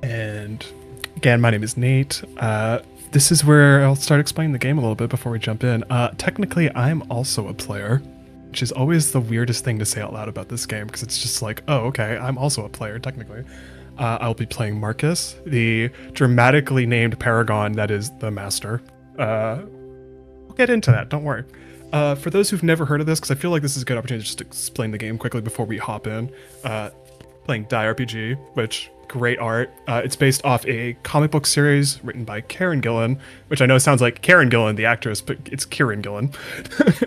And again, my name is Nate. This is where I'll start explaining the game a little bit before we jump in. Technically, I'm also a player, which is always the weirdest thing to say out loud about this game, because it's just like, oh, okay, I'm also a player, technically. I'll be playing Marcus, the dramatically named Paragon that is the master. We'll get into that, don't worry. For those who've never heard of this, because I feel like this is a good opportunity just to explain the game quickly before we hop in. Playing Die RPG, which, great art. It's based off a comic book series written by Karen Gillan, which I know sounds like Karen Gillan, the actress, but it's Kieran Gillan,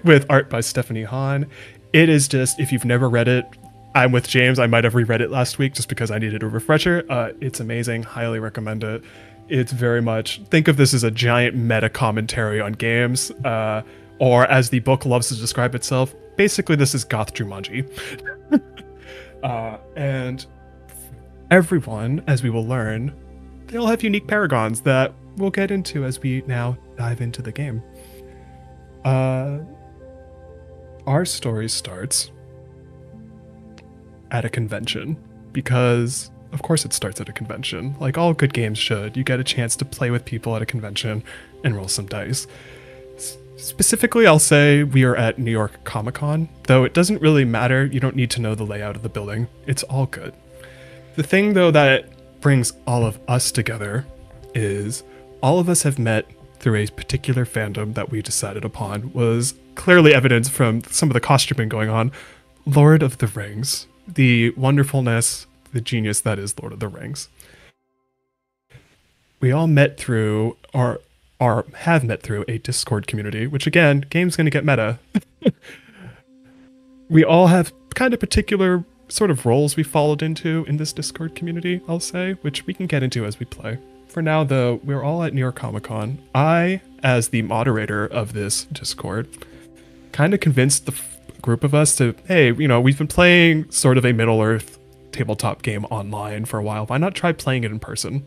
with art by Stephanie Hahn. It is just, if you've never read it, I'm with James. I might have reread it last week just because I needed a refresher. It's amazing. Highly recommend it. It's very much, think of this as a giant meta commentary on games, or as the book loves to describe itself, basically this is Goth Jumanji. And everyone, as we will learn, they all have unique paragons that we'll get into as we now dive into the game. Our story starts at a convention, because of course it starts at a convention. Like all good games should, you get a chance to play with people at a convention and roll some dice. Specifically, I'll say we are at New York Comic Con, though it doesn't really matter. You don't need to know the layout of the building. It's all good. The thing, though, that brings all of us together is all of us have met through a particular fandom that we decided upon, was clearly evident from some of the costuming going on. Lord of the Rings. The wonderfulness, the genius that is Lord of the Rings. We all met through, or have met through, a Discord community, which again, game's gonna get meta. We all have kind of particular sort of roles we followed into in this Discord community, I'll say, which we can get into as we play. For now, though, we're all at New York Comic Con. I, as the moderator of this Discord, kind of convinced the group of us to, hey, you know, we've been playing sort of a Middle-earth tabletop game online for a while. Why not try playing it in person?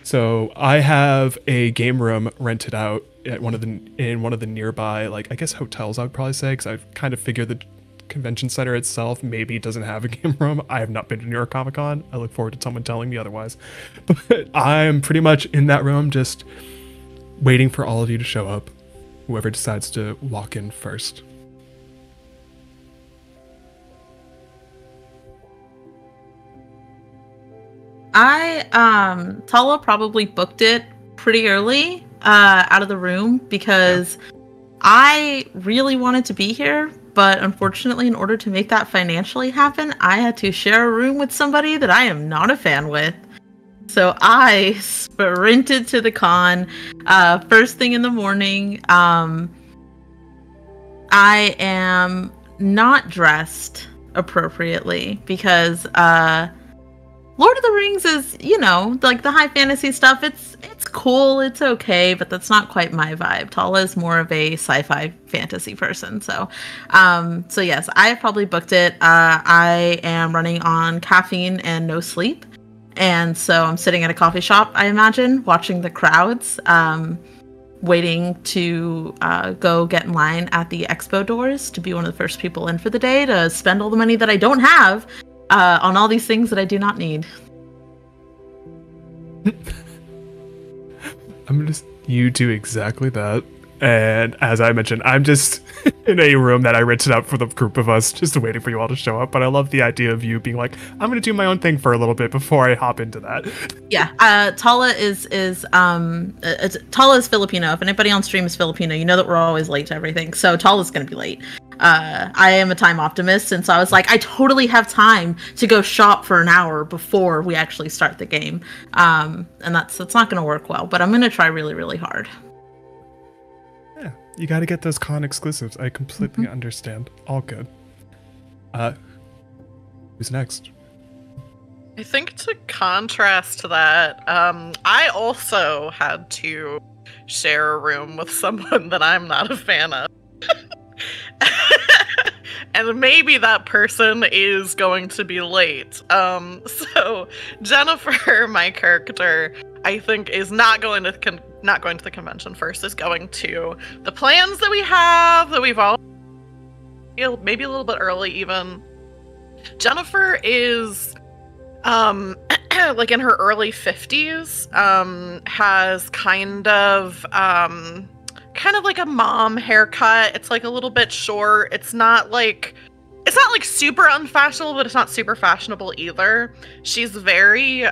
So I have a game room rented out at one of the nearby, like, I guess hotels, I would probably say, because I've kind of figured the convention center itself maybe doesn't have a game room. I have not been to New York Comic Con. I look forward to someone telling me otherwise. But I'm pretty much in that room just waiting for all of you to show up, whoever decides to walk in first. Tala probably booked it pretty early out of the room because I really wanted to be here, but unfortunately, in order to make that financially happen, I had to share a room with somebody that I am not a fan with. So I sprinted to the con first thing in the morning. I am not dressed appropriately because Lord of the Rings is, you know, like the high fantasy stuff. It's cool, it's okay, but that's not quite my vibe. Tala is more of a sci-fi fantasy person. So yes, I probably booked it. I am running on caffeine and no sleep. And so I'm sitting at a coffee shop, I imagine, watching the crowds, waiting to go get in line at the expo doors to be one of the first people in for the day to spend all the money that I don't have on all these things that I do not need. You do exactly that. And as I mentioned, I'm just in a room that I rented out for the group of us, just waiting for you all to show up. But I love the idea of you being like, I'm going to do my own thing for a little bit before I hop into that. Yeah, Tala is Tala is Filipino. If anybody on stream is Filipino, you know that we're always late to everything. So Tala's going to be late. I am a time optimist, and so I was like, I totally have time to go shop for an hour before we actually start the game. And that's not going to work well, but I'm going to try really, really hard. Yeah, you got to get those con exclusives. I completely understand. All good. Who's next? I think to contrast to that, I also had to share a room with someone that I'm not a fan of. And maybe that person is going to be late. So Jennifer, my character, I think is not going to the convention first. Is going to the plans that we have that we've all maybe a little bit early even. Jennifer is like in her early 50s, has kind of like a mom haircut. It's like a little bit short. It's not like super unfashionable, but it's not super fashionable either. She's very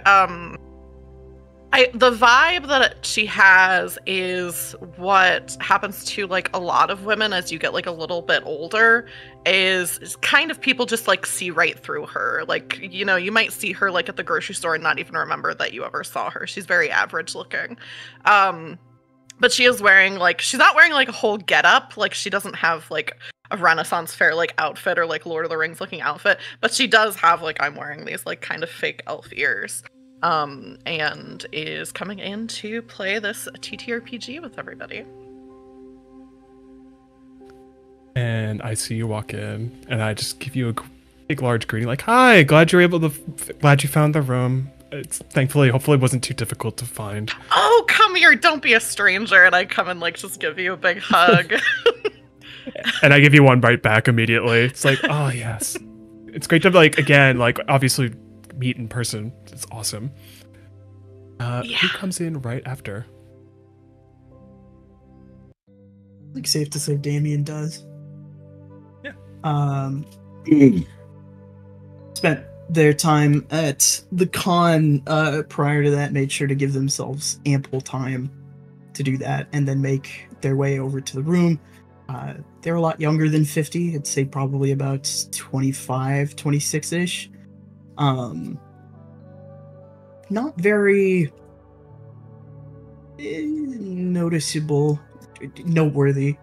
the vibe that she has is what happens to like a lot of women as you get like a little bit older, is kind of people just like see right through her. Like, you know, you might see her like at the grocery store and not even remember that you ever saw her. She's very average looking. But she is wearing like, she's not wearing like a whole getup. Like she doesn't have like a Renaissance fair like outfit or like Lord of the Rings looking outfit, but she does have like, I'm wearing these like kind of fake elf ears. And is coming in to play this TTRPG with everybody. And I see you walk in, and I just give you a big, large greeting, like, "Hi, glad you found the room. It's hopefully wasn't too difficult to find." Oh, come here! Don't be a stranger. And I come and like just give you a big hug. And I give you one right back immediately. It's like, oh yes, it's great to like again, like obviously meet in person. It's awesome. Who comes in right after? I think safe to say Damien does. Yeah. Spent their time at the con prior to that, made sure to give themselves ample time to do that, and then make their way over to the room. They're a lot younger than 50. I'd say probably about 25, 26-ish. Not very noteworthy,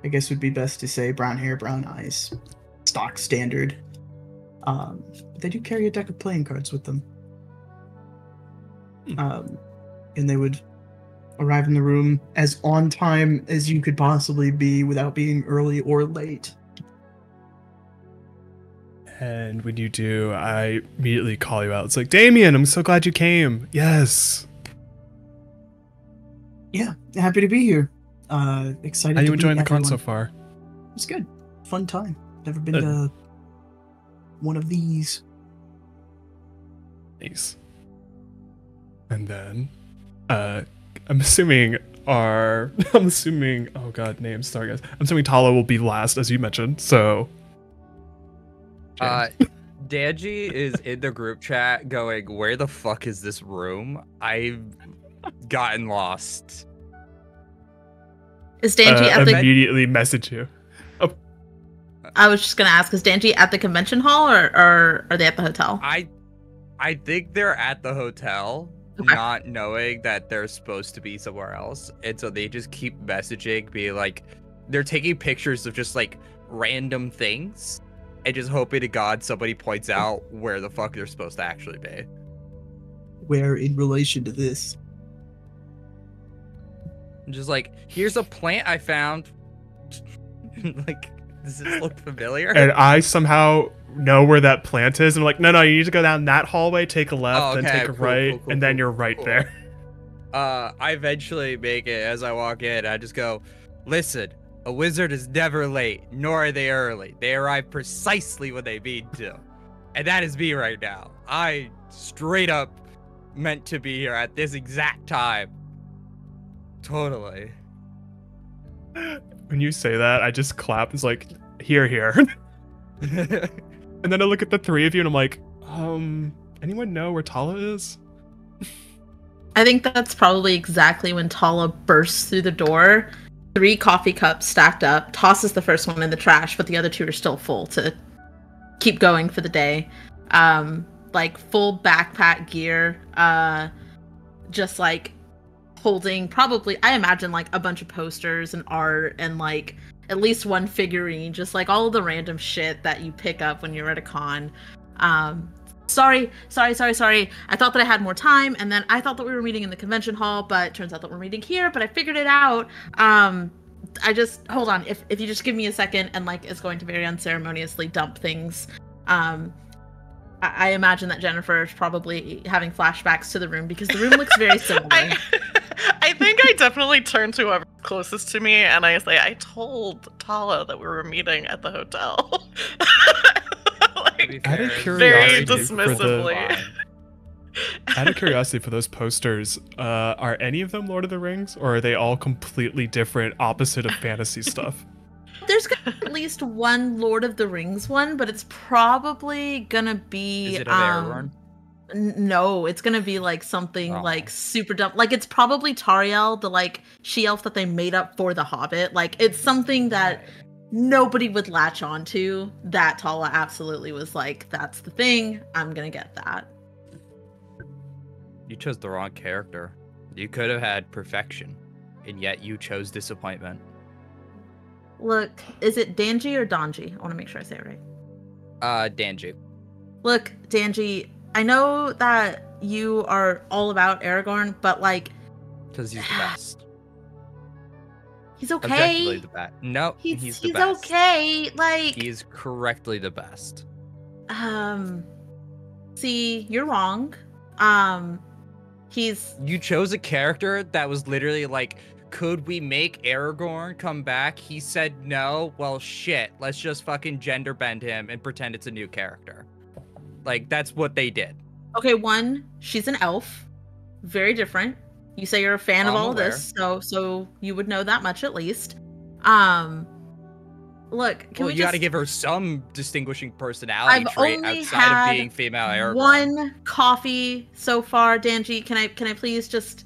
I guess would be best to say. Brown hair, brown eyes, stock standard. But they do carry a deck of playing cards with them. And they would arrive in the room as on time as you could possibly be without being early or late. And when you do, I immediately call you out. It's like, Damien, I'm so glad you came. Yes. Yeah, happy to be here. Excited. How are you to enjoying meet the con everyone. so far? It's good. Fun time. Never been to one of these. Nice. And then, I'm assuming, oh god, names, sorry guys. I'm assuming Tala will be last, as you mentioned, so. Danji is in the group chat going, where the fuck is this room? I've gotten lost. Is Danji at the... immediately message you. Oh. I was just gonna ask, is Danji at the convention hall or are they at the hotel? I think they're at the hotel, Okay. not knowing that they're supposed to be somewhere else. And so they just keep messaging, being like, they're taking pictures of just like random things and just hoping to God somebody points out where the fuck they're supposed to actually be. Where in relation to this? I'm just like, here's a plant I found. Like, does this look familiar? And I somehow know where that plant is. I'm like, no, you need to go down that hallway, take a left, then take a right, and then you're right there. I eventually make it as I walk in. I just go, listen, a wizard is never late, nor are they early. They arrive precisely when they mean to. And that is me right now. I straight up meant to be here at this exact time. Totally. When you say that, I just clap. It's like, here. And then I look at the three of you and I'm like, anyone know where Tala is? I think that's probably exactly when Tala bursts through the door, 3 coffee cups stacked up, tosses the first one in the trash, but the other 2 are still full to keep going for the day. Like full backpack gear, just like holding probably, I imagine, like a bunch of posters and art and like at least one figurine, just like all of the random shit that you pick up when you're at a con. Sorry. I thought that I had more time, and then I thought that we were meeting in the convention hall, but it turns out that we're meeting here, but I figured it out. I just, hold on, if you just give me a second, and like is going to very unceremoniously dump things. I imagine that Jennifer is probably having flashbacks to the room because the room looks very similar. I think I definitely turn to whoever's closest to me and I say, I told Tala that we were meeting at the hotel. Like, To be fair, very curiosity dismissively. Out of curiosity, for those posters, are any of them Lord of the Rings, or are they all completely different, opposite of fantasy stuff? There's gonna be at least one Lord of the Rings one, but it's probably gonna be Is it of Aragorn? No, it's gonna be like something Oh. like super dumb. Like it's probably Tariel, the like she elf that they made up for the Hobbit. Like it's something that nobody would latch onto. That Tala absolutely was like, that's the thing. I'm gonna get that. You chose the wrong character. You could have had perfection, and yet you chose disappointment. Look, is it Danji or Donji? I want to make sure I say it right. Danji. Look, Danji, I know that you are all about Aragorn, but like Because he's the best. he's okay. Objectively the best. No, He's the best. okay. Like He's correctly the best. see, you're wrong. He's You chose a character that was literally like, could we make Aragorn come back? He said no. Well, shit. Let's just fucking gender bend him and pretend it's a new character. Like, that's what they did. okay. One, she's an elf, very different. You say you're a fan of I'm all aware. this, so you would know that much at least. Look, can Well, we you just got to give her some distinguishing personality I've trait only outside had of being female Aragorn. one coffee so far, Danji? Can I please just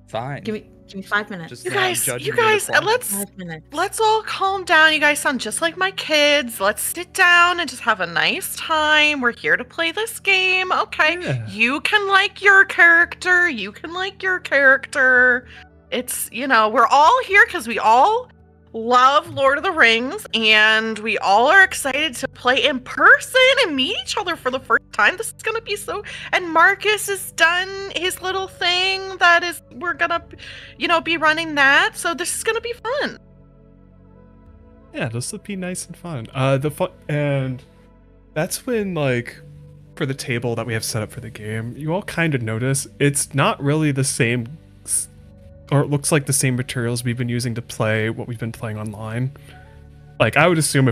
Fine. give me 5 minutes? Just You not guys, judging you me guys, before. let's 5 minutes. let's all calm down. You guys sound just like my kids. Let's sit down and just have a nice time. We're here to play this game. Okay. Yeah. You can like your character. You can like your character. It's, we're all here because we all love Lord of the Rings and we all are excited to play in person and meet each other for the first time. This is going to be so, and Marcus has done his little thing that is, we're going to, be running that. So this is going to be fun. Yeah, this will be nice and fun. The fun, and that's when, like, for the table that we have set up for the game, you all kind of notice it's not really the same, or it looks like the same materials we've been using to play what we've been playing online. Like, I would assume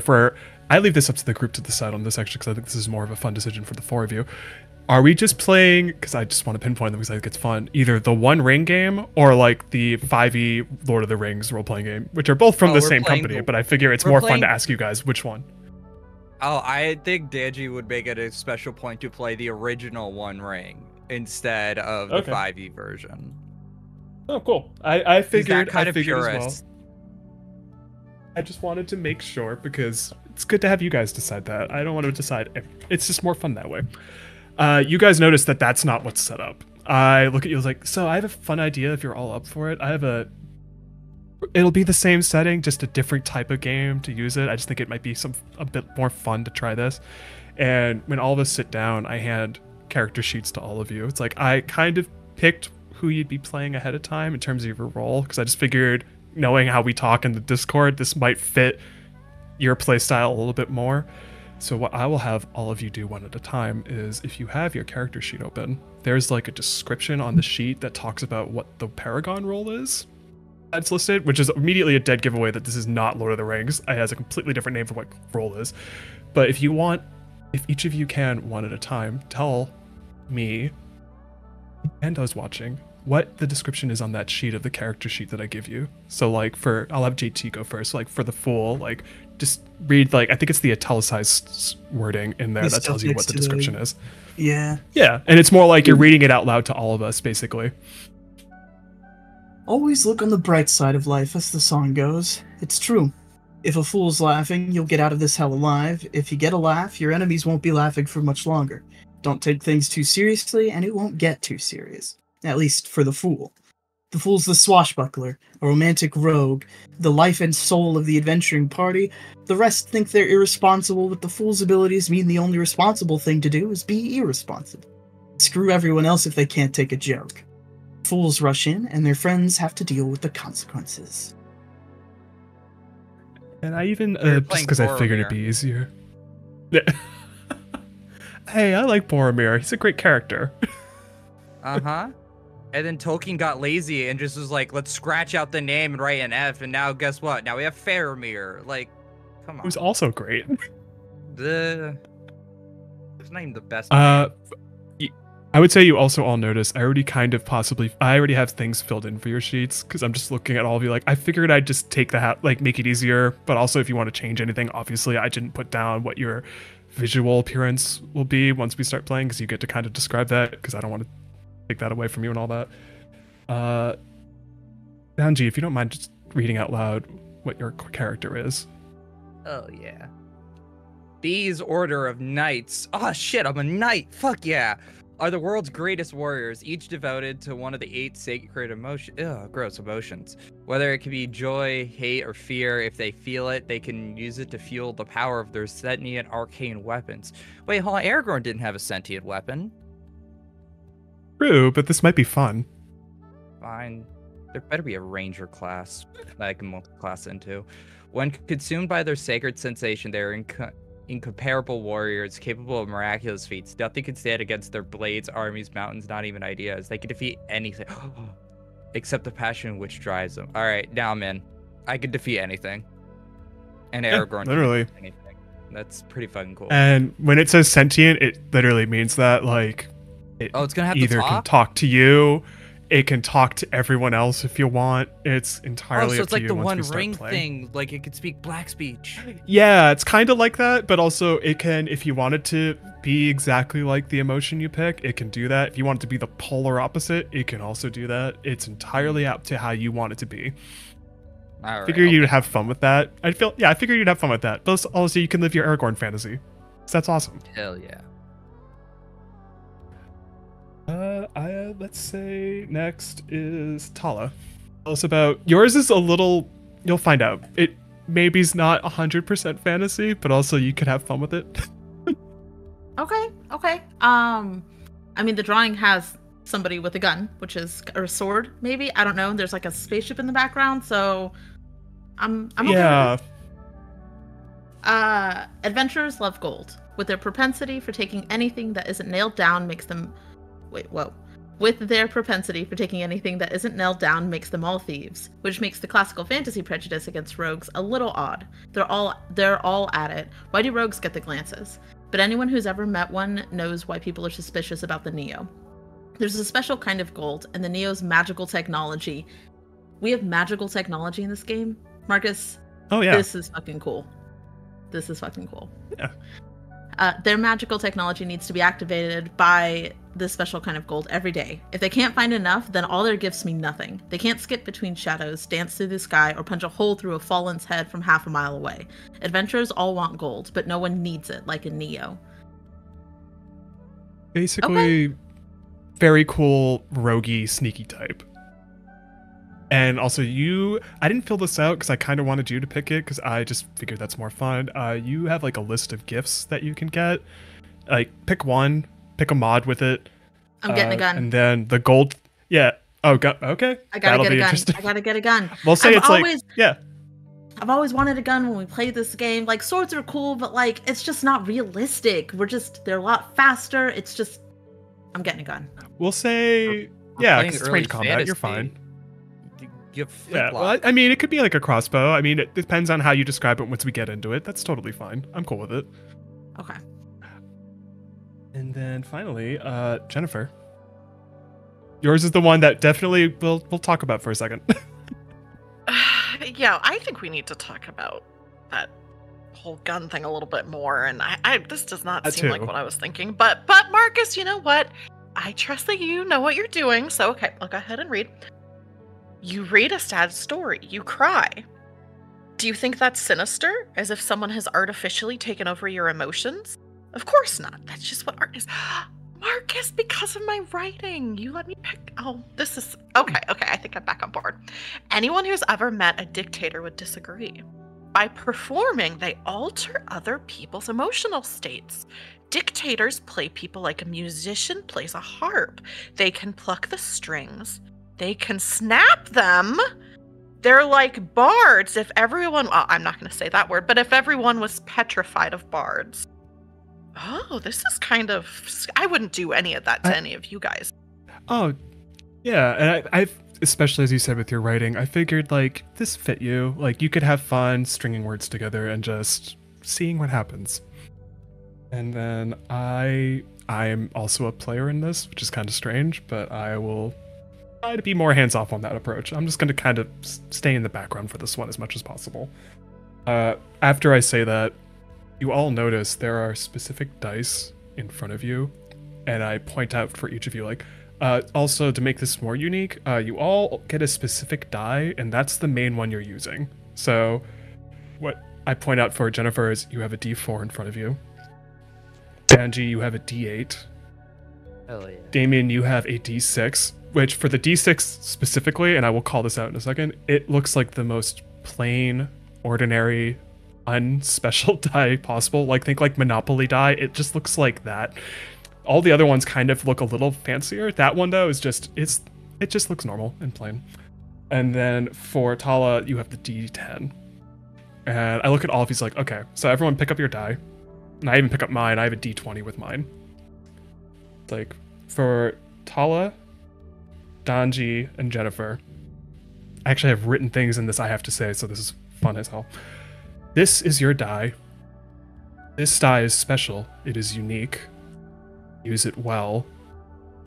I leave this up to the group to decide on this actually, because I think this is more of a fun decision for the four of you. Are we just playing, because I just want to pinpoint them because I think it's fun, either the One Ring game or like the 5e Lord of the Rings role-playing game, which are both from Oh, the we're same playing company, the- but I figure it's we're more fun playing- to ask you guys which one. Oh, I think Danji would make it a special point to play the original One Ring instead of the Okay. 5e version. Oh, cool. I He's figured, that kind I of figured as well. purist. I just wanted to make sure because it's good to have you guys decide that. I don't want to decide. It's just more fun that way. You guys notice that that's not what's set up. I look at you I was like, so I have a fun idea if you're all up for it. It'll be the same setting, just a different type of game to use it. I just think it might be a bit more fun to try this. And when all of us sit down, I hand character sheets to all of you. It's like I kind of picked who you'd be playing ahead of time in terms of your role, because I just figured, knowing how we talk in the Discord, this might fit your playstyle a little bit more. So what I will have all of you do one at a time is, if you have your character sheet open, there's like a description on the sheet that talks about what the Paragon role is that's listed, which is immediately a dead giveaway that this is not Lord of the Rings. It has a completely different name for what role is. But if each of you can, one at a time, tell me and those watching what the description is on that sheet of the character sheet that I give you. So like I'll have JT go first. Like for the Fool, like just read, like I think it's the italicized wording in there The that stuff tells you next what the to the- description is. Yeah. Yeah, and it's more like you're reading it out loud to all of us, basically. Always look on the bright side of life, as the song goes. It's true. If a fool's laughing, you'll get out of this hell alive. If you get a laugh, your enemies won't be laughing for much longer. Don't take things too seriously, and it won't get too serious. At least for the fool. The fool's the swashbuckler, a romantic rogue, the life and soul of the adventuring party. The rest think they're irresponsible, but the fool's abilities mean the only responsible thing to do is be irresponsible. Screw everyone else if they can't take a joke. Fools rush in, and their friends have to deal with the consequences. And I even, You're just playing because I figured it'd be Boromir. easier. Hey, I like Boromir. He's a great character. Uh-huh. And then Tolkien got lazy and just was like, let's scratch out the name and write an F, and now guess what? Now we have Faramir. Like, come on. Who's also great. It's not even the best. Uh, I would say you also all notice I already have things filled in for your sheets because I'm just looking at all of you like I figured I'd just take the like make it easier, but also if you want to change anything, obviously I didn't put down what your visual appearance will be once we start playing because you get to kind of describe that because I don't want to take that away from you and all that. Downji, if you don't mind just reading out loud what your character is. Oh yeah. These order of knights. Oh shit, I'm a knight. Fuck yeah. Are the world's greatest warriors, each devoted to one of the 8 sacred gross emotions. Whether it can be joy, hate, or fear, if they feel it, they can use it to fuel the power of their sentient arcane weapons. Wait, hold on, Aragorn didn't have a sentient weapon. True, but this might be fun. Fine. There better be a ranger class that I can multi-class into. When consumed by their sacred sensation, they are incomparable warriors, capable of miraculous feats. Nothing can stand against their blades, armies, mountains, not even ideas. They can defeat anything, except the passion which drives them. All right, now I'm in. I can defeat anything. And Aragorn can literally defeat anything. That's pretty fucking cool. And when it says sentient, it literally means that like it's gonna have either to talk? can talk to you, it can talk to everyone else if you want. It's entirely so up it's to like you the once One we start Ring playing. thing. Like it could speak black speech. Yeah, it's kind of like that, but also it can, if you want it to be exactly like the emotion you pick, it can do that. If you want it to be the polar opposite, it can also do that. It's entirely up to how you want it to be. All right, Figure you'd have fun with that. I figured you'd have fun with that. But also you can live your Aragorn fantasy. So that's awesome. Hell yeah. Let's say next is Tala. Tell us about yours. Is a little, you'll find out. It maybe's not 100% fantasy, but also you could have fun with it. Okay. I mean, the drawing has somebody with a gun, which is or a sword, maybe. I don't know. There's like a spaceship in the background, so I'm okay yeah. with it. Adventurers love gold. With their propensity for taking anything that isn't nailed down makes them With their propensity for taking anything that isn't nailed down makes them all thieves, which makes the classical fantasy prejudice against rogues a little odd. They're all at it. Why do rogues get the glances? But anyone who's ever met one knows why people are suspicious about the Neo. There's a special kind of gold, and the Neo's magical technology. We have magical technology in this game, Marcus. Oh yeah. This is fucking cool. Yeah. Their magical technology needs to be activated by this special kind of gold every day. If they can't find enough, then all their gifts mean nothing. They can't skip between shadows, dance through the sky, or punch a hole through a fallen's head from half a mile away. Adventurers all want gold, but no one needs it, like in Neo. Basically, very cool, roguey, sneaky type. And also I didn't fill this out because I kind of wanted you to pick it because I just figured that's more fun. You have like a list of gifts that you can get. Like pick one, pick a mod with it. I'm getting a gun. And then the gold, yeah. Oh, okay. I gotta get a gun. We'll say I've always wanted a gun when we played this game. Like swords are cool, but like it's just not realistic. They're a lot faster. It's just, I'm getting a gun. We'll say, We're because it's ranged combat, you're fine. Yeah, well, I mean, it could be like a crossbow. I mean, it depends on how you describe it once we get into it. That's totally fine. I'm cool with it. Okay. And then finally, Jennifer. Yours is the one that definitely we'll talk about for a second. Yeah, I think we need to talk about that whole gun thing a little bit more. And this does not seem like what I was thinking. But Marcus, you know what? I trust that you know what you're doing. So okay, I'll go ahead and read. You read a sad story. You cry. Do you think that's sinister? As if someone has artificially taken over your emotions? Of course not. That's just what art is. Marcus, because of my writing, you let me pick. Oh, this is... Okay, I think I'm back on board. Anyone who's ever met a dictator would disagree. By performing, they alter other people's emotional states. Dictators play people like a musician plays a harp. They can pluck the strings. They can snap them. They're like bards. If everyone... Well, I'm not going to say that word, but if everyone was petrified of bards. Oh, this is kind of... I wouldn't do any of that to any of you guys. Oh, yeah. And I've, especially as you said with your writing, I figured like this fit you. Like you could have fun stringing words together and just seeing what happens. And then I I'm also a player in this, which is kind of strange, but I will try to be more hands-off on that approach. I'm just going to kind of stay in the background for this one as much as possible. After I say that, you all notice there are specific dice in front of you, and I point out for each of you, like, also to make this more unique, you all get a specific die, and that's the main one you're using. So what I point out for Jennifer is you have a D4 in front of you. Angie, you have a D8. Hell yeah. Damien, you have a D6, which for the D6 specifically, and I will call this out in a second, it looks like the most plain, ordinary, unspecial die possible. Like, think like Monopoly die. It just looks like that. All the other ones kind of look a little fancier. That one, though, is just, it just looks normal and plain. And then for Tala, you have the D10. And I look at all of these like, okay, so everyone pick up your die. And I even pick up mine. I have a D20 with mine. Like, for Tala, Danji, and Jennifer, I actually have written things in this I have to say, so this is fun as hell. This is your die. This die is special. It is unique. Use it well.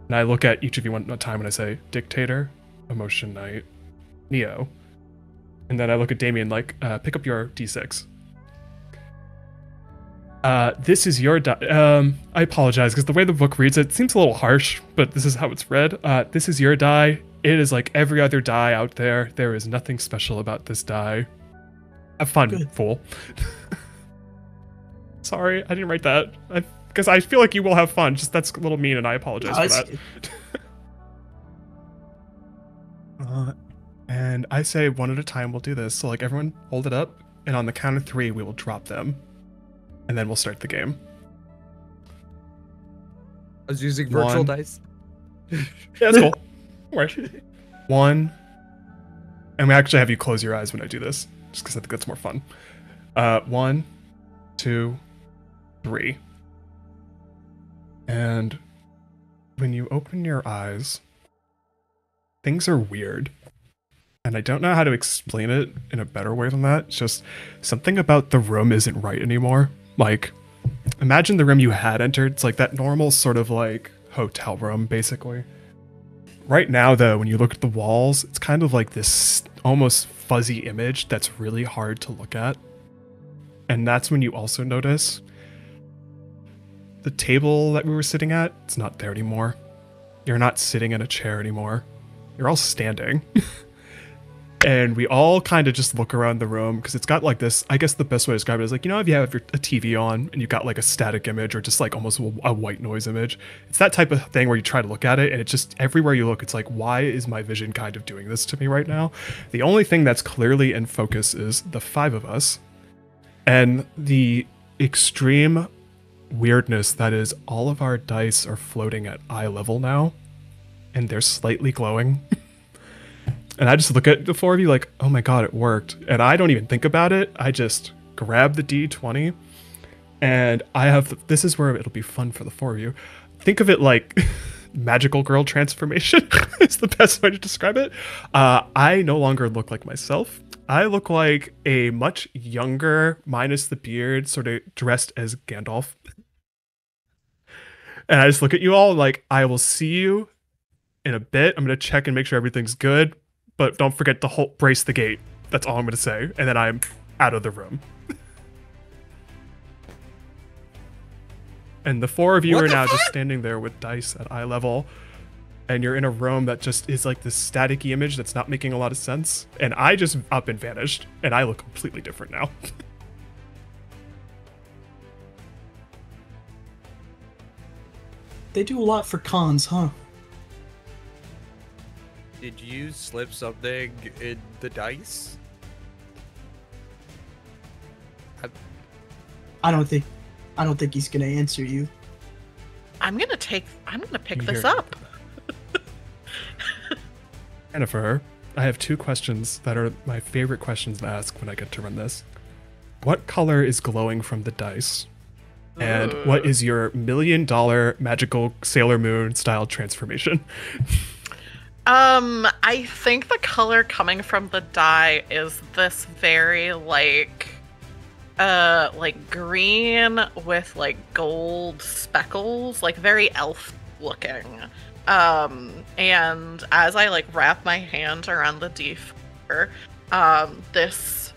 And I look at each of you one time and I say, Dictator, Emotion Knight, Neo. And then I look at Damien like, pick up your D6. This is your die. I apologize because the way the book reads it seems a little harsh, but this is how it's read. This is your die. It is like every other die out there. There is nothing special about this die. Have fun, Good. fool. Sorry, I didn't write that. Because I feel like you will have fun. Just that's a little mean, and I apologize for that. And I say one at a time we'll do this. So like everyone hold it up, and on the count of 3 we will drop them. And then we'll start the game. I was using virtual One. dice. Yeah, that's cool. Don't worry. 1. And we actually have you close your eyes when I do this, just because I think that's more fun. 1, 2, 3. And when you open your eyes, things are weird. And I don't know how to explain it in a better way than that. It's just something about the room isn't right anymore. Like, imagine the room you had entered. It's like that normal sort of like hotel room, basically. Right now, though, when you look at the walls, it's kind of like this almost fuzzy image that's really hard to look at. And that's when you also notice the table that we were sitting at, it's not there anymore. You're not sitting in a chair anymore. You're all standing. And we all kind of just look around the room because it's got like this, I guess the best way to describe it is like, you know, if you have a TV on and you've got like a static image or just like almost a white noise image, it's that type of thing where you try to look at it and it's just everywhere you look, it's like, why is my vision kind of doing this to me right now? The only thing that's clearly in focus is the 5 of us and the extreme weirdness that is all of our dice are floating at eye level now and they're slightly glowing. And I just look at the 4 of you like, oh my god, it worked. And I don't even think about it. I just grab the D20 and I have, this is where it'll be fun for the 4 of you. Think of it like magical girl transformation is the best way to describe it. I no longer look like myself. I look like a much younger, minus the beard, sort of dressed as Gandalf. And I just look at you all like, I will see you in a bit. I'm going to check and make sure everything's good. But don't forget to brace the gate. That's all I'm going to say. And then I'm out of the room. And the 4 of you are now just standing there with dice at eye level. And you're in a room that just is like this staticky image that's not making a lot of sense. And I just up and vanished. And I look completely different now. They do a lot for cons, huh? Did you slip something in the dice? I don't think he's gonna answer you. I'm gonna pick this Here. up. Jennifer, I have 2 questions that are my favorite questions to ask when I get to run this. What color is glowing from the dice? And what is your $1 million magical Sailor Moon style transformation? I think the color coming from the die is this very like like green with like gold speckles, like very elf looking. And as I like wrap my hand around the D4, this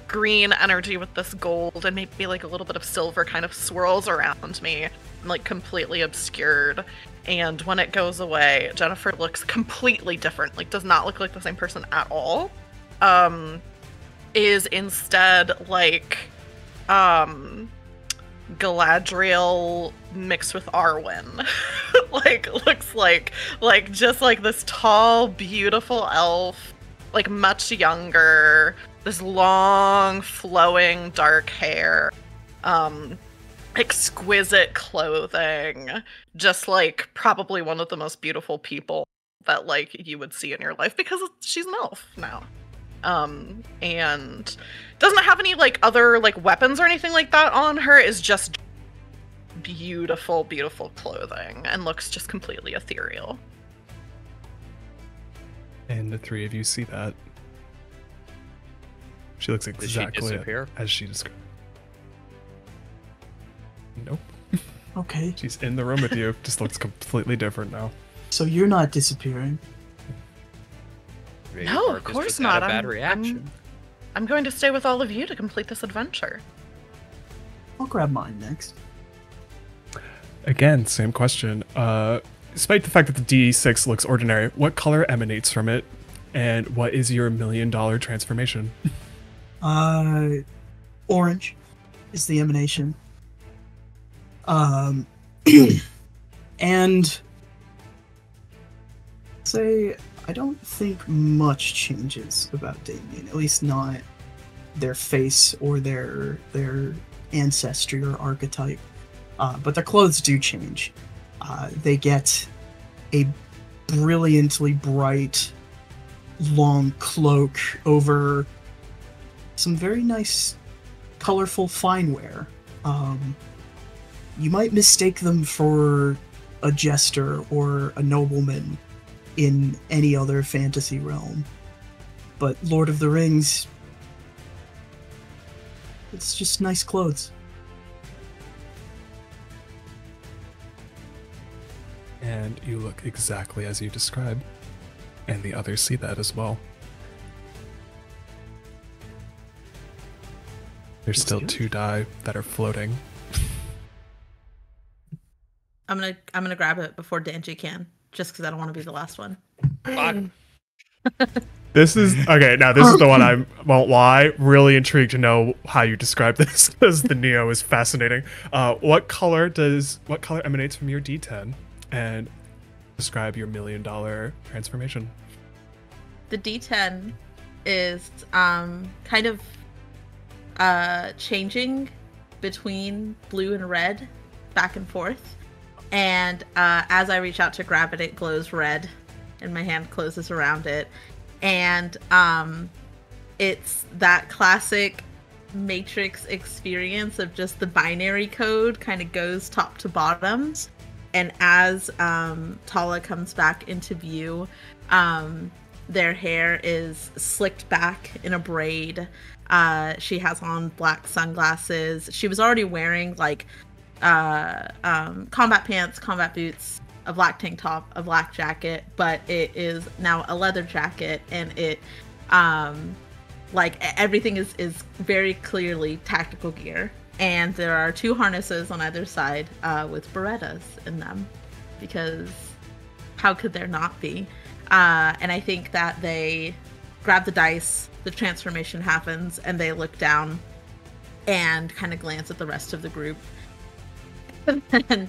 green energy with this gold and maybe like a little bit of silver kind of swirls around me, like completely obscured. And when it goes away, Jennifer looks completely different, like does not look like the same person at all. Is instead like Galadriel mixed with Arwen. Like looks like just like this tall, beautiful elf, like much younger, this long, flowing dark hair, exquisite clothing, just like probably one of the most beautiful people that like you would see in your life because she's an elf now. And doesn't have any like other like weapons or anything like that on her, is just beautiful, beautiful clothing and looks just completely ethereal. And the three of you see that. She looks exactly as she described. Nope. Okay. She's in the room with you, just looks completely different now. So you're not disappearing. Maybe No, of Marcus course just had not. a bad reaction. I'm going to stay with all of you to complete this adventure. I'll grab mine next. Again, same question. Despite the fact that the D6 looks ordinary, what color emanates from it? And what is your $1 million transformation? Orange is the emanation. And say I don't think much changes about Damien, at least not their face or their ancestry or archetype. But their clothes do change. They get a brilliantly bright, long cloak over some very nice, colorful fine wear. You might mistake them for a jester or a nobleman in any other fantasy realm. But Lord of the Rings, it's just nice clothes. And you look exactly as you describe. And the others see that as well. There's Looks still good. 2 die that are floating. I'm gonna grab it before Danji can, just because I don't want to be the last one. Fuck. This is okay. Now this is the one I won't lie. Really intrigued to know how you describe this because the Neo is fascinating. What color emanates from your D10, and describe your $1 million transformation? The D10 is kind of changing between blue and red, back and forth. And as I reach out to grab it, it glows red, and my hand closes around it. And it's that classic Matrix experience of just the binary code kind of goes top to bottom. And as Tala comes back into view, their hair is slicked back in a braid. She has on black sunglasses. She was already wearing like combat pants, combat boots, a black tank top, a black jacket, but it is now a leather jacket, and it like everything is very clearly tactical gear. And there are 2 harnesses on either side with Berettas in them, because how could there not be? And I think that they grab the dice, the transformation happens, and they look down and kind of glance at the rest of the group. And then,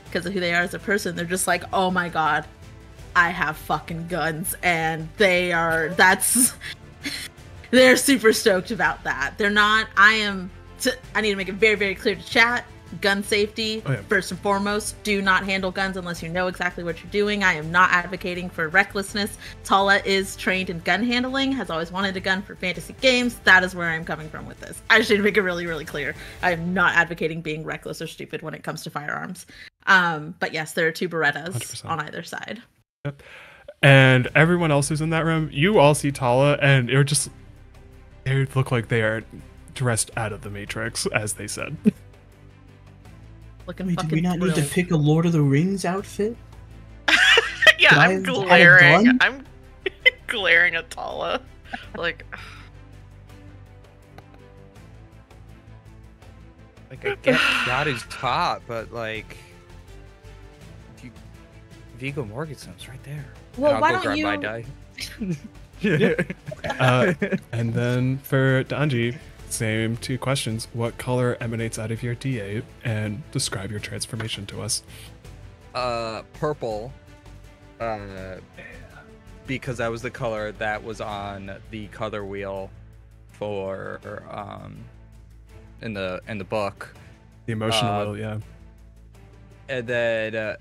because of who they are as a person, they're just like, oh my god, I have fucking guns. And they're super stoked about that. They're not, I need to make it very, very clear to chat. Gun safety, first and foremost. Do not handle guns unless you know exactly what you're doing. I am not advocating for recklessness. Tala is trained in gun handling, has always wanted a gun for fantasy games. That is where I'm coming from with this. I just need to make it really, really clear. I am not advocating being reckless or stupid when it comes to firearms. But yes, there are 2 Berettas 100%. on either side. Yep. And everyone else who's in that room, you all see Tala, and they look like they are dressed out of the Matrix, as they said. Looking Wait, fucking did we not need to thrilled. pick a Lord of the Rings outfit? Yeah, Did I I'm have a glaring. gun? I'm glaring at Tala. Like, Like, I get Yadu's top, but like, Viggo Mortensen's right there. Well, And why I'll go don't grab you? my die. And then for Danji, same two questions. What color emanates out of your D8? And describe your transformation to us. Purple. Because that was the color that was on the color wheel for in the book. The emotional will, yeah. And then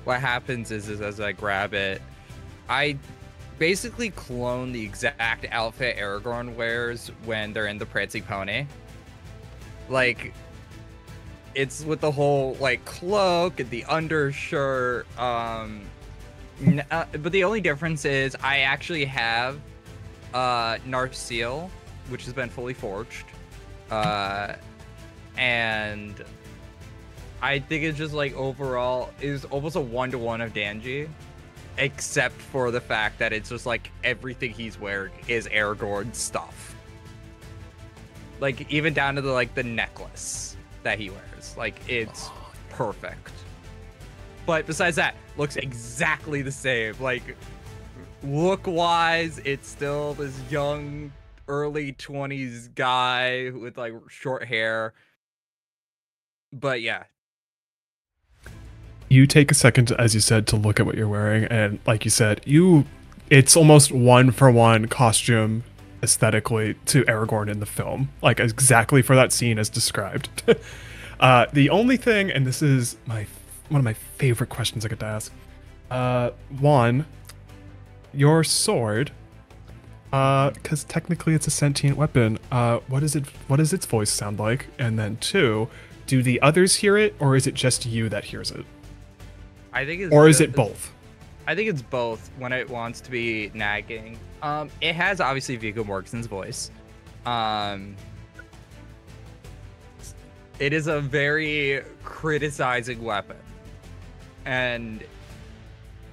what happens is as I grab it, I basically clone the exact outfit Aragorn wears when they're in the Prancing Pony. Like, it's with the whole like cloak and the undershirt. But the only difference is I actually have Narsil, which has been fully forged. And I think it's just like overall is almost a 1-to-1 of Danji, except for the fact that it's just like everything he's wearing is Aragorn's stuff. Like even down to the necklace that he wears. Like it's perfect. But besides that, looks exactly the same. Like look wise, it's still this young early 20s guy with like short hair. But yeah. You take a second, as you said, to look at what you're wearing, and like you said, it's almost 1-for-1 costume aesthetically to Aragorn in the film, like exactly for that scene as described. The only thing, and this is one of my favorite questions I get to ask, one, your sword, because technically it's a sentient weapon. What does its voice sound like? And then two, do the others hear it, or is it just you that hears it? I think it's Or is it both? I think it's both when it wants to be nagging. It has obviously Viggo Mortensen's voice. It is a very criticizing weapon. And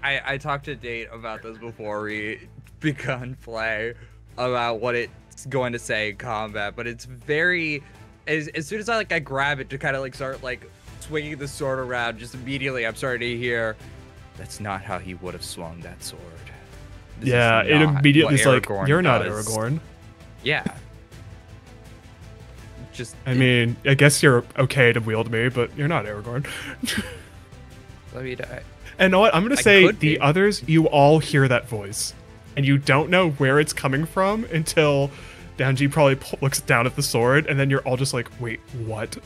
I talked to Date about this before we begun play about what it's going to say in combat, but it's very as soon as I grab it to kind of start swinging the sword around, just immediately I'm starting to hear that's not how he would have swung that sword. This Yeah, is it not immediately what is like, Aragorn you're not does." Aragorn. Yeah. Just I mean, I guess you're okay to wield me, but you're not Aragorn. let me die. And know what? I'm gonna I say could the be. others, you all hear that voice, and you don't know where it's coming from until Danji probably looks down at the sword, and then you're all just like, wait, what?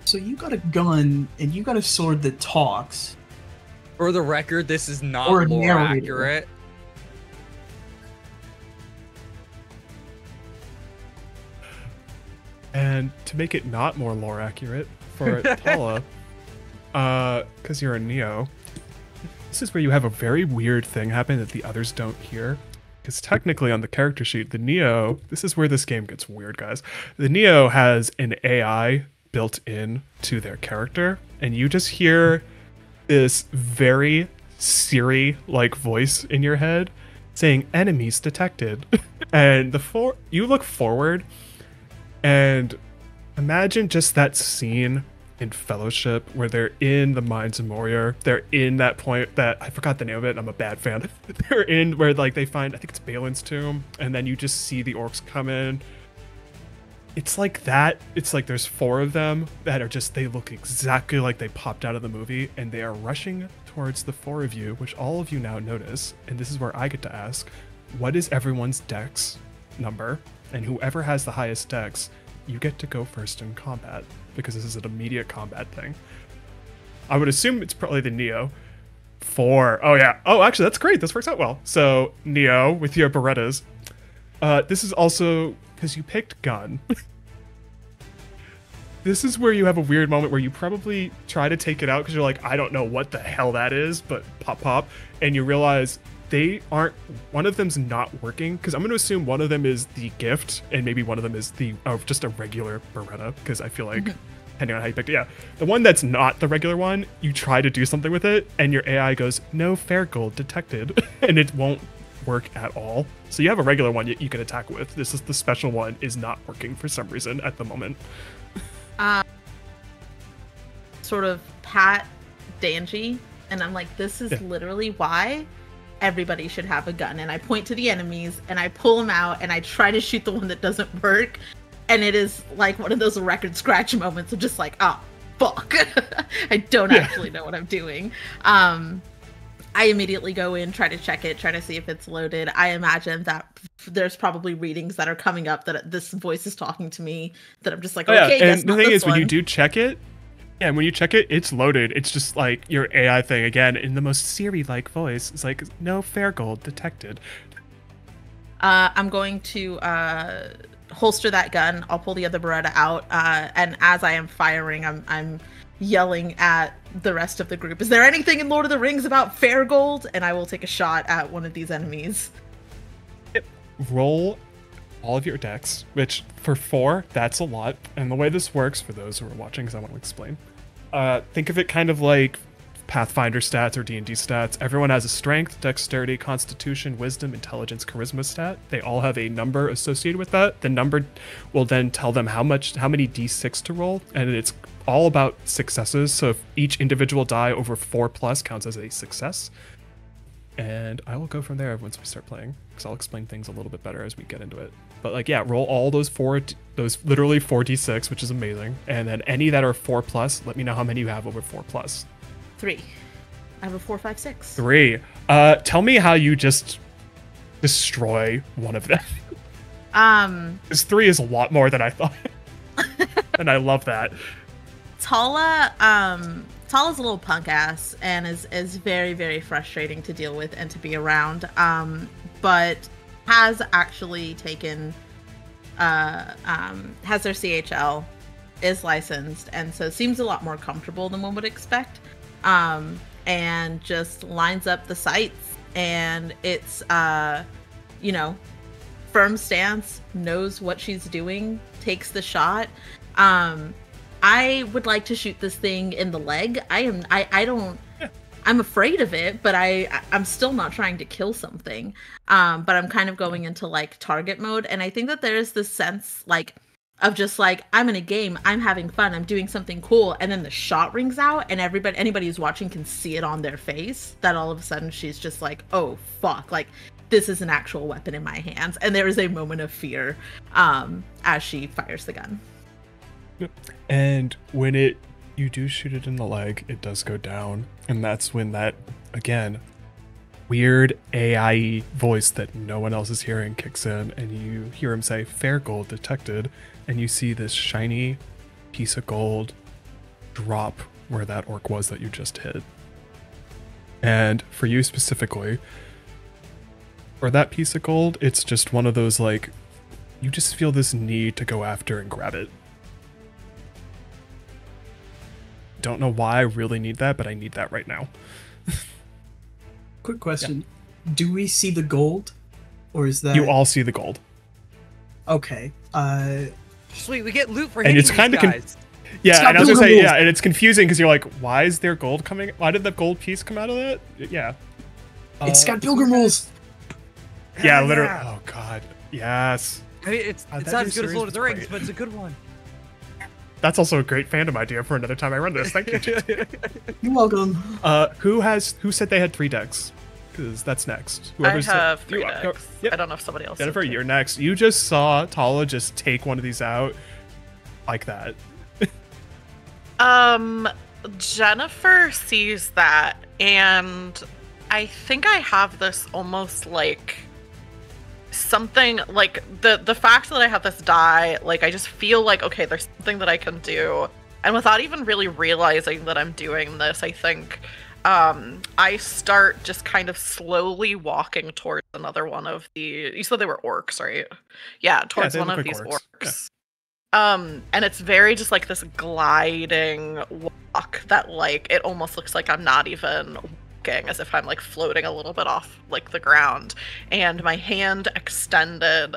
So you got a gun and you got a sword that talks. For the record, this is not Or a lore narrator. accurate. And to make it not more lore accurate for Tala, because you're a Neo, this is where you have a very weird thing happen that the others don't hear. Because technically on the character sheet, the Neo, this is where this game gets weird, guys. The Neo has an AI built in to their character, and you just hear this very Siri-like voice in your head saying enemies detected. And you look forward and imagine just that scene in Fellowship where they're in the Mines of Moria. They're in that point that I forgot the name of it, and I'm a bad fan. They're in where they find, I think it's Balin's tomb, and then you just see the orcs come in. It's like that. It's like there's 4 of them that are just, they look exactly like they popped out of the movie, and they are rushing towards the 4 of you, which all of you now notice. And this is where I get to ask, what is everyone's dex number? And whoever has the highest dex, you get to go first in combat, because this is an immediate combat thing. I would assume it's probably the Neo. 4. Oh yeah. Oh, actually, that's great. This works out well. So Neo with your Berettas. This is also because you picked gun. This is where you have a weird moment where you probably try to take it out because you're like, I don't know what the hell that is, but pop, and you realize they aren't, one of them's not working, because I'm going to assume one of them is the gift and maybe one of them is the just a regular Beretta, because I feel like depending on how you picked it, yeah, the one that's not the regular one, you try to do something with it and your AI goes no fair gold detected and it won't work at all. So you have a regular one you can attack with. This is the special one is not working for some reason at the moment. Sort of pat Danji, and I'm like, this is literally why everybody should have a gun. And I point to the enemies and I pull them out and I try to shoot the one that doesn't work. And it is like one of those record scratch moments of just like, oh, fuck. I don't actually know what I'm doing. I immediately go in, try to check it, try to see if it's loaded. I imagine that there's probably readings that are coming up that this voice is talking to me that I'm just like, okay, and the thing is, one. when you do check it, and when you check it, it's loaded. It's just like your AI thing again in the most Siri-like voice. It's like, no fair gold detected. I'm going to holster that gun. I'll pull the other Beretta out, and as I am firing, I'm yelling at the rest of the group, is there anything in Lord of the Rings about fair gold? And I will take a shot at one of these enemies. Roll all of your decks, which for 4, that's a lot. And the way this works, for those who are watching, because I want to explain, think of it kind of like Pathfinder stats or D&D stats. Everyone has a strength, dexterity, constitution, wisdom, intelligence, charisma stat. They all have a number associated with that. The number will then tell them how many d6 to roll, and it's all about successes. So if each individual die over 4+ counts as a success. And I will go from there once we start playing, because I'll explain things a little bit better as we get into it. But like, yeah, roll all those literally 4d6, which is amazing. And then any that are 4+, let me know how many you have over 4+. 3. I have a 4, 5, 6. 3. Tell me how you just destroy one of them. Because 3 is a lot more than I thought. And I love that. Tala's a little punk ass and is very, very frustrating to deal with and to be around. But has actually taken has their CHL, is licensed, and so seems a lot more comfortable than one would expect. And just lines up the sights, and it's firm stance, knows what she's doing, takes the shot. I would like to shoot this thing in the leg. I'm afraid of it, but I'm still not trying to kill something. But I'm kind of going into like target mode, and I think that there is this sense like of just like, I'm in a game, I'm having fun, I'm doing something cool, and then the shot rings out, and anybody who's watching can see it on their face that all of a sudden she's just like, oh fuck, like this is an actual weapon in my hands, and there is a moment of fear as she fires the gun. And when you do shoot it in the leg, it does go down, and that's when that, again, weird AI voice that no one else is hearing kicks in, and you hear him say, fair gold detected, and you see this shiny piece of gold drop where that orc was that you just hit. And for you specifically, for that piece of gold, it's just one of those, like, you just feel this need to go after and grab it. Don't know why I really need that, but I need that right now. Quick question. Yeah. Do we see the gold? Or is that... You all see the gold. Okay. Sweet, we get loot for and hitting it's kind these of guys. Yeah, and I was gonna say, yeah, and it's confusing because you're like, why is there gold coming? Why did the gold piece come out of that? Yeah. It's got pilgrim rules. Yeah, literally. Oh god. Yes. I mean, it's not as good as Lord of the Rings, but it's a good one. That's also a great fandom idea for another time I run this. Thank you. You're welcome. Who said they had 3 decks? Because that's next. Whoever's I have 3 decks. Yep. I don't know if somebody else. Jennifer, you're next. You just saw Tala just take one of these out like that. Jennifer sees that, and I think I have this almost like something like the fact that I have this die, like I just feel like, okay, there's something that I can do, and without even really realizing that I'm doing this, I think I start just kind of slowly walking towards another one of the, you said they were orcs, right? Yeah, towards one of these orcs. Yeah. And it's very just like this gliding walk that like it almost looks like I'm not even rocking as if I'm like floating a little bit off like the ground, and my hand extended.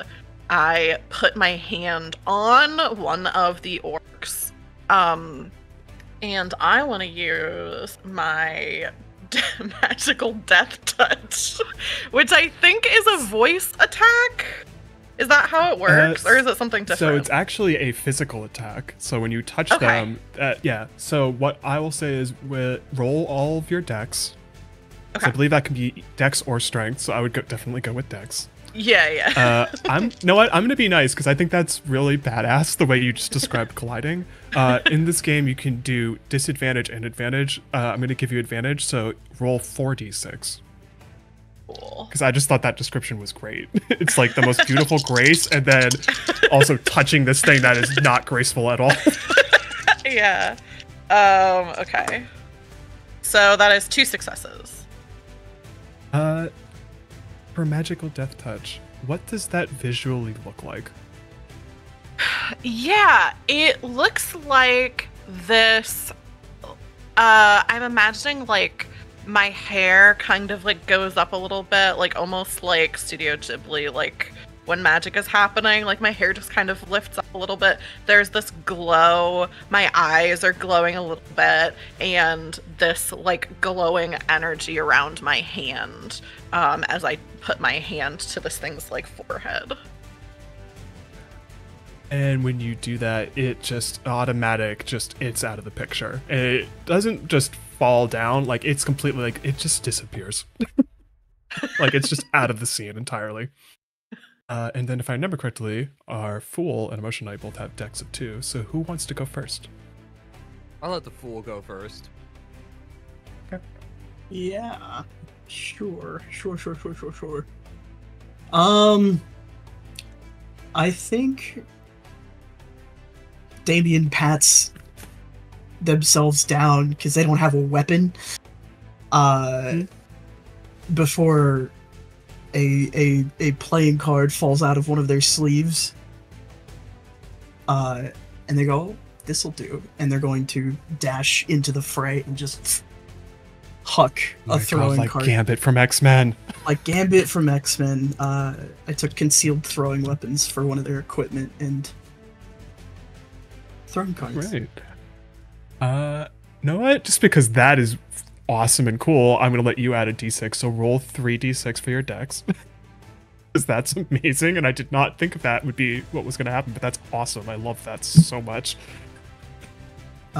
I put my hand on one of the orcs, and I want to use my magical death touch, which I think is a voice attack. Is that how it works, or is it something different? So it's actually a physical attack. So when you touch them, yeah. So what I will say is, roll all of your dex. Okay. So I believe that can be dex or strength. So I would definitely go with dex. Yeah. I'm going to be nice because I think that's really badass the way you just described gliding. In this game, you can do disadvantage and advantage. I'm going to give you advantage. So roll 4d6. Cool. Because I just thought that description was great. It's like the most beautiful grace, and then also touching this thing that is not graceful at all. Yeah. Okay. So that is 2 successes. For magical death touch, what does that visually look like? Yeah, it looks like this. I'm imagining like my hair kind of like goes up a little bit, like almost like Studio Ghibli, like when magic is happening, like my hair just kind of lifts up a little bit. There's this glow, my eyes are glowing a little bit, and this like glowing energy around my hand as I put my hand to this thing's like forehead. And when you do that, it just it's out of the picture. It doesn't just fall down, like it's completely like it just disappears. Like it's just out of the scene entirely. And then if I remember correctly, our Fool and Emotion Knight both have decks of 2, so who wants to go first? I'll let the Fool go first. Okay. Yeah. Sure. I think Damien pats themselves down because they don't have a weapon. Before a playing card falls out of one of their sleeves. And they go, oh, this'll do. And they're going to dash into the fray and just huck a throwing like card. Gambit from X-Men. Like Gambit from X-Men. I took concealed throwing weapons for one of their equipment and throwing cards. Right. You know what? Just because that is awesome and cool, I'm going to let you add a d6. So roll 3d6 for your dex. Because that's amazing, and I did not think that would be what was going to happen, but that's awesome. I love that so much.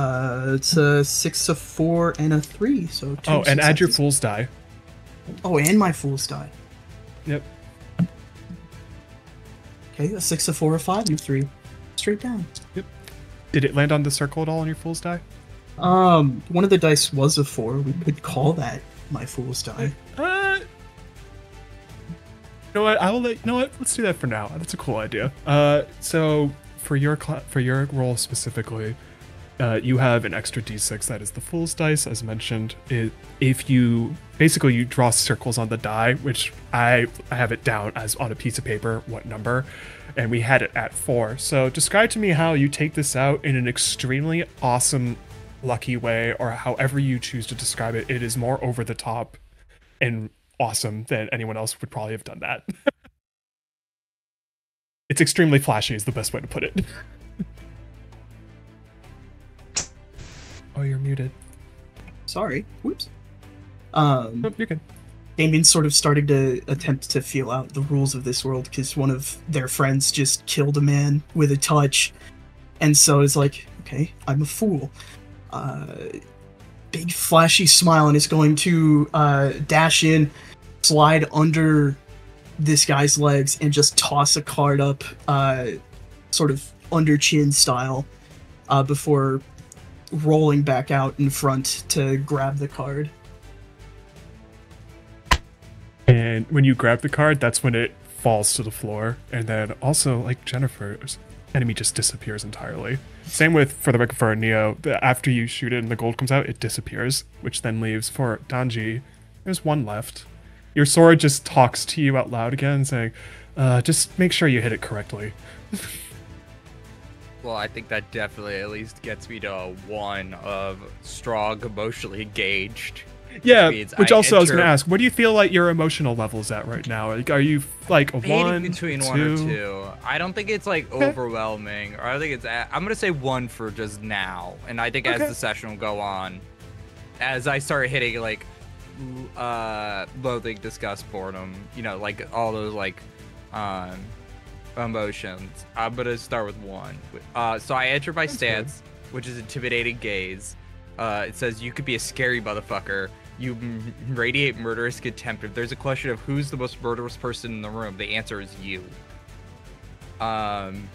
It's a 6, a 4, and a 3. So 2 Oh, and add your successes. Fool's die. Oh, and my Fool's die. Yep. Okay, a 6, a 4, a 5, and a 3. Straight down. Did it land on the circle at all on your Fool's die? One of the dice was a 4. We could call that my Fool's die. You know what? You know what? Let's do that for now. That's a cool idea. So for your role specifically, you have an extra d6 that is the Fool's dice, as mentioned. If you draw circles on the die, which I have it down as on a piece of paper, what number, and we had it at 4. So describe to me how you take this out in an extremely awesome, lucky way, or however you choose to describe it. It is more over the top and awesome than anyone else would probably have done that. It's extremely flashy is the best way to put it. Oh, you're muted. Sorry. Whoops. Oh, you're good. Damien's sort of starting to attempt to feel out the rules of this world because one of their friends just killed a man with a touch. And so it's like, okay, I'm a fool. Big flashy smile, and is going to dash in, slide under this guy's legs, and just toss a card up, sort of under chin style, before rolling back out in front to grab the card. And when you grab the card, that's when it falls to the floor. And then also, like Jennifer's enemy just disappears entirely. Same with, for the record, for Neo, after you shoot it and the gold comes out, it disappears, which then leaves for Danji. There's one left. Your sword just talks to you out loud again, saying, just make sure you hit it correctly. Well, I think that definitely at least gets me to a 1 of strong, emotionally engaged. Yeah, means which also I was going to enter- ask, where do you feel like your emotional level's at right now? Like, are you like a Maybe one, between two? 1 or 2. I don't think it's like Okay. overwhelming, or I think it's. I'm gonna say 1 for just now, and I think as Okay. the session will go on, as I start hitting like, loathing, disgust, boredom, like all those like, emotions, I'm gonna start with 1. So I enter my stance, which is intimidating gaze. It says you could be a scary motherfucker. You radiate murderous contempt. If there's a question of who's the most murderous person in the room, the answer is you. I'm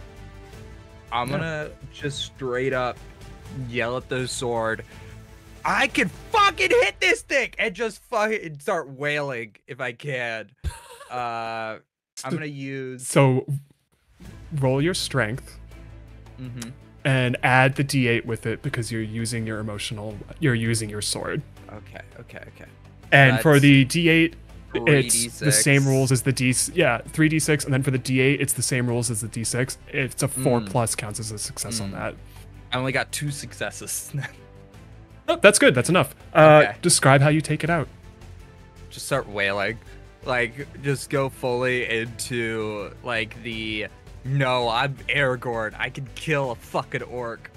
gonna just straight up yell at the sword, I can fucking hit this thing, and just fucking start wailing if I can. I'm gonna use. So roll your strength Mm-hmm. and add the d8 with it because you're using your sword. Okay. And for That's the d8, it's 3d6. the same rules as the 3d6, and then for the d8, it's the same rules as the d6. It's a 4 plus counts as a success on that. I only got 2 successes. Oh, that's good. That's enough. Okay. Describe how you take it out. Just start wailing, like just go fully into like the no, I'm Aragorn, I can kill a fucking orc.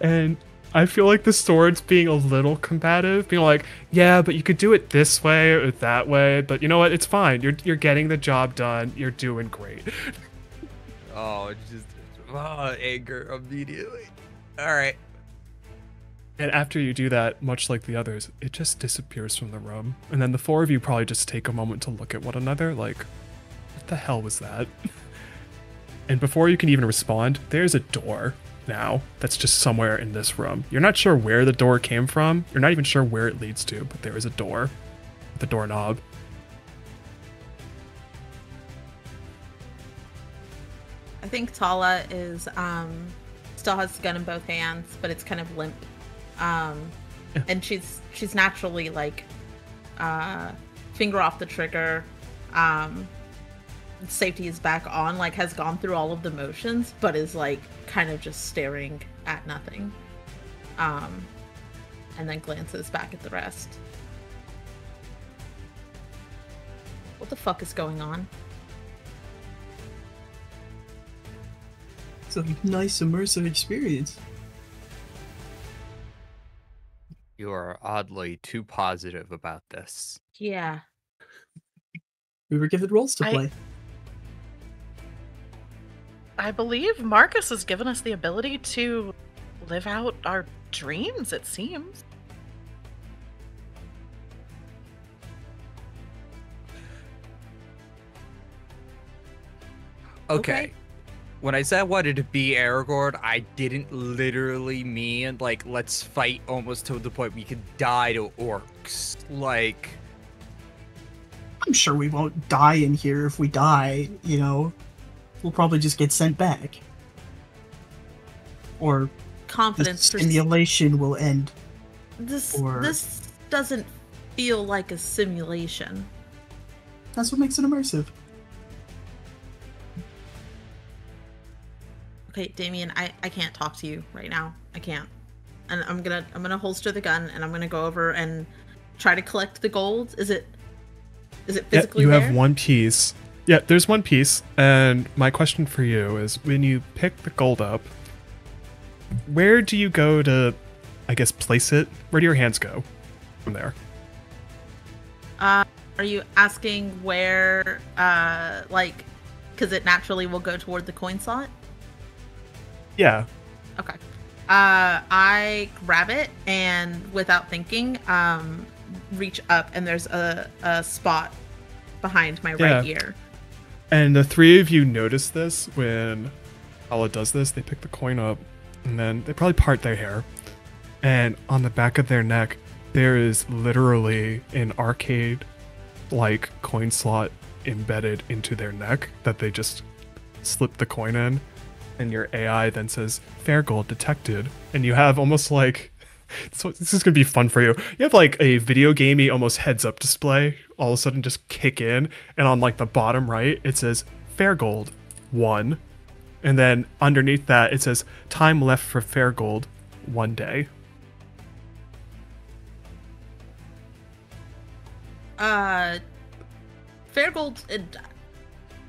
And I feel like the sword's being a little combative, being like, yeah, but you could do it this way or that way, but you know what? It's fine. You're getting the job done. You're doing great. Oh, just anger immediately. All right. And after you do that, much like the others, it just disappears from the room. And then the 4 of you probably just take a moment to look at one another like, what the hell was that? And before you can even respond, there's a door now that's just somewhere in this room. You're not sure where the door came from. You're not even sure where it leads to, but there is a door. The doorknob. I think Tala is still has the gun in both hands, but it's kind of limp. And she's naturally like finger off the trigger. Safety is back on, like has gone through all of the motions, but is like kind of just staring at nothing. And then glances back at the rest. What the fuck is going on? It's a nice immersive experience. You are oddly too positive about this. Yeah. We were given roles to play. I believe Marcus has given us the ability to live out our dreams, it seems. Okay. When I said I wanted to be Aragorn, I didn't literally mean like let's fight almost to the point we could die to orcs. Like, I'm sure we won't die in here. If we die, we'll probably just get sent back. Or the Confidence. simulation will end. or- This doesn't feel like a simulation. That's what makes it immersive. Okay, Damien, I can't talk to you right now. I can't. And I'm gonna holster the gun and I'm gonna go over and try to collect the gold. Is it physically you there? have one piece. Yeah, there's one piece. And my question for you is, when you pick the gold up, where do you go to, I guess, place it? Where do your hands go from there? Are you asking where, because it naturally will go toward the coin slot? Yeah. Okay. I grab it and without thinking, reach up and there's a spot behind my right ear. And the 3 of you notice this when Ala does this. They pick the coin up and then they probably part their hair. And on the back of their neck, there is literally an arcade-like coin slot embedded into their neck that they just slip the coin in. And your AI then says, fair gold detected. And you have almost like, so this is going to be fun for you. You have like a video gamey, almost heads up display all of a sudden just kick in. And on like the bottom right, it says fair gold 1. And then underneath that, it says time left for fair gold 1 day. Fairgold.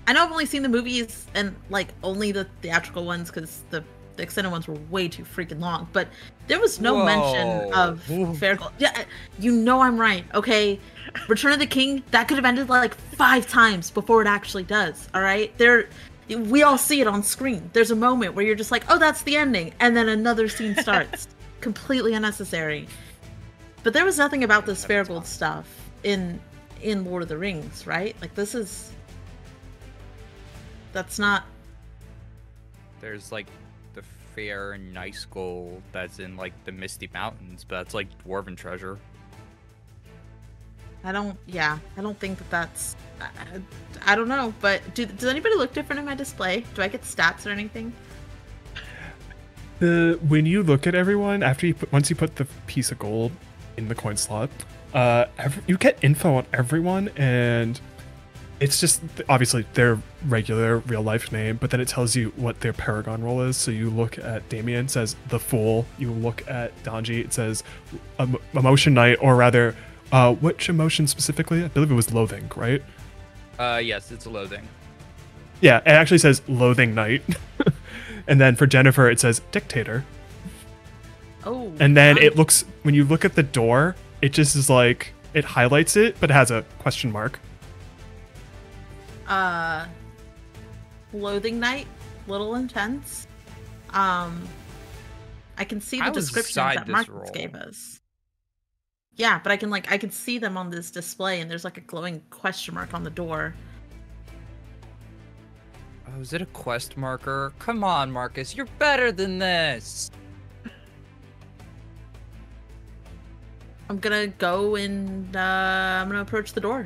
I know I've only seen the movies and like only the theatrical ones because the extended ones were way too freaking long. But there was no mention of Fairgold. Yeah, you know I'm right. Okay, Return of the King, that could have ended like 5 times before it actually does. All right, we all see it on screen. There's a moment where you're just like, oh, that's the ending, and then another scene starts. Completely unnecessary. But there was nothing about this Fairgold stuff in Lord of the Rings, right? Like that's not. There's like the fair and nice gold that's in like the Misty Mountains, but that's like dwarven treasure. I don't think that's. I don't know, but does anybody look different in my display? Do I get stats or anything? When you look at everyone once you put the piece of gold in the coin slot, you get info on everyone, and it's just obviously their regular real life name, but then it tells you what their paragon roll is. So you look at Damien, it says the Fool. You look at Donji, it says Emotion Knight, or rather, which emotion specifically? I believe it was Loathing, right? Yes, it's a Loathing. Yeah, it actually says Loathing Knight. And then for Jennifer, it says Dictator. Oh. And then it looks, when you look at the door, it just is like, it highlights it, but it has a question mark. Loathing Knight, little intense. I can see the descriptions that Marcus gave us. Yeah, but I can see them on this display, and there's like a glowing question mark on the door. Oh, is it a quest marker? Come on, Marcus, you're better than this. I'm gonna go and I'm gonna approach the door.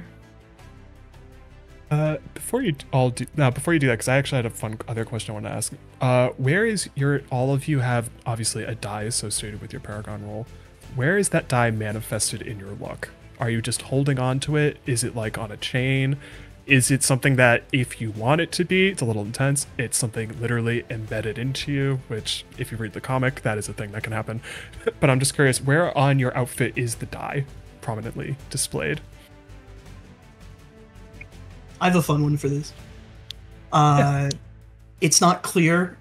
Before you do that, because I actually had a fun other question I want to ask. Where is all of you have obviously a die associated with your Paragon roll. Where is that die manifested in your luck? Are you just holding on to it? Is it like on a chain? Is it something that if you want it to be, it's a little intense, it's something literally embedded into you, which if you read the comic, that is a thing that can happen. But I'm just curious, where on your outfit is the die prominently displayed? I have a fun one for this. It's not clear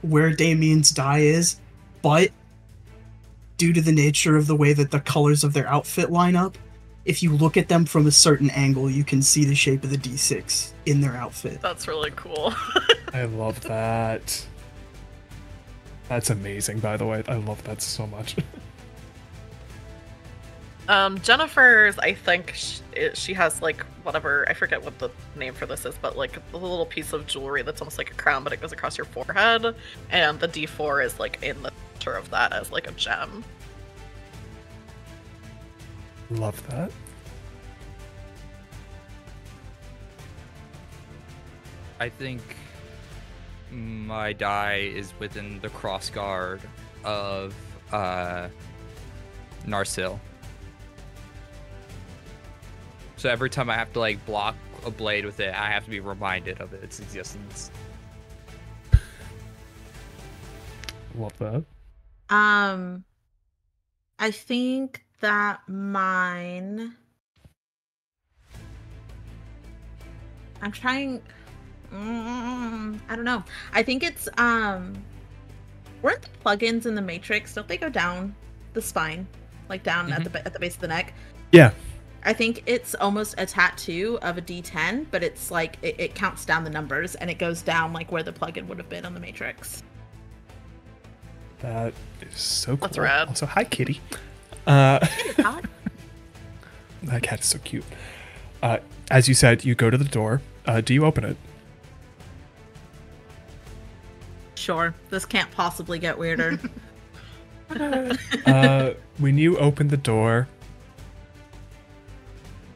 where Damien's die is, but due to the nature of the way that the colors of their outfit line up, if you look at them from a certain angle, you can see the shape of the D6 in their outfit. That's really cool. I love that. That's amazing, by the way. I love that so much. Jennifer's, I think she has like whatever, I forget what the name for this is, but like a little piece of jewelry that's almost like a crown, but it goes across your forehead, and the D4 is like in the center of that as like a gem. Love that. I think my die is within the cross guard of Narsil. So every time I have to like block a blade with it, I have to be reminded of its existence. Love that. I think that mine. I'm trying. I don't know. I think it's weren't the plugins in the Matrix? Don't they go down the spine, like down at the base of the neck? Yeah. I think it's almost a tattoo of a D10, but it's like it counts down the numbers and it goes down like where the plugin would have been on the Matrix. That is so cool. That's rad. Also, hi, kitty. That cat is so cute. As you said, you go to the door. Do you open it? Sure. This can't possibly get weirder. When you open the door,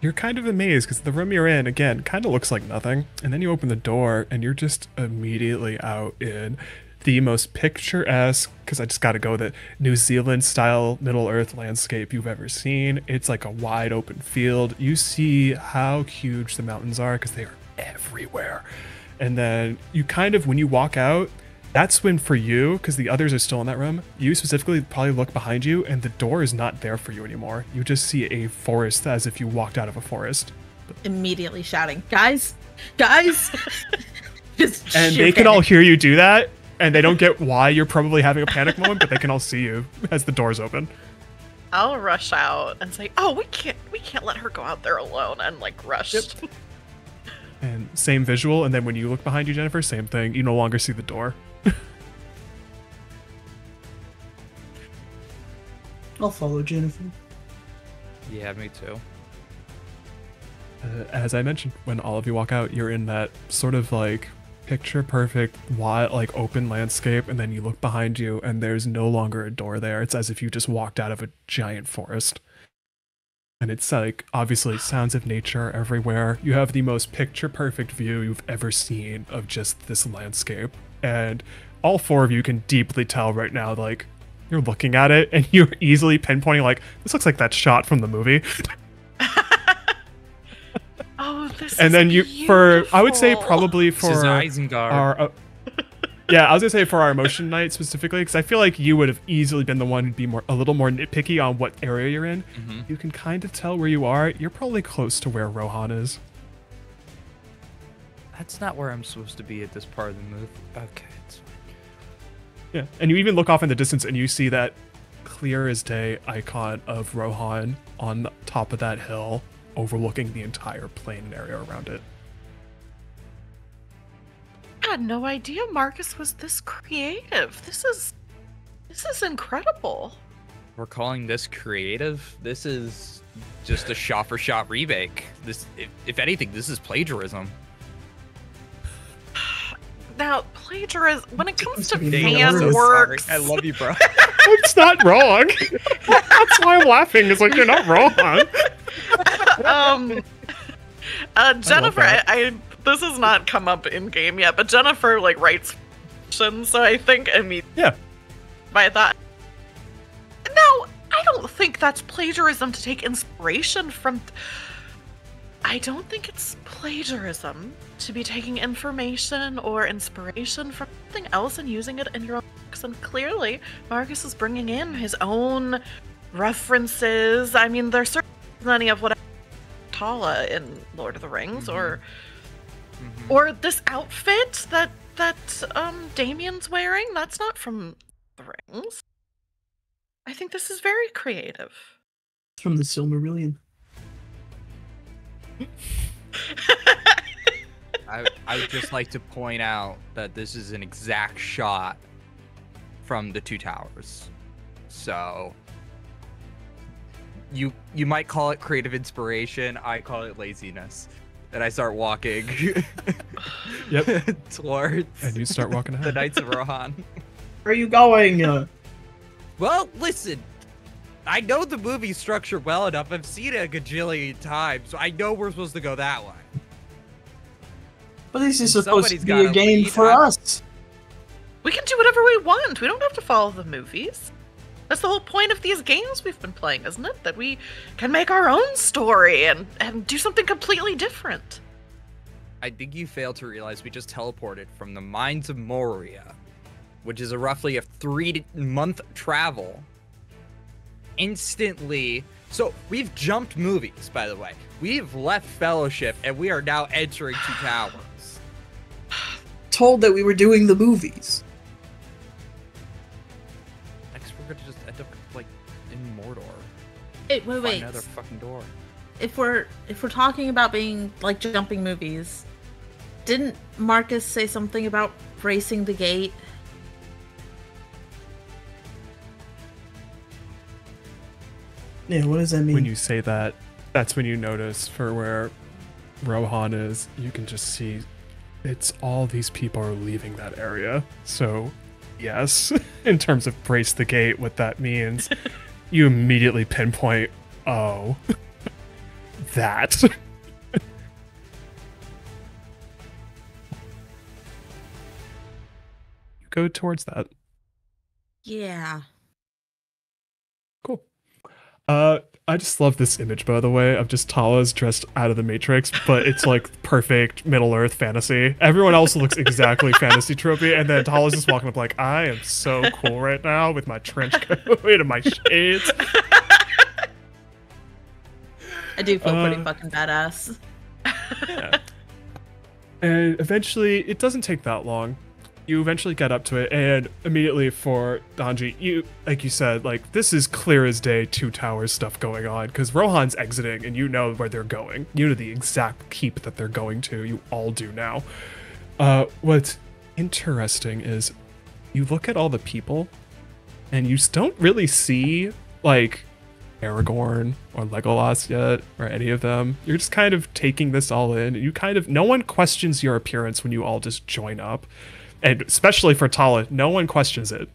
you're kind of amazed because the room you're in, again, kind of looks like nothing. And then you open the door and you're just immediately out in the most picturesque, because I just got to go with it, New Zealand style Middle Earth landscape you've ever seen. It's like a wide open field. You see how huge the mountains are because they are everywhere. And then you kind of, when you walk out, That's when for you, because the others are still in that room, you specifically probably look behind you and the door is not there for you anymore. You just see a forest as if you walked out of a forest. Immediately shouting, guys, guys. Just And sheer they can all panic. hear you do that, and they don't get why you're probably having a panic moment, but they can all see you as the doors open. I'll rush out and say, "Oh, we can't let her go out there alone," and like rush. Yep. And same visual, and then when you look behind you, Jennifer, same thing. You no longer see the door. I'll follow Jennifer. Yeah, me too. As I mentioned, when all of you walk out, you're in that sort of like picture perfect, wild, like open landscape, and then you look behind you, and there's no longer a door there. It's as if you just walked out of a giant forest. And it's like obviously sounds of nature everywhere. You have the most picture perfect view you've ever seen of just this landscape. And all four of you can deeply tell right now, like, you're looking at it and you're easily pinpointing, like, this looks like that shot from the movie. Oh, this. And is then I would say beautiful. probably This is for Isengard. our yeah, I was gonna say for our emotion night specifically, because I feel like you would have easily been the one who'd be a little more nitpicky on what area you're in. Mhm. You can kind of tell where you are. You're probably close to where Rohan is. That's not where I'm supposed to be at this part of the movie. Okay, it's fine. Yeah, and you even look off in the distance and you see that clear as day icon of Rohan on the top of that hill, overlooking the entire plain and area around it. I had no idea Marcus was this creative. This is incredible. We're calling this creative. This is just a shot-for-shot remake. This, if anything, this is plagiarism. Now, plagiarism, when it comes to I'm fan so works, I love you, bro. It's not wrong. That's why I'm laughing. It's like, you're not wrong. Jennifer, that. I this has not come up in game yet, but Jennifer like writes fiction, so I think immediately Yeah. by that. No, I don't think that's plagiarism to take inspiration from. I don't think it's plagiarism to be taking information or inspiration from something else and using it in your own works. And clearly, Marcus is bringing in his own references. I mean, there's certainly any of what Tala in Lord of the Rings, or this outfit that Damien's wearing. That's not from the Rings. I think this is very creative. It's from the Silmarillion. I would just like to point out that this is an exact shot from the Two Towers. So you might call it creative inspiration. I call it laziness. And I start walking Yep. towards And you start walking the ahead. Knights of Rohan. Where are you going? Well, listen. I know the movie structure well enough. I've seen it a gajillion times, so I know we're supposed to go that way. But this is And supposed to somebody's be a gotta game lead. for us. We can do whatever we want. We don't have to follow the movies. That's the whole point of these games we've been playing, isn't it? That we can make our own story and do something completely different. I think you fail to realize we just teleported from the Mines of Moria, which is roughly a 3-month travel, instantly. So we've jumped movies, by the way. We've left Fellowship, and we are now entering Two Towers. Told that we were doing the movies. Next, we're gonna just end up like in Mordor. Wait, Find wait. another fucking door. If we're talking about being like jumping movies, didn't Marcus say something about racing the gate? Yeah, what does that mean? When you say that, that's when you notice for where Rohan is, you can just see it's all these people are leaving that area. So, yes, in terms of brace the gate, what that means, you immediately pinpoint, oh, that. You go towards that. Yeah. Cool. I just love this image, by the way, of just Tala's dressed out of the Matrix, but it's like perfect Middle Earth fantasy. Everyone else looks exactly fantasy tropey, and then Tala's just walking up like, I am so cool right now with my trench coat and my shades. I do feel pretty fucking badass. Yeah. And eventually, it doesn't take that long. You eventually get up to it, and immediately for Danji, you, like you said, like, this is clear as day, Two Towers stuff going on, because Rohan's exiting, and you know where they're going. You know the exact keep that they're going to. You all do now. What's interesting is you look at all the people, and you don't really see, like, Aragorn or Legolas yet, or any of them. You're just kind of taking this all in. You kind of, no one questions your appearance when you all just join up. And especially for Tala, no one questions it.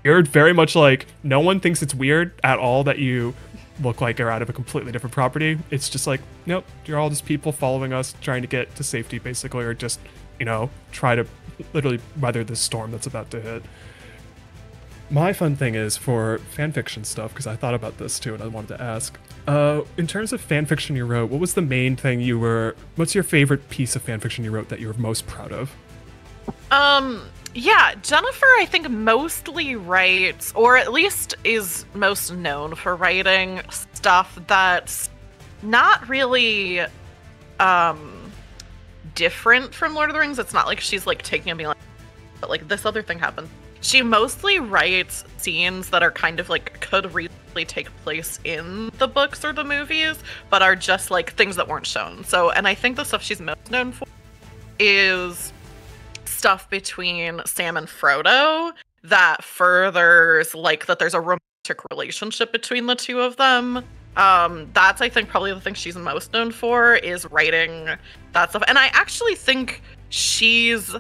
You're very much like, no one thinks it's weird at all that you look like you're out of a completely different property. It's just like, nope, you're all just people following us, trying to get to safety, basically, or just, you know, try to literally weather this storm that's about to hit. My fun thing is for fanfiction stuff, because I thought about this too and I wanted to ask. In terms of fanfiction you wrote, what was the main thing what's your favorite piece of fanfiction you wrote that you were most proud of? Yeah, Jennifer, I think mostly writes, or at least is most known for writing stuff that's not really, different from Lord of the Rings. It's not like she's, like, taking and being like, but, like, this other thing happened. She mostly writes scenes that are kind of, like, could really take place in the books or the movies, but are just, like, things that weren't shown. So, and I think the stuff she's most known for is stuff between Sam and Frodo that furthers, like, that there's a romantic relationship between the two of them. That's, I think, probably the thing she's most known for, is writing that stuff. And I actually think she's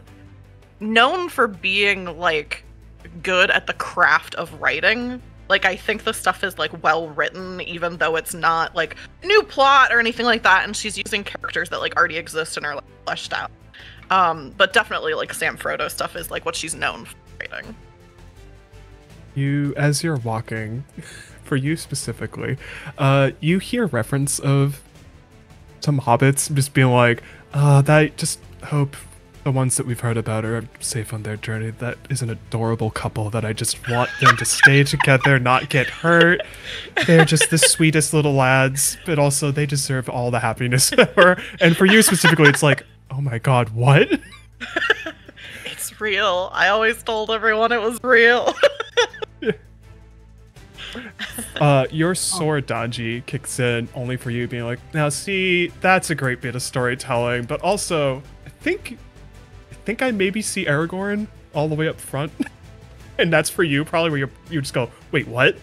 known for being, like, good at the craft of writing. Like, I think the stuff is, like, well written, even though it's not, like, new plot or anything like that, and she's using characters that, like, already exist and are, like, fleshed out. But definitely, like, Sam Frodo stuff is, like, what she's known for writing. You, as you're walking, for you specifically, you hear reference of some hobbits just being like, I just hope the ones that we've heard about are safe on their journey. That is an adorable couple that I just want them to stay together, not get hurt. They're just the sweetest little lads, but also they deserve all the happiness ever. And for you specifically, it's like, oh my god, what? It's real. I always told everyone it was real. Your sword, Danji, kicks in only for you being like, now see, that's a great bit of storytelling, but also, I think I maybe see Aragorn all the way up front. And that's for you, probably, where you just go, wait, what?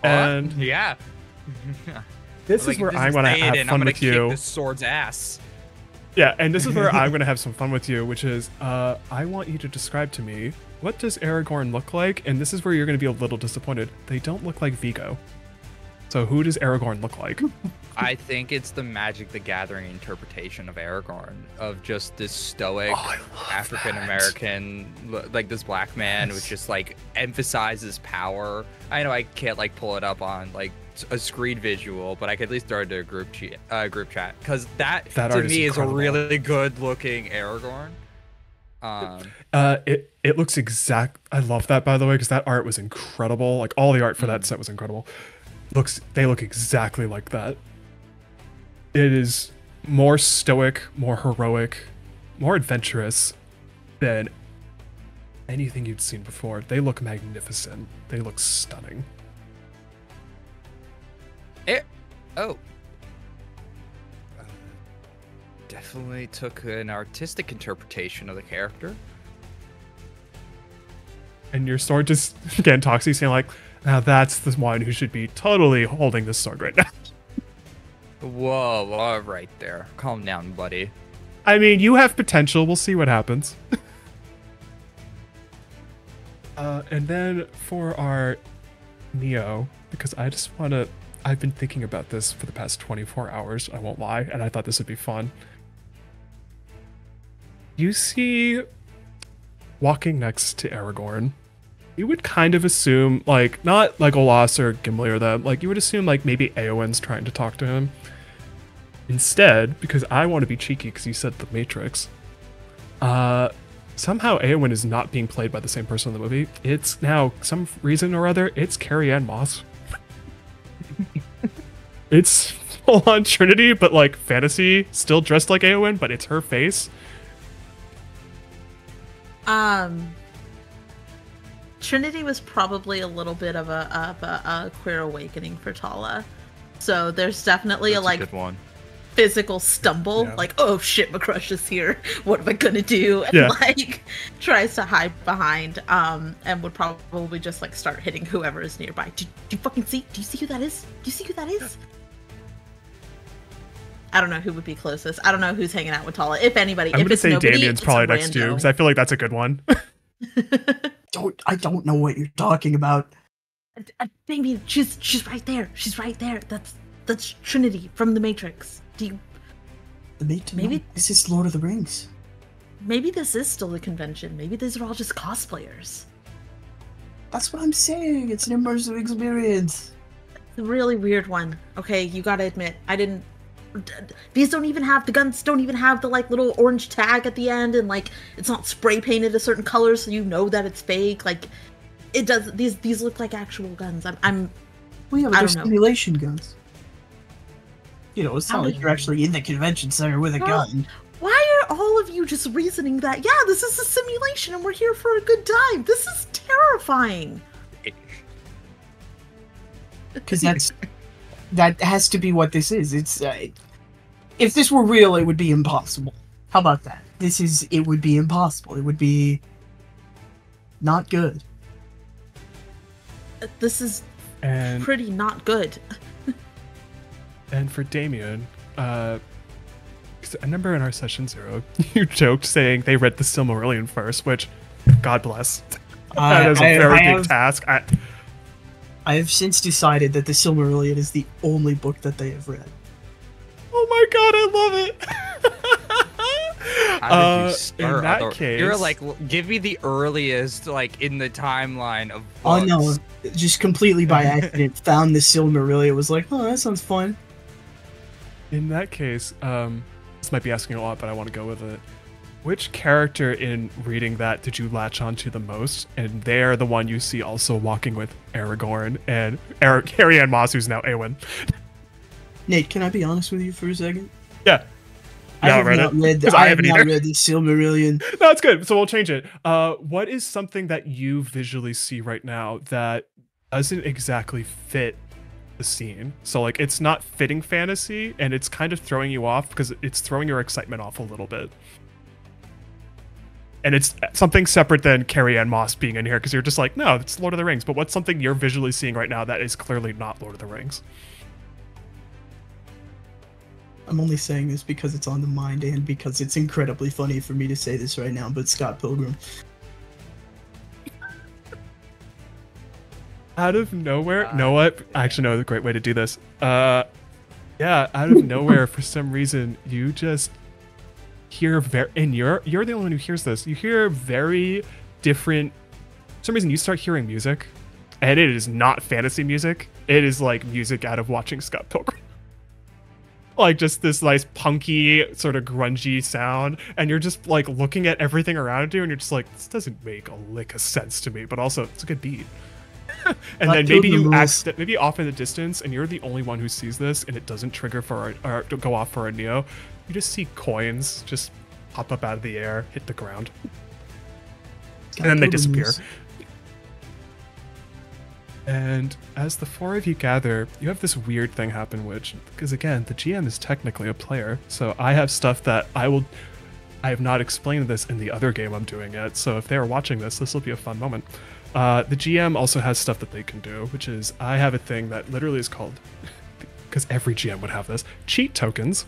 And yeah. This is where I'm going to have fun with you. Kick this sword's ass. Yeah, and this is where I'm going to have some fun with you, which is, I want you to describe to me, what does Aragorn look like? And this is where you're going to be a little disappointed. They don't look like Vigo. So who does Aragorn look like? I think it's the Magic the Gathering interpretation of Aragorn, of just this stoic African-American, like this black man who just, like, emphasizes power. I know I can't, like, pull it up on, like, a screen visual, but I could at least throw it into a group chat, because that to me is a really good looking Aragorn. It looks exact. I love that, by the way, because that art was incredible. Like, all the art for that set was incredible. They look exactly like that. It is more stoic, more heroic, more adventurous than anything you'd seen before. They look magnificent. They look stunning. Definitely took an artistic interpretation of the character. And your sword just, again, talks to you, saying like, now that's the one who should be totally holding this sword right now. Whoa, all right there. Calm down, buddy. I mean, you have potential. We'll see what happens. And then for our Neo, because I just want to, I've been thinking about this for the past 24 hours, I won't lie, and I thought this would be fun. You see, walking next to Aragorn, you would kind of assume, like, not like Olas or Gimli or them, like, you would assume, like, maybe Eowyn's trying to talk to him. Instead, because I want to be cheeky because you said The Matrix, somehow Eowyn is not being played by the same person in the movie. It's now, some reason or other, it's Carrie-Anne Moss. It's full-on Trinity, but, like, fantasy, still dressed like Eowyn, but it's her face. Trinity was probably a little bit of a queer awakening for Tala. So there's definitely That's a good one. physical stumble, Yeah. like, oh shit, my crush is here. What am I gonna do? And Yeah. like tries to hide behind, and would probably just like start hitting whoever is nearby. Do you fucking see? Do you see who that is? Do you see who that is? I don't know who would be closest. I don't know who's hanging out with Tala, if anybody. I'm if gonna it's say nobody, Damien's it's probably a next to you, rando. because I feel like that's a good one. I don't know what you're talking about. Damien, she's right there. She's right there. That's Trinity from The Matrix. Do you? Maybe- This is Lord of the Rings. Maybe this is still a convention. Maybe these are all just cosplayers. That's what I'm saying. It's an immersive experience. It's a really weird one. Okay, you gotta admit, I didn't. These don't even have the guns. Don't even have the like little orange tag at the end, and like it's not spray painted a certain color, so you know that it's fake. Like it does. These look like actual guns. I'm. Well, yeah, but I they're don't know. simulation guns. You know, it's How not like do you're you- actually in the convention center with a Well, gun. Why are all of you just reasoning that yeah, this is a simulation and we're here for a good time? This is terrifying. Because that has to be what this is. It's if this were real, it would be impossible. How about that? It would be impossible. It would be not good. This is And pretty not good. And for Damien, 'cause I remember in our session 0, you joked saying they read the Silmarillion first, which, God bless. That is a very big task. I have since decided that the Silmarillion is the only book that they have read. Oh my God, I love it. How did you In start? that You're case- like, give me the earliest, like, in the timeline of books. Oh no, just completely by accident found the Silmarillion. Was like, oh, that sounds fun. In that case, this might be asking a lot, but I want to go with it. Which character in reading that did you latch onto the most? And they're the one you see also walking with Aragorn and Carrie-Anne Moss, who's now Eowyn. Nate, can I be honest with you for a second? Yeah. I You have haven't not read it? read. 'Cause I I have haven't not either. read the Silmarillion. No, it's good. So we'll change it. What is something that you visually see right now that doesn't exactly fit the scene? So like it's not fitting fantasy and it's kind of throwing you off because it's throwing your excitement off a little bit. And it's something separate than Carrie-Anne Moss being in here because you're just like, no, it's Lord of the Rings. But what's something you're visually seeing right now that is clearly not Lord of the Rings? I'm only saying this because it's on the mind and because it's incredibly funny for me to say this right now, but Scott Pilgrim. Out of nowhere, know what? I actually know a great way to do this. Yeah, out of nowhere, for some reason, you just hear and you're the only one who hears this. You hear very different. For some reason, you start hearing music, and it is not fantasy music. It is like music out of watching Scott Pilgrim. Like just this nice punky sort of grungy sound, and you're just like looking at everything around you, and you're just like, this doesn't make a lick of sense to me. But also, it's a good beat. And Scott then maybe Pilgrim you rules. maybe off in the distance, and you're the only one who sees this, and it doesn't trigger for or go off for a Neo. You just see coins just pop up out of the air, hit the ground, Scott and then they Pilgrim disappear. rules. And as the four of you gather, you have this weird thing happen, which, because again, the GM is technically a player, so I have stuff that I have not explained this in the other game I'm doing yet, so if they are watching this will be a fun moment. The GM also has stuff that they can do, which is, I have a thing that literally is called, because every GM would have this, cheat tokens,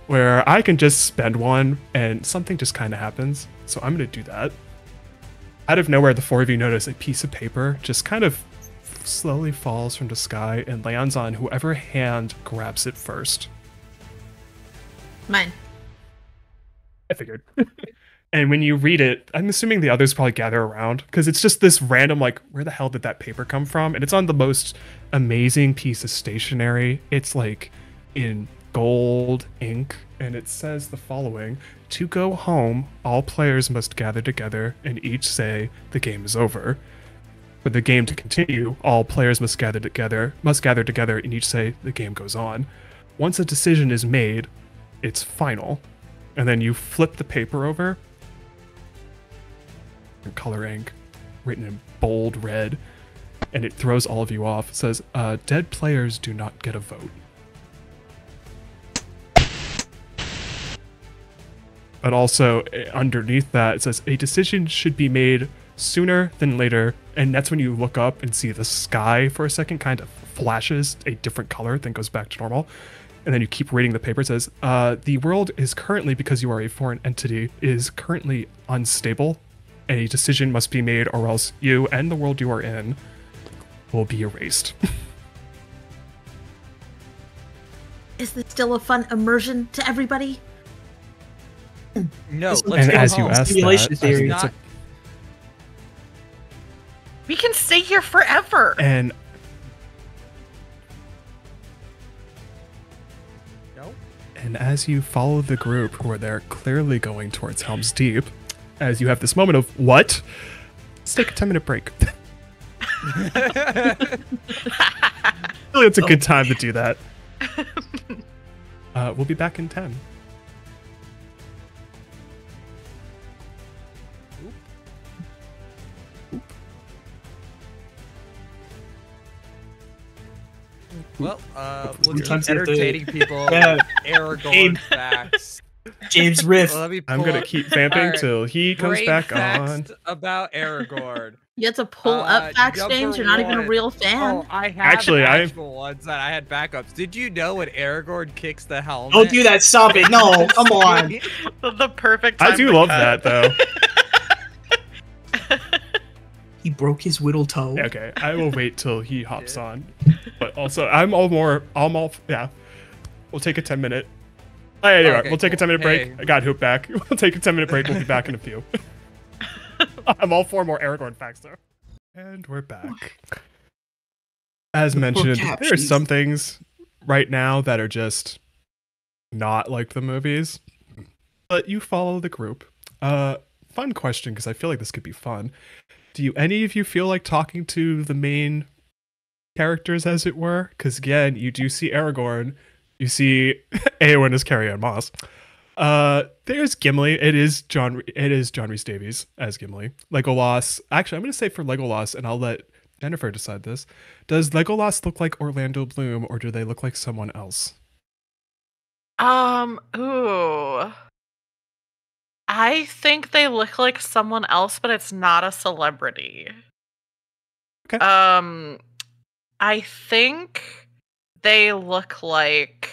where I can just spend one and something just kind of happens. So I'm going to do that. Out of nowhere, the four of you notice a piece of paper just kind of slowly falls from the sky and lands on whoever hand grabs it first. Mine. I figured. And when you read it, I'm assuming the others probably gather around because it's just this random, like, where the hell did that paper come from? And it's on the most amazing piece of stationery. It's like in gold ink, and it says the following: to go home, all players must gather together and each say the game is over. For the game to continue, all players must gather together and each say the game goes on. Once a decision is made, it's final. And then you flip the paper over, in color ink, written in bold red, and it throws all of you off. It says, dead players do not get a vote. But also, underneath that, it says, a decision should be made sooner than later, and that's when you look up and see the sky for a second kind of flashes a different color, then goes back to normal. And then you keep reading the paper. It says, the world is currently, because you are a foreign entity, is currently unstable. A decision must be made, or else you and the world you are in will be erased. Is this still a fun immersion to everybody? No, This- let's And go as you home. ask Simulation that, I think theory. it's a- We can stay here forever. and No? And as you follow the group who are there clearly going towards Helm's Deep, as you have this moment of, what? Let's take a 10-minute break. Really, it's a good time to do that. We'll be back in 10. Well, we'll Sometimes keep you have to- entertaining people Yeah. with Aragorn Abe. facts. James Riff. Well, let me I'm pull gonna up keep vamping Alright. till he comes great back facts on. about Aragorn. You have to pull up facts, number James. You're not even a one. real fan. Oh, I have Actually, I- actual ones that I had backups. Did you know when Aragorn kicks the helmet? Don't do that. Stop it. No, come on. The perfect time I do to love cut. that, though. He broke his whittle toe. Okay, I will wait till he hops on. But also, yeah. We'll take a 10-minute. Anyway, Okay, we'll take a cool. 10-minute break. Hey. I got Hoop back. We'll take a 10-minute break. We'll be back in a few. I'm all for more Aragorn facts, though. And we're back. As mentioned, there are captions. some things right now that are just not like the movies. But you follow the group. Fun question, because I feel like this could be fun. Do any of you feel like talking to the main characters, as it were? Because again, you do see Aragorn, you see Eowyn as Carrie-Anne Moss. There's Gimli. It is John Rhys Davies as Gimli. Legolas. Actually, I'm going to say for Legolas, and I'll let Jennifer decide this. Does Legolas look like Orlando Bloom, or do they look like someone else? Ooh. I think they look like someone else, but it's not a celebrity. Okay. I think they look like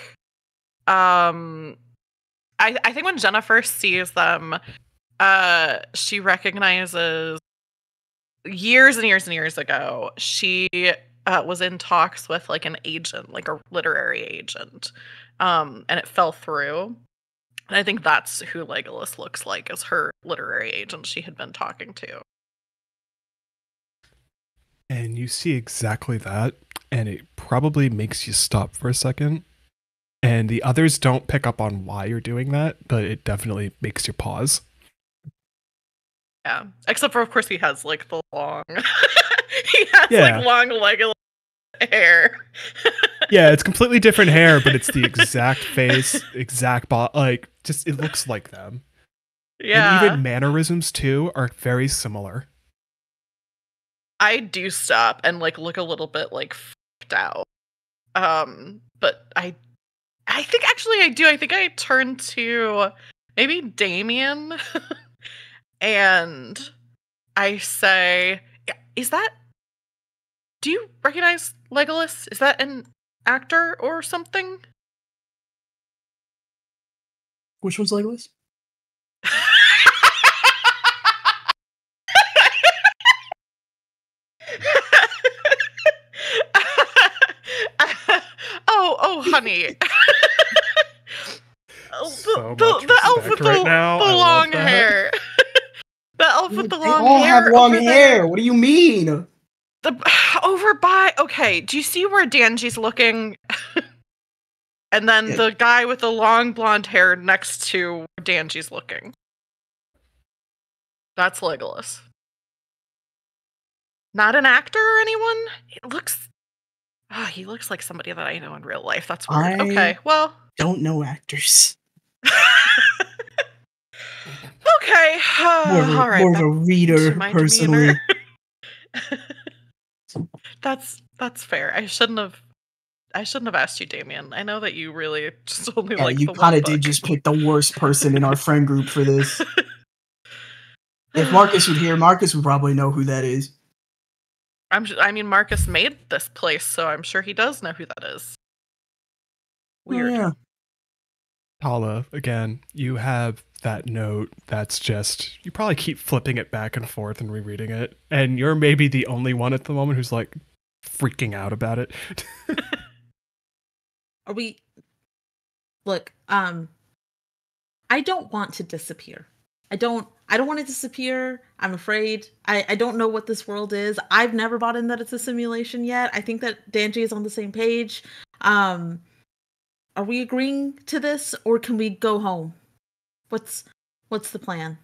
I think when Jennifer sees them, she recognizes years and years and years ago, she was in talks with like an agent, like a literary agent. And it fell through. And I think that's who Legolas looks like, as her literary agent she had been talking to. And you see exactly that, and it probably makes you stop for a second. And the others don't pick up on why you're doing that, but it definitely makes you pause. Yeah. Except for, of course, he has like the long he has Yeah. like long Legolas hair. Yeah, it's completely different hair, but it's the exact face, exact like just it looks like them. Yeah. And even mannerisms too are very similar. I do stop and like look a little bit like freaked out. But I think actually I do. I think I turn to maybe Damien and I say, do you recognize Legolas? Is that an actor or something? Which one's Legolas? oh, honey. So the much elf respect with right now. the I love long that. hair. elf with the They long all hair. have long over hair. there. What do you mean? Over by. Okay, do you see where Danji's looking? And then Yeah. the guy with the long blonde hair next to where Danji's looking. That's Legolas. Not an actor or anyone? It looks. He looks like somebody that I know in real life. That's weird. Okay, well. Don't know actors. Okay. All right. More of a reader, my personally. demeanor. That's fair. I shouldn't have asked you, Damien. I know that you really just only Yeah, like you the one kind of book. did just pick the worst person in our friend group for this. If Marcus would hear, Marcus would probably know who that is. I mean, Marcus made this place, so I'm sure he does know who that is. Weird. Oh, yeah. Tala, again, you have that note that's just, you probably keep flipping it back and forth and rereading it. And you're maybe the only one at the moment who's like freaking out about it. Are we? Look, I don't want to disappear. I don't want to disappear. I'm afraid. I don't know what this world is. I've never bought in that it's a simulation yet. I think that Danji is on the same page. Are we agreeing to this, or can we go home? What's the plan?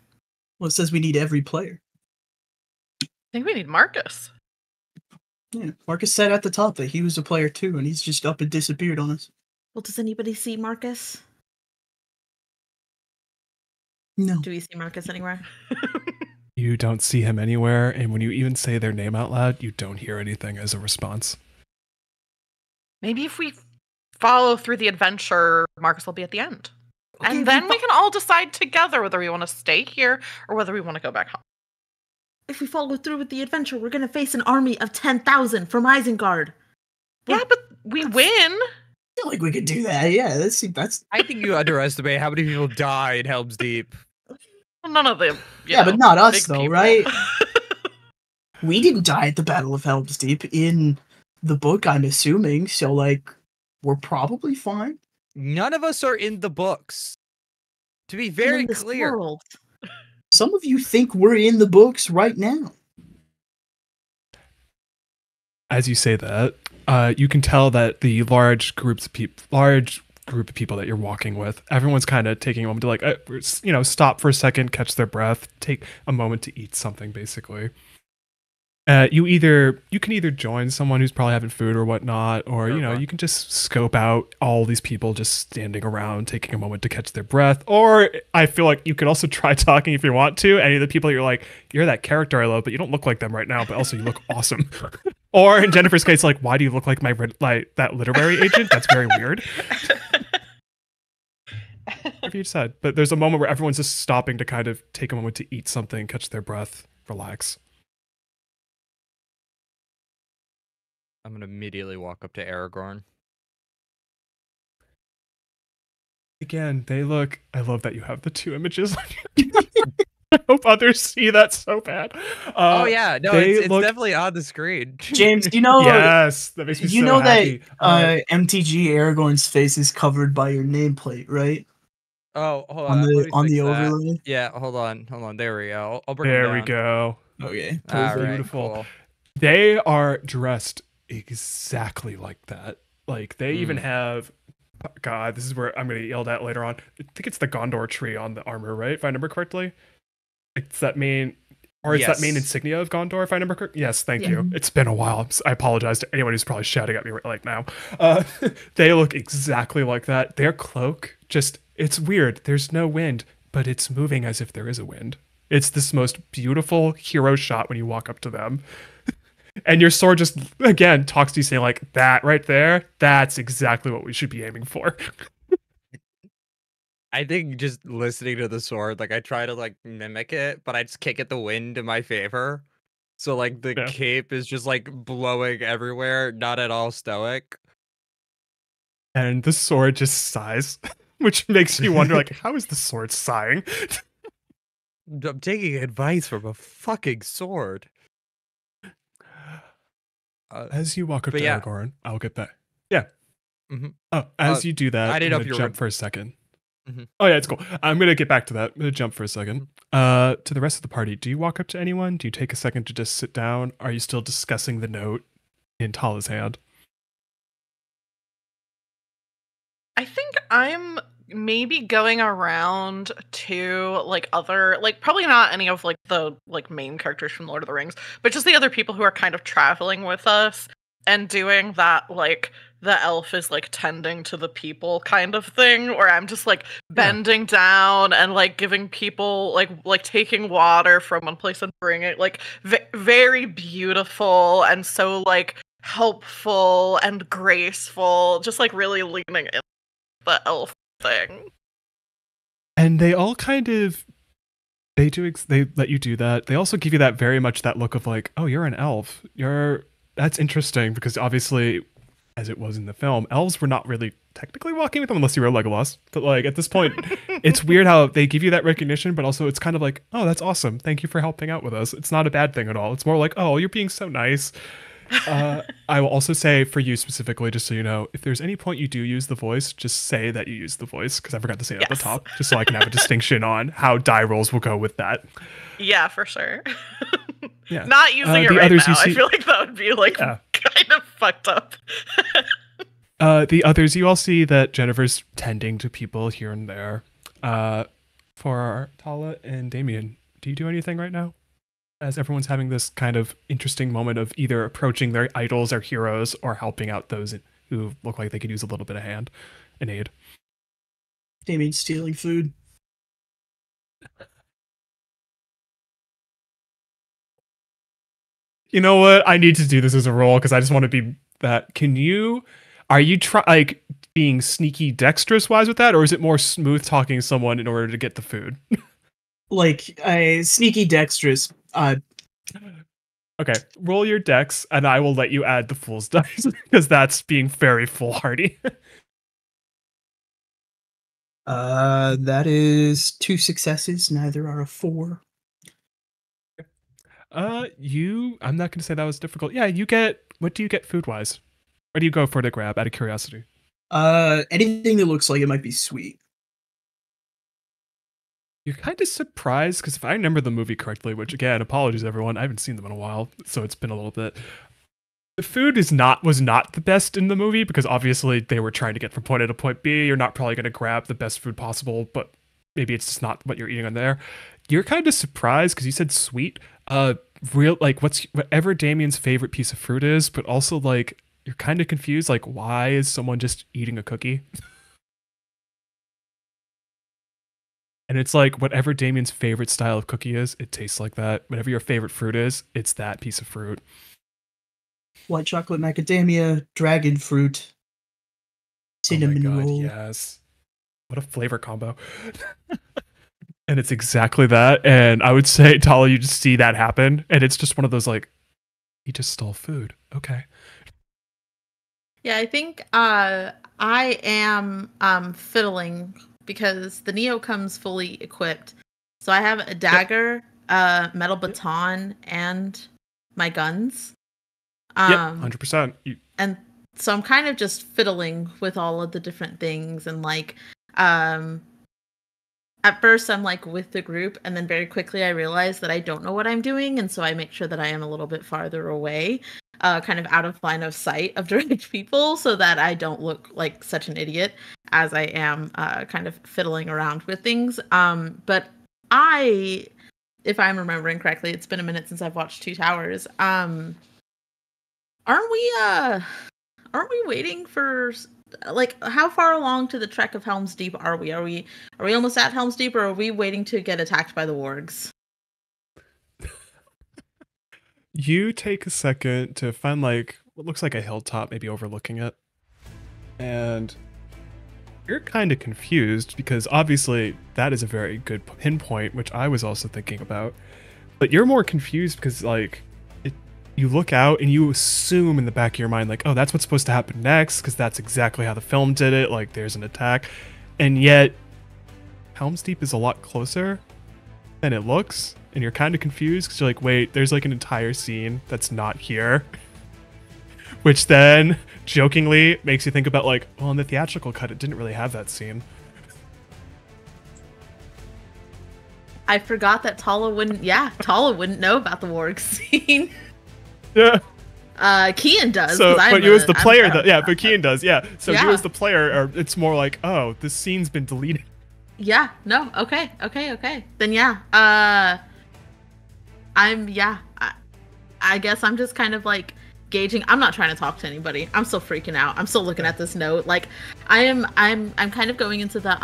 Well, it says we need every player. I think we need Marcus. Yeah, Marcus said at the top that he was a player too, and he's just up and disappeared on us. Well, does anybody see Marcus? No. Do we see Marcus anywhere? You don't see him anywhere, and when you even say their name out loud, you don't hear anything as a response. Maybe if we follow through the adventure, Marcus will be at the end. Okay, And then we can all decide together whether we want to stay here or whether we want to go back home. If we follow through with the adventure, we're gonna face an army of 10,000 from Isengard. Yeah, but we win. I feel like we could do that. Yeah, that's. I think you underestimate how many people die in Helm's Deep. None of them. Yeah, but not us big though, people. right? We didn't die at the Battle of Helm's Deep in the book, I'm assuming. So, like, we're probably fine. None of us are in the books. To be And very in this clear. world. Some of you think we're in the books right now. As you say that, you can tell that the large group of people that you're walking with, everyone's kind of taking a moment to like, stop for a second, catch their breath, take a moment to eat something, basically. You can either join someone who's probably having food or whatnot, or you can just scope out all these people just standing around, taking a moment to catch their breath. Or I feel like you could also try talking if you want to. Any of the people you're like, you're that character I love, but you don't look like them right now. But also you look awesome. Or in Jennifer's case, like, why do you look like that literary agent? That's very weird. Whatever you decide. But there's a moment where everyone's just stopping to kind of take a moment to eat something, catch their breath, relax. I'm gonna immediately walk up to Aragorn. Again, I love that you have the two images on your I hope others see that so bad. Oh yeah, no, they it's look- definitely on the screen. James, you know, Yes, that makes me you so know happy. that MTG Aragorn's face is covered by your nameplate, right? Oh, hold On on. let the me on fix the that. overlay. Yeah, hold on. There we go. I'll bring There it we down. go. Okay. All right, Beautiful. cool. They are dressed exactly like that. Like they even have. God, this is where I'm gonna get yelled at later on. I think it's the Gondor tree on the armor, right? If I remember correctly, it's that main, or it's that main Yes. insignia of Gondor. If I remember correctly, yes. Thank Yeah. you. It's been a while. I apologize to anyone who's probably shouting at me right now. They look exactly like that. Their cloak, it's weird. There's no wind, but it's moving as if there is a wind. It's this most beautiful hero shot when you walk up to them. And your sword just, again, talks to you saying, like, that right there, that's exactly what we should be aiming for. I think just listening to the sword, like I try to like mimic it, but I just kick at the wind in my favor. So like the Yeah. cape is just like blowing everywhere, not at all stoic. And the sword just sighs, which makes you wonder, like, how is the sword sighing? I'm taking advice from a fucking sword. As you walk up But to yeah. Aragorn, I'll get back. Yeah. Mhm. Oh, as you do that, I I'm didn't know gonna if you were jump for a second. Oh yeah, it's cool. I'm gonna get back to that. I'm gonna jump for a second. To the rest of the party, do you walk up to anyone? Do you take a second to just sit down? Are you still discussing the note in Tala's hand? I think I'm maybe going around to like other like probably not any of like the like main characters from Lord of the Rings, but just the other people who are kind of traveling with us and doing that like the elf is like tending to the people kind of thing, where I'm just like bending down and like giving people like taking water from one place and bringing it like very beautiful and so like helpful and graceful, just like really leaning in the elf thing. And they all kind of they let you do that. They also give you that very much that look of like, oh, you're an elf. That's interesting because obviously, as it was in the film, elves were not really technically walking with them unless you were Legolas. But like at this point, it's weird how they give you that recognition, but also it's kind of like, oh, that's awesome. Thank you for helping out with us. It's not a bad thing at all. It's more like, oh, you're being so nice. I will also say for you specifically, just so you know, if there's any point you do use the voice, just say that you use the voice because I forgot to say it at the top, just so I can have a distinction on how die rolls will go with that. Yeah, for sure. Yeah. Not using it right now. I feel like that would be like kind of fucked up. The others, you all see that Jennifer's tending to people here and there. For Tala and Damien, do you do anything right now? As everyone's having this kind of interesting moment of either approaching their idols or heroes or helping out those who look like they could use a little bit of hand and aid. Damien stealing food. You know what? I need to do this as a role because I just want to be that. Are you being sneaky dexterous wise with that, or is it more smooth talking someone in order to get the food? Like sneaky dexterous. Okay, roll your dex, and I will let you add the fool's dice because that's being very foolhardy. That is 2 successes. Neither are a 4. I'm not gonna say that was difficult. Yeah, what do you get food wise? What do you go for to grab out of curiosity? Anything that looks like it might be sweet. You're kind of surprised because if I remember the movie correctly, which again, apologies everyone, I haven't seen them in a while, so it's been a little bit. The food was not the best in the movie because obviously they were trying to get from point A to point B. You're not probably going to grab the best food possible, but maybe it's just not what you're eating on there. You're kind of surprised because you said sweet. Whatever Damien's favorite piece of fruit is, but also like you're kind of confused. Like, why is someone just eating a cookie? And it's like whatever Damien's favorite style of cookie is, it tastes like that. Whatever your favorite fruit is, it's that piece of fruit. White chocolate macadamia, dragon fruit, cinnamon roll. Yes. What a flavor combo. And it's exactly that. And I would say, Tala, you just see that happen. And it's just one of those like, he just stole food. Okay. Yeah, I think I am fiddling because the Neo comes fully equipped. So I have a dagger, metal baton, and my guns. Yeah, 100%. And so I'm kind of just fiddling with all of the different things and like at first I'm like with the group and then very quickly I realize that I don't know what I'm doing, and so I make sure that I am a little bit farther away, kind of out of line of sight of direct people so that I don't look like such an idiot as I am kind of fiddling around with things. But if I'm remembering correctly, it's been a minute since I've watched Two Towers. Aren't we waiting for like how far along to the trek of Helm's Deep are we? Are we almost at Helm's Deep, or are we waiting to get attacked by the wargs? You take a second to find like what looks like a hilltop, maybe overlooking it. And you're kind of confused because obviously that is a very good pinpoint, which I was also thinking about. But you're more confused because like you look out and you assume in the back of your mind like, oh, that's what's supposed to happen next because that's exactly how the film did it. Like there's an attack. And yet Helm's Deep is a lot closer than it looks. And you're kind of confused because you're like, wait, there's like an entire scene that's not here. Which then jokingly makes you think about like, well, in the theatrical cut, it didn't really have that scene. I forgot that Tala wouldn't know about the Warwick scene. Yeah. Kian does. So, but you as the player, but that. Kian does, yeah. So you Yeah. as the player, it's more like, oh, this scene's been deleted. Yeah, no, okay. Then yeah, I guess I'm just kind of like gauging. I'm not trying to talk to anybody. I'm still freaking out. I'm still looking at this note. Like I'm kind of going into the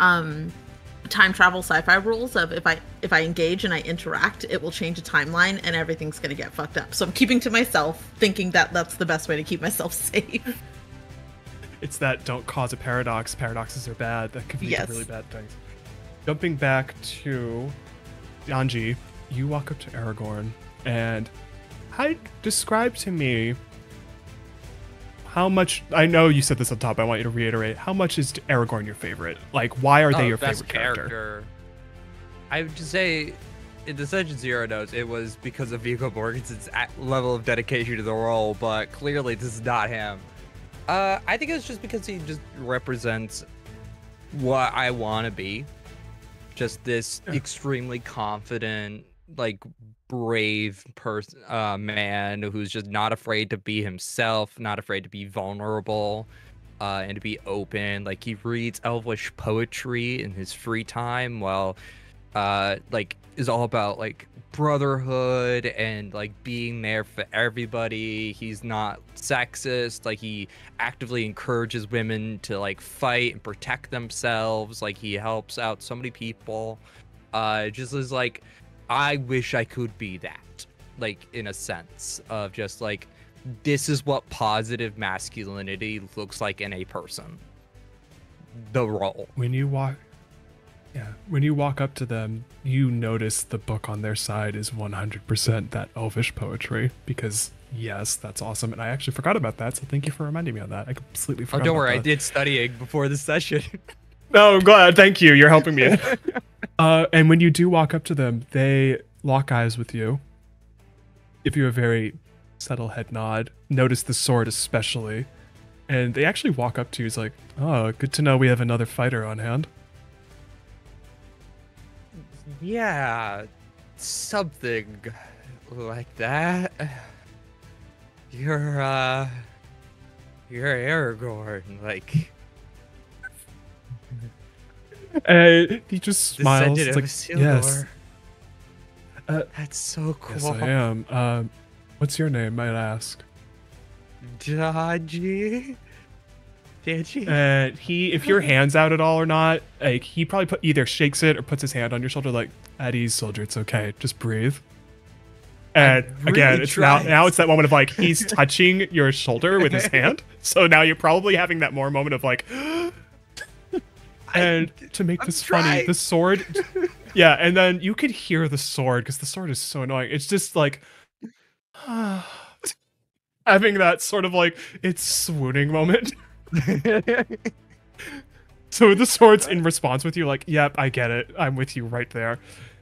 time travel sci-fi rules of if I engage and I interact, it will change a timeline and everything's gonna get fucked up. So I'm keeping to myself, thinking that that's the best way to keep myself safe. It's that don't cause a paradox. Paradoxes are bad. That can lead to really bad things. Jumping back to Yanji, you walk up to Aragorn and describe to me how much. I know you said this on top, but I want you to reiterate. How much is Aragorn your favorite? Like, why are they your best favorite character? I would just say, in the Legend Zero notes, it was because of Viggo Mortensen's level of dedication to the role, but clearly this is not him. I think it's just because he just represents what I want to be. Just this extremely confident, like, brave person, man who's just not afraid to be himself, not afraid to be vulnerable, and to be open. Like, he reads Elvish poetry in his free time while, like, is all about, like, brotherhood and, like, being there for everybody. He's not sexist. Like, he actively encourages women to, like, fight and protect themselves. Like, he helps out so many people. Just is like, I wish I could be that, like, in a sense of just like, this is what positive masculinity looks like in a person. The role. When you walk up to them, you notice the book on their side is 100% that Elvish poetry, because yes, that's awesome. And I actually forgot about that, so thank you for reminding me of that. I completely forgot. Oh, don't worry, about I did studying before the session. No, I'm glad. Thank you. You're helping me. And when you do walk up to them, they lock eyes with you. Give you a very subtle head nod. Notice the sword especially. And they actually walk up to you. It's like, oh, good to know we have another fighter on hand. Yeah, something like that. You're Aragorn, like. He just smiles. It's like, yes. That's so cool. Yes, I am. What's your name, might I ask? Dodgy. Dodgy. If your hand's out at all or not, like, he probably either shakes it or puts his hand on your shoulder, like, at ease, soldier. It's okay. Just breathe. And really again, it's now it's that moment of like he's touching your shoulder with his hand. So now you're probably having that more moment of like. And to make this funny, the sword, yeah, and then you could hear the sword because the sword is so annoying. It's just like having that sort of like it's swooning moment. So the sword's in response with you, like, yep, I get it. I'm with you right there.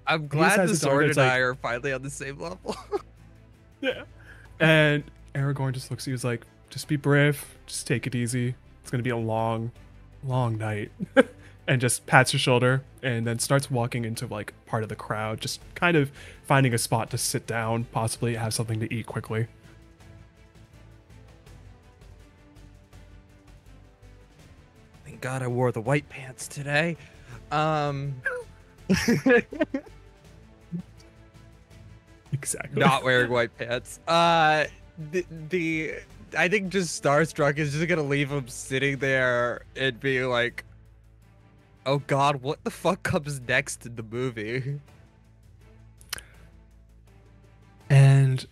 I'm glad the sword and I are finally on the same level. Yeah. And Aragorn just looks at you, is like, just be brave, just take it easy. It's gonna be a long night. And just pats your shoulder and then starts walking into like part of the crowd, just kind of finding a spot to sit down, possibly have something to eat quickly. Thank God I wore the white pants today. Exactly. Not wearing white pants. I think just Starstruck is just gonna leave him sitting there and be like, oh God, what the fuck comes next in the movie? And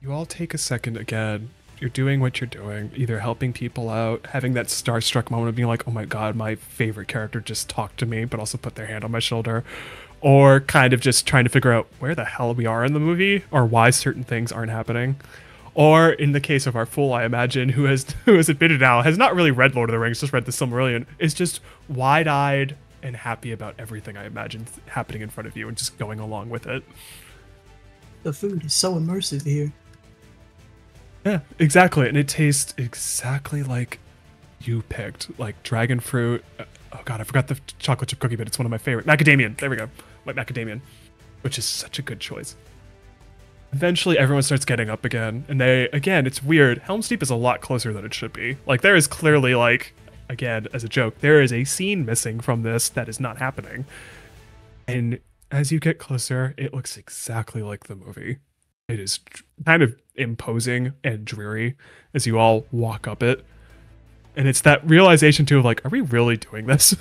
you all take a second again. You're doing what you're doing, either helping people out, having that starstruck moment of being like, oh my God, my favorite character just talked to me, but also put their hand on my shoulder, or kind of just trying to figure out where the hell we are in the movie or why certain things aren't happening. Or in the case of our fool, I imagine, who has admitted now, has not really read Lord of the Rings, just read the Silmarillion, is just wide-eyed and happy about everything I imagine happening in front of you and just going along with it. The food is so immersive here. Yeah, exactly. And it tastes exactly like you picked, like dragon fruit. Oh God, I forgot the chocolate chip cookie, but it's one of my favorite. Macadamian. There we go. Like macadamian. which is such a good choice. Eventually, everyone starts getting up again, and again, it's weird. Helm's Deep is a lot closer than it should be. Like, there is clearly, like, again, as a joke, there is a scene missing from this that is not happening. And as you get closer, it looks exactly like the movie. It is kind of imposing and dreary as you all walk up it. And it's that realization, too, of, like, are we really doing this?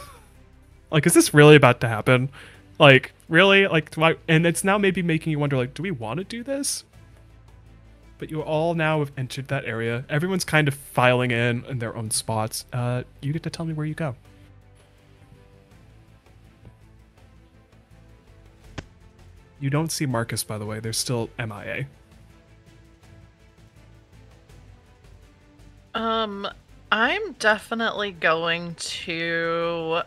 Like, is this really about to happen? Like, really? Like, and it's now maybe making you wonder, like, do we want to do this? But you all now have entered that area. Everyone's kind of filing in their own spots. You get to tell me where you go. You don't see Marcus, by the way. They're still MIA. I'm definitely going to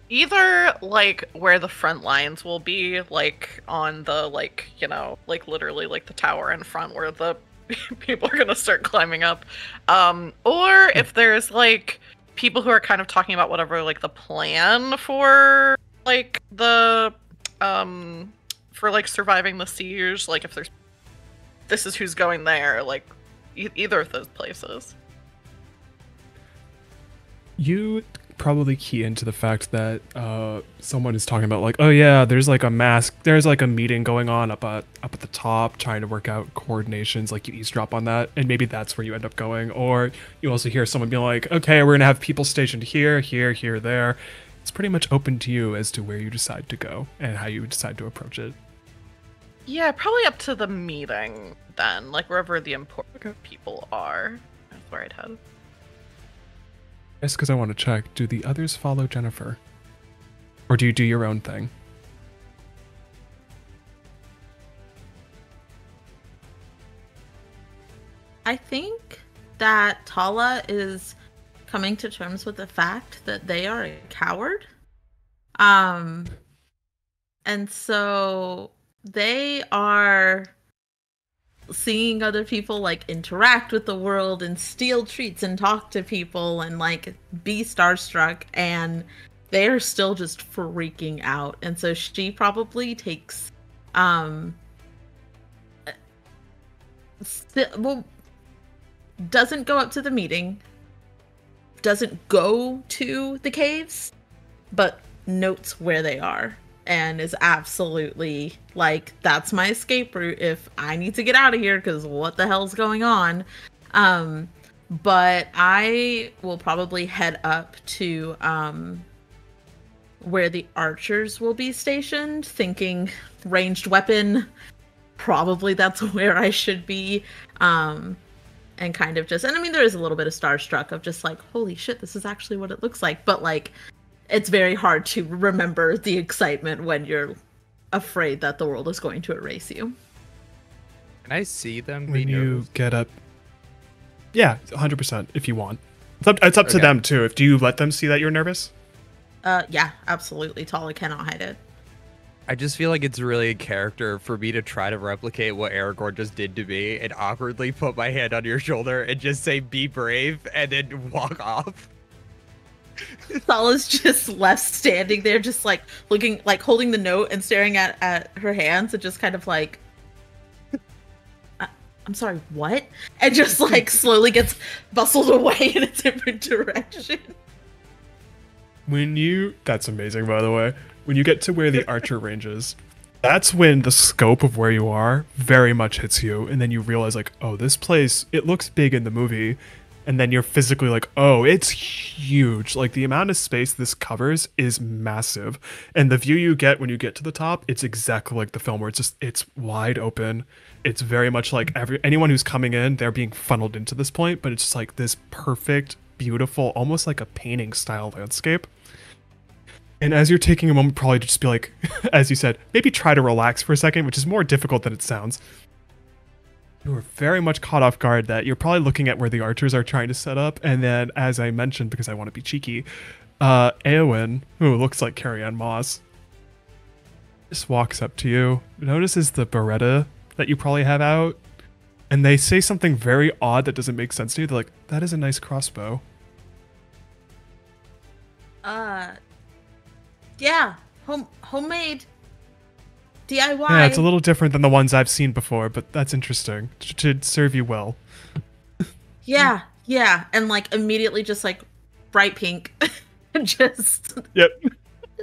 either like where the front lines will be, like on the like, you know, like literally like the tower in front where the people are gonna start climbing up. Or if there's like people who are kind of talking about whatever like the plan for like the for like surviving the siege, like if there's this is who's going there, like either of those places. You probably key into the fact that someone is talking about like, oh yeah, there's like a meeting going on up at the top trying to work out coordinations, like you eavesdrop on that, and maybe that's where you end up going. Or you also hear someone being like, okay, we're gonna have people stationed here, there. It's pretty much open to you as to where you decide to go and how you decide to approach it. Yeah, probably up to the meeting then, like wherever the important people are. That's where I'd head. Just because I want to check, do the others follow Jennifer? Or do you do your own thing? I think that Tala is coming to terms with the fact that they are a coward. And so they are seeing other people like interact with the world and steal treats and talk to people and like be starstruck, and they are still just freaking out. And so she probably takes doesn't go up to the meeting, doesn't go to the caves, but notes where they are and is absolutely like, that's my escape route if I need to get out of here, because what the hell's going on. But I will probably head up to where the archers will be stationed, thinking ranged weapon, probably that's where I should be. And kind of just, and I mean, there is a little bit of starstruck of just like, holy shit, this is actually what it looks like. But like, it's very hard to remember the excitement when you're afraid that the world is going to erase you. Can I see them When be you nervous? get up, yeah, 100% if you want. It's up to Okay. them too. Do you let them see that you're nervous? Yeah, absolutely. Tala cannot hide it. I just feel like it's really a character for me to try to replicate what Aragorn just did to me and awkwardly put my hand on your shoulder and just say, be brave, and then walk off. Tala's just left standing there, just like looking, like holding the note and staring at her hands, and just kind of like, I'm sorry, what? And just like slowly gets bustled away in a different direction. That's amazing, by the way. When you get to where the archer range is, that's when the scope of where you are very much hits you, and then you realize like, oh, this place, it looks big in the movie, and then you're physically like, oh, it's huge. Like the amount of space this covers is massive, and the view you get when you get to the top, it's exactly like the film where it's wide open. It's very much like anyone who's coming in, they're being funneled into this point, but it's just like this perfect, beautiful, almost like a painting style landscape. And as you're taking a moment, probably just be like, as you said, maybe try to relax for a second, which is more difficult than it sounds. You are very much caught off guard that you're probably looking at where the archers are trying to set up. And then, as I mentioned, because I want to be cheeky, Eowyn, who looks like Carrie-Anne Moss, just walks up to you, notices the Beretta that you probably have out, and they say something very odd that doesn't make sense to you. They're like, that is a nice crossbow. Yeah, Homemade. DIY. Yeah, it's a little different than the ones I've seen before, but that's interesting. Should serve you well. Yeah, and like immediately just like bright pink, just Yep.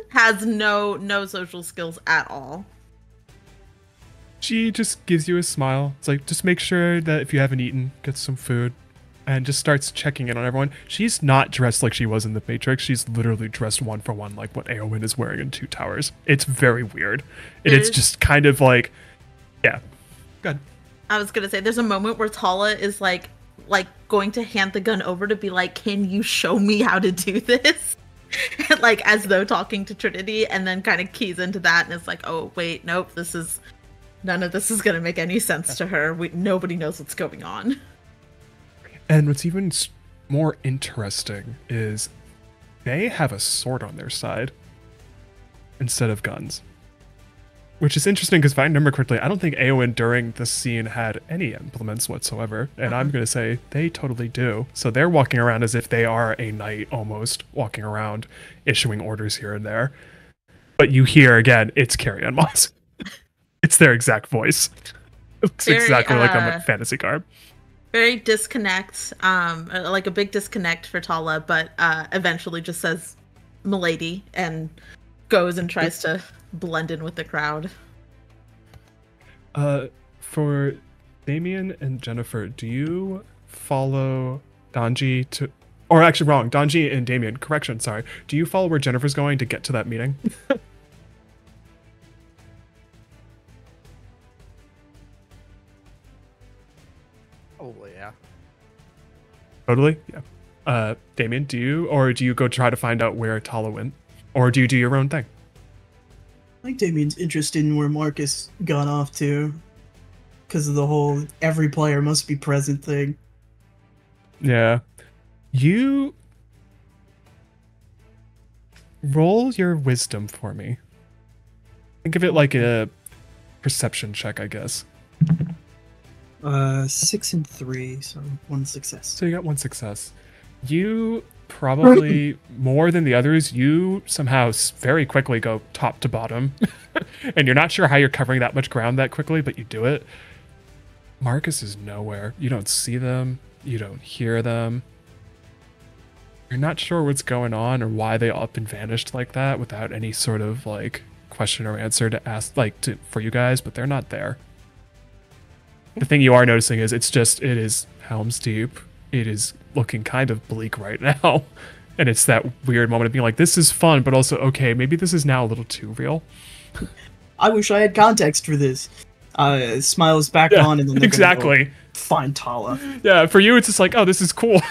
has no social skills at all. She just gives you a smile. It's like, just make sure that if you haven't eaten, get some food. And just starts checking in on everyone. She's not dressed like she was in the Matrix. She's literally dressed one for one like what Eowyn is wearing in Two Towers. It's very weird. And it's just kind of like, yeah. Good. I was gonna say, there's a moment where Tala is like going to hand the gun over to be like, can you show me how to do this? Like, as though talking to Trinity, and then kind of keys into that, and it's like, oh wait, nope, none of this is gonna make any sense to her. Nobody knows what's going on. And what's even more interesting is they have a sword on their side instead of guns. Which is interesting because if I remember correctly, I don't think Eowyn during this scene had any implements whatsoever. And I'm going to say they totally do. So they're walking around as if they are a knight almost, walking around, issuing orders here and there. But you hear, again, it's Carrie-Anne Moss. It's their exact voice. It looks exactly like a fantasy card. Very disconnect, like a big disconnect for Tala, but eventually just says "Milady" and goes and tries to blend in with the crowd. For Damien and Jennifer, do you follow Donji to... Or actually wrong, Donji and Damien, correction, sorry. Do you follow where Jennifer's going to get to that meeting? Oh, yeah. Totally? Yeah. Damien, do you go try to find out where Tala went? Or do you do your own thing? I think Damien's interested in where Marcus got off to. Because of the whole every player must be present thing. Yeah. You roll your wisdom for me. Think of it like a perception check, I guess. 6 and 3, so 1 success. So you got 1 success. You probably, more than the others, you somehow very quickly go top to bottom. And you're not sure how you're covering that much ground that quickly, but you do it. Marcus is nowhere. You don't see them. You don't hear them. You're not sure what's going on or why they up and vanished like that without any sort of like question or answer to ask for you guys, but they're not there. The thing you are noticing is it is Helm's Deep. It is looking kind of bleak right now. And it's that weird moment of being like, this is fun, but also, okay, maybe this is now a little too real. I wish I had context for this. Smiles back on and then they're exactly. Go find Tala. Yeah, for you, it's just like, oh, this is cool.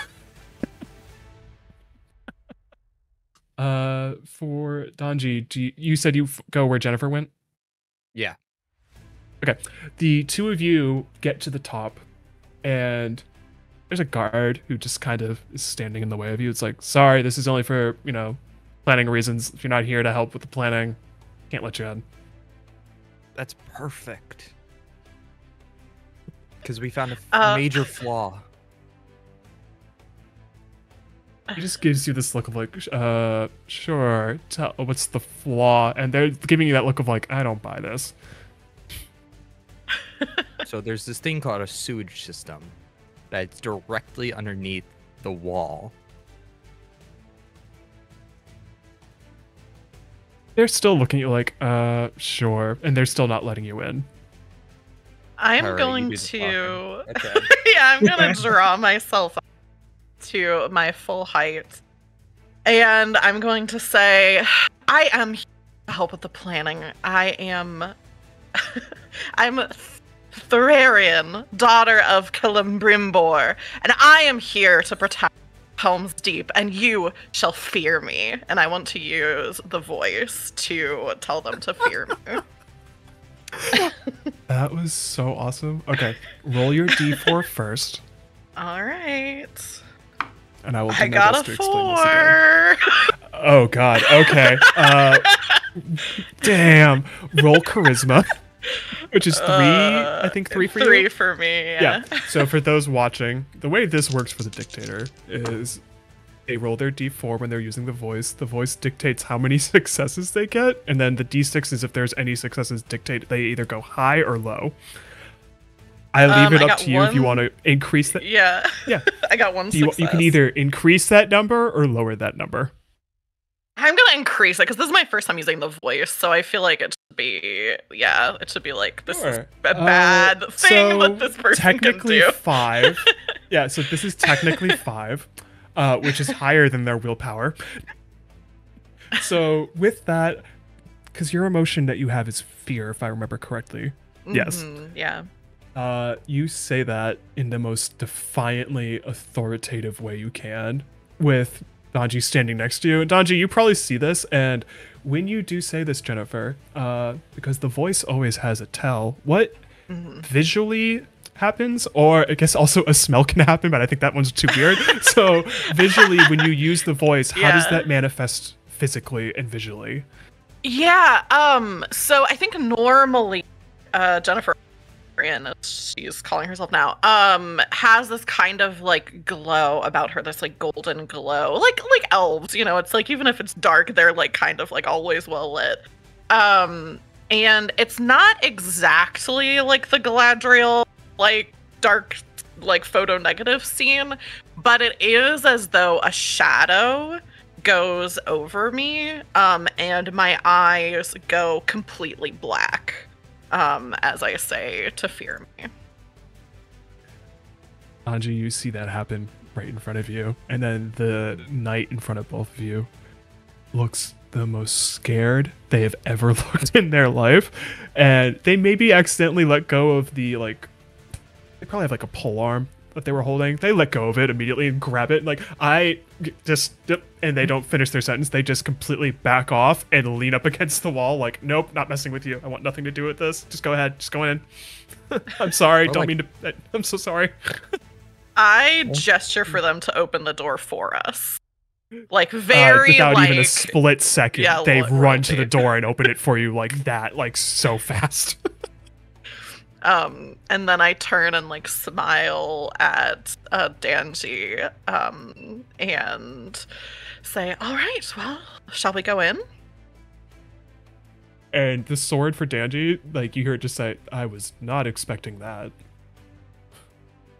For Donji, you said you go where Jennifer went? Yeah. Okay. The two of you get to the top, and there's a guard who just kind of is standing in the way of you. It's like, sorry, this is only for, planning reasons. If you're not here to help with the planning, can't let you in. That's perfect. Because we found a major flaw. He just gives you this look of like, sure, what's the flaw? And they're giving you that look of like, I don't buy this. So there's this thing called a sewage system that's directly underneath the wall. They're still looking at you like, sure, and they're still not letting you in. I'm Alright, going you do the to... talking. Okay. Yeah, I'm going to draw myself up to my full height. And I'm going to say, I am here to help with the planning. I'm Therarian, daughter of Calambrimbor, and I am here to protect Helm's Deep, and you shall fear me. And I want to use the voice to tell them to fear me. That was so awesome. Okay, roll your d4 first. All right. And I will do I my got best a to explain this again. 4. Oh god, okay. Damn. Roll charisma. Which is 3, I think 3 for you? 3 for me, yeah. So for those watching, the way this works for the dictator is They roll their d4 when they're using the voice. The voice dictates how many successes they get, and then the d6s, if there's any successes, dictate they either go high or low. I leave it I up got to you if you one- want to increase that. Yeah. Yeah. I got one You success. can either increase that number or lower that number. I'm gonna increase it because this is my first time using the voice, so I feel like it should be like this is Sure. a bad thing that this person technically can do. 5. Yeah, so this is technically 5, which is higher than their willpower. So with that, because your emotion that you have is fear, if I remember correctly. Yes. Mhm, yeah. You say that in the most defiantly authoritative way you can, with Donji standing next to you. And Donji, you probably see this, and when you do say this, Jennifer, because the voice always has a tell, what visually happens, or I guess also a smell can happen, but I think that one's too weird. So visually, when you use the voice, how does Yeah. that manifest physically and visually? Yeah. So I think normally, Jennifer, as she's calling herself now, has this kind of like glow about her, this like golden glow, like elves. You know, it's like even if it's dark, they're like kind of like always well lit. And it's not exactly like the Galadriel like dark like photo negative scene, but it is as though a shadow goes over me, and my eyes go completely black, as I say to fear me. Anji, you see that happen right in front of you, and then the knight in front of both of you looks the most scared they have ever looked in their life, and they maybe accidentally let go of the like. They probably have like a pole arm that they were holding. They let go of it immediately and grab it. Like and they don't finish their sentence. They just completely back off and lean up against the wall. Like, nope, not messing with you. I want nothing to do with this. Just go ahead. Just go in. I'm sorry. Or Don't like- mean to. I'm so sorry. I gesture for them to open the door for us, like very without like even a split second, yeah, they look, run to the rotate. door and open it for you like that, like so fast. And then I turn and like smile at Danji, and say, "All right, well, shall we go in?" And the sword for Danji, like you hear it just say, "I was not expecting that."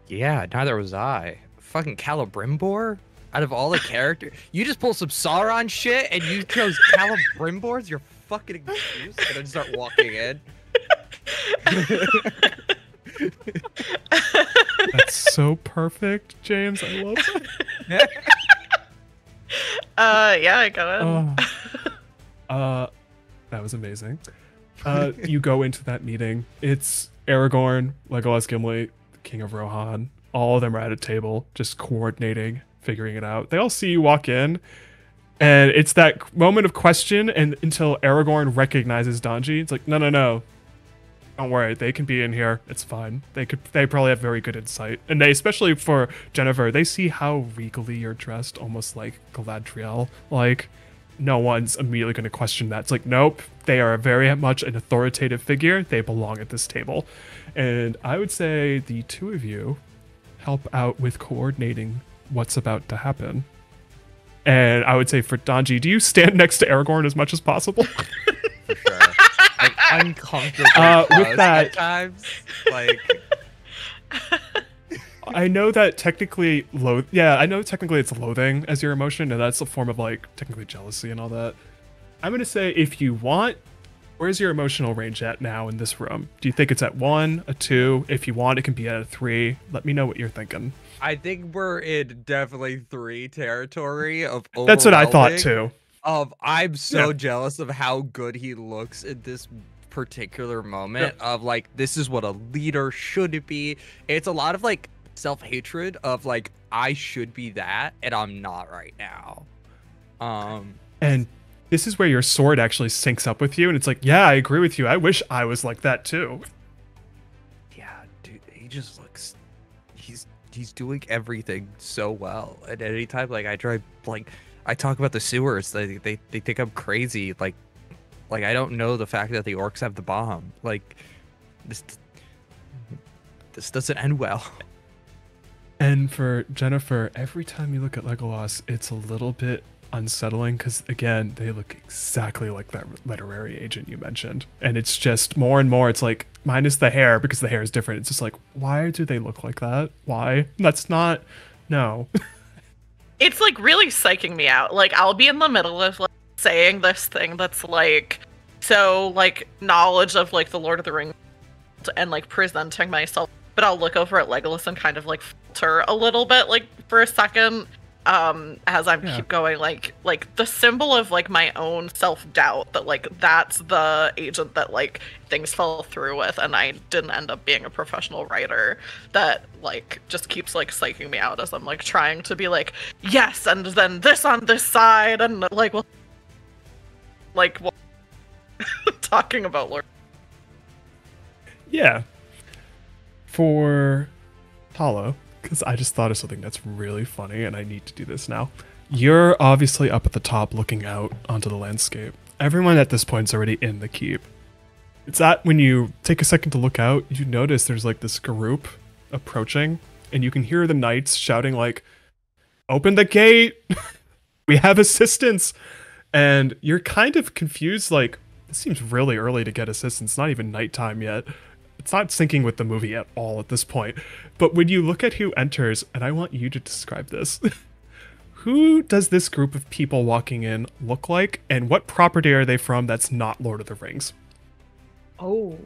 Yeah, neither was I. Fucking Celebrimbor? Out of all the characters, you just pull some Sauron shit and you chose Celebrimbor as your fucking excuse, and then start walking in. That's so perfect, James. I love it. Yeah, I go in. That was amazing. You go into that meeting. It's Aragorn, Legolas, Gimli, King of Rohan. All of them are at a table, just coordinating, figuring it out. They all see you walk in, and it's that moment of question. And until Aragorn recognizes Donji, it's like, no, don't worry, they can be in here. It's fine. They probably have very good insight, and they, especially for Jennifer, they see how regally you're dressed, almost like Galadriel. Like, no one's immediately going to question that. It's like, nope, they are very much an authoritative figure. They belong at this table. And I would say the two of you help out with coordinating what's about to happen. And I would say for Donji, do you stand next to Aragorn as much as possible? For sure. Like, uncomfortable With close that- at times. Like, I know that technically I know technically it's loathing as your emotion, and that's a form of like technically jealousy and all that. I'm gonna say if you want, where's your emotional range at now in this room? Do you think it's at 1, a 2? If you want, it can be at a 3. Let me know what you're thinking. I think we're in definitely 3 territory of That's what I thought overwhelming. too. I'm so Yeah. jealous of how good he looks in this particular moment of like, this is what a leader should be. It's a lot of like self-hatred of like, I should be that and I'm not right now. And this is where your sword actually syncs up with you, and it's like, yeah, I agree with you. I wish I was like that too. Yeah, dude, he just looks, he's doing everything so well. And anytime like I try, like I talk about the sewers, they think I'm crazy. Like I don't know the fact that the orcs have the bomb. Like this doesn't end well. And for Jennifer, every time you look at Legolas, it's a little bit unsettling because, again, they look exactly like that literary agent you mentioned. And it's just more and more, it's like, minus the hair, because the hair is different. It's just like, why do they look like that? Why? That's not, no. It's like really psyching me out. Like, I'll be in the middle of like saying this thing that's like, so like knowledge of like the Lord of the Rings and like presenting myself, but I'll look over at Legolas and kind of like falter a little bit like for a second as I'm keep going, like the symbol of like my own self-doubt that like that's the agent that like things fell through with and I didn't end up being a professional writer, that like just keeps like psyching me out as I'm like trying to be like, yes, and then this on this side and like talking about Lord. Yeah. For Talo, because I just thought of something that's really funny and I need to do this now. You're obviously up at the top looking out onto the landscape. Everyone at this point is already in the keep. It's that when you take a second to look out, you notice there's like this group approaching and you can hear the knights shouting like, open the gate! We have assistance! And you're kind of confused, like, it seems really early to get assistance, not even nighttime yet. It's not syncing with the movie at all at this point. But when you look at who enters, and I want you to describe this, who does this group of people walking in look like, and what property are they from that's not Lord of the Rings? Oh.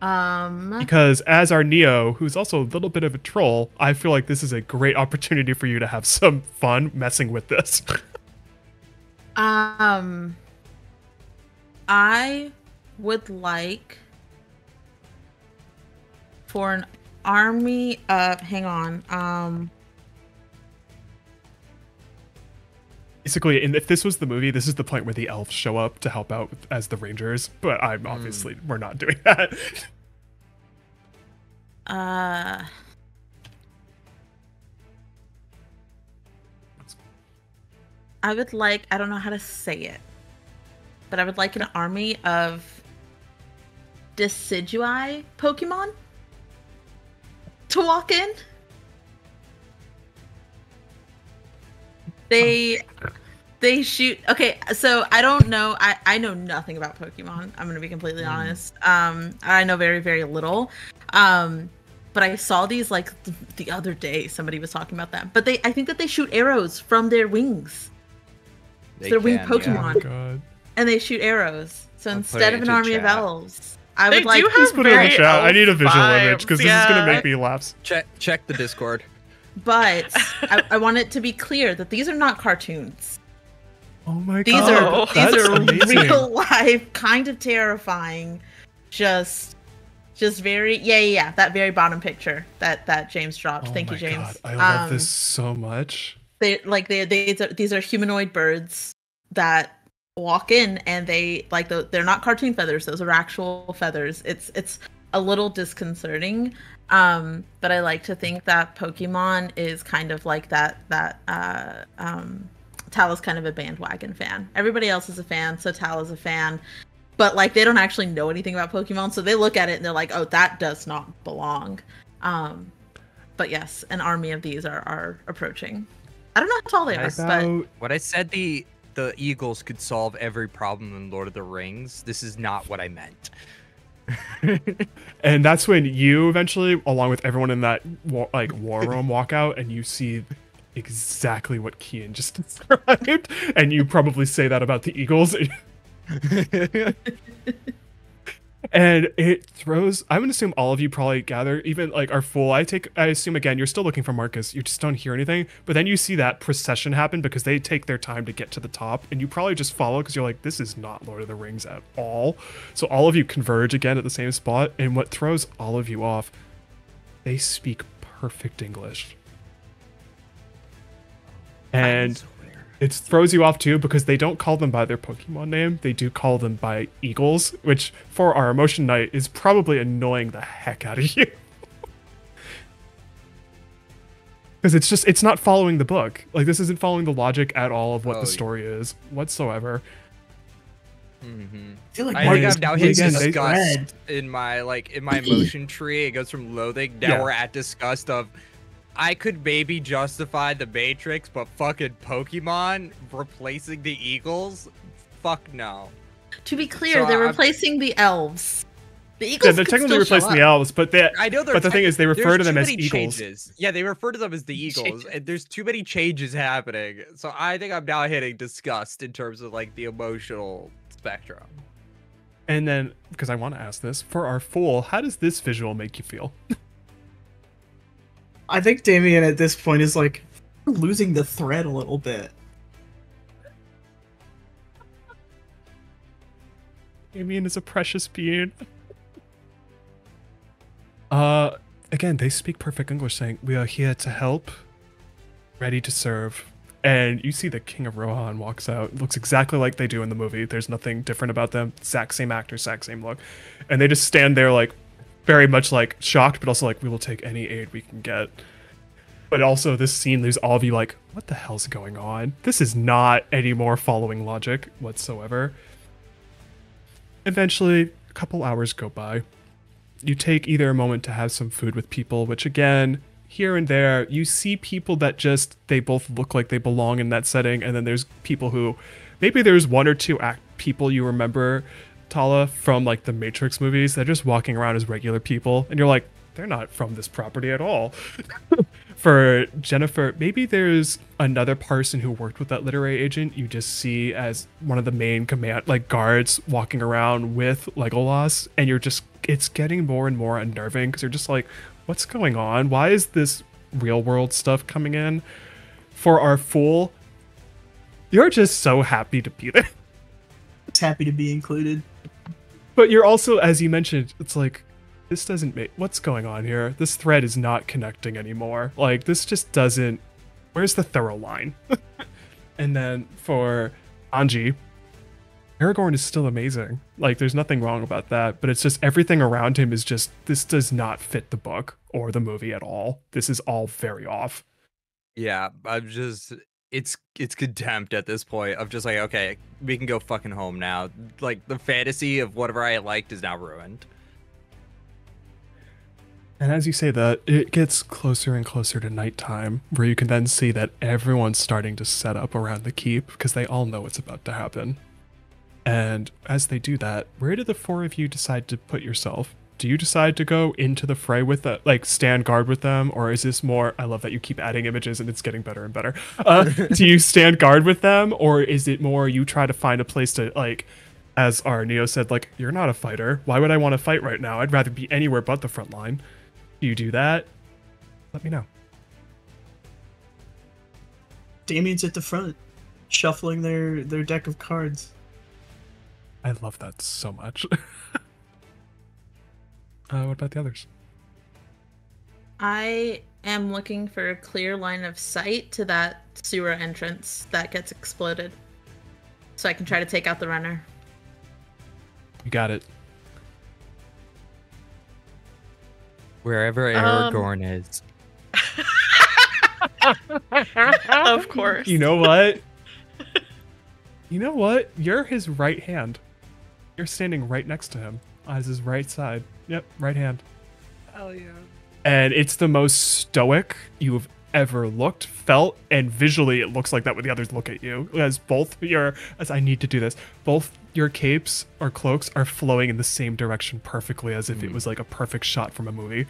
Because as our Neo, who's also a little bit of a troll, I feel like this is a great opportunity for you to have some fun messing with this. I would like for an army of, hang on, basically, and if this was the movie, this is the point where the elves show up to help out as the rangers, but I'm obviously, we're not doing that. I would like, I don't know how to say it, but I would like an army of Decidueye Pokemon to walk in. They shoot. Okay, so I don't know. I know nothing about Pokemon. I'm gonna be completely honest. I know very, very little. But I saw these like the other day. Somebody was talking about them. But I think that they shoot arrows from their wings. They're winged Pokemon. Oh my God. And they shoot arrows. So I'll put instead it of an into army of chat. elves, I They would like do Please have put it in the very chat. I need a elf visual vibes, image because this is yeah. going to make me laugh. Check the Discord. But I want it to be clear that these are not cartoons. Oh my These God. are That's these are amazing. real life, kind of terrifying. Just very yeah. That very bottom picture that James dropped. Oh Thank you, my James. God. I love this so much. These are humanoid birds that walk in, and they're not cartoon feathers. Those are actual feathers. It's a little disconcerting. But I like to think that Pokemon is kind of like that Tal is kind of a bandwagon fan. Everybody else is a fan, so Tal is a fan. But like they don't actually know anything about Pokemon, so they look at it and they're like, "Oh, that does not belong." But yes, an army of these are approaching. I don't know how tall they are, but When I said the Eagles could solve every problem in Lord of the Rings, this is not what I meant. And that's when you eventually, along with everyone in that war room, walk out and you see exactly what Kian just described. And you probably say that about the Eagles. And it throws, I'm gonna assume all of you probably gather, even like are full. I assume again, you're still looking for Marcus, you just don't hear anything, but then you see that procession happen because they take their time to get to the top, and you probably just follow because you're like, this is not Lord of the Rings at all. So all of you converge again at the same spot, and what throws all of you off, they speak perfect English. And it throws you off too because they don't call them by their Pokemon name. They do call them by Eagles, which for our emotion knight is probably annoying the heck out of you. Because it's not following the book. Like this isn't following the logic at all of what the story is whatsoever. Mm-hmm. I feel like I think Marcus I've now hit again, they- disgust in my emotion tree. It goes from loathing. Now Yeah. we're at disgust of I could maybe justify the Matrix, but fucking Pokemon replacing the Eagles? Fuck no. To be clear, So they're I'm- replacing the elves. The Eagles Yeah, they're could technically still show replacing the up. elves, but I know but the thing is, they refer to them as many eagles. changes. Yeah, they refer to them as the Eagles, Changes. and there's too many changes happening. So I think I'm now hitting disgust in terms of like the emotional spectrum. And then, because I want to ask this, for our Fool, how does this visual make you feel? I think Damien at this point is like losing the thread a little bit. Damien is a precious being. Again, they speak perfect English, saying, "We are here to help, ready to serve." And you see the King of Rohan walks out. Looks exactly like they do in the movie. There's nothing different about them. Exact same actor, exact same look. And they just stand there like, very much like shocked, but also like, we will take any aid we can get. But also this scene leaves all of you like, what the hell's going on? This is not any more following logic whatsoever. Eventually, a couple hours go by. You take either a moment to have some food with people, which again, here and there, you see people that just, they both look like they belong in that setting, and then there's people who, maybe there's one or two people you remember, Tala, from like the Matrix movies, they're just walking around as regular people, and you're like, they're not from this property at all. For Jennifer, maybe there's another person who worked with that literary agent you just see as one of the main command like guards walking around with Legolas, and you're just, it's getting more and more unnerving because you're just like, what's going on? Why is this real world stuff coming in? For our Fool, you're just so happy to be there. It's happy to be included. But you're also, as you mentioned, it's like, this doesn't make, what's going on here? This thread is not connecting anymore. Like, this just doesn't, where's the thorough line? And then for Anji, Aragorn is still amazing. Like, there's nothing wrong about that, but it's just everything around him is just, this does not fit the book or the movie at all. This is all very off. Yeah, I'm just it's contempt at this point of just like, okay, we can go fucking home now. Like the fantasy of whatever I liked is now ruined. And as you say that, it gets closer and closer to nighttime, where you can then see that everyone's starting to set up around the keep because they all know what's about to happen. And as they do that, where do the four of you decide to put yourself? Do you decide to go into the fray with that, like stand guard with them? Or is this more, I love that you keep adding images and it's getting better and better. Do you stand guard with them? Or is it more you try to find a place to, like, as our Neo said, like, you're not a fighter. Why would I want to fight right now? I'd rather be anywhere but the front line. Do you do that? Let me know. Damien's at the front, shuffling their deck of cards. I love that so much. What about the others? I am looking for a clear line of sight to that sewer entrance that gets exploded, so I can try to take out the runner. You got it. Wherever Aragorn is. Of course. You know what? You know what? You're his right hand. You're standing right next to him on his right side. Yep, right hand. Hell yeah. And it's the most stoic you've ever looked, felt, and visually it looks like that when the others look at you. As both your, as I need to do this, both your capes or cloaks are flowing in the same direction perfectly as if it was like a perfect shot from a movie.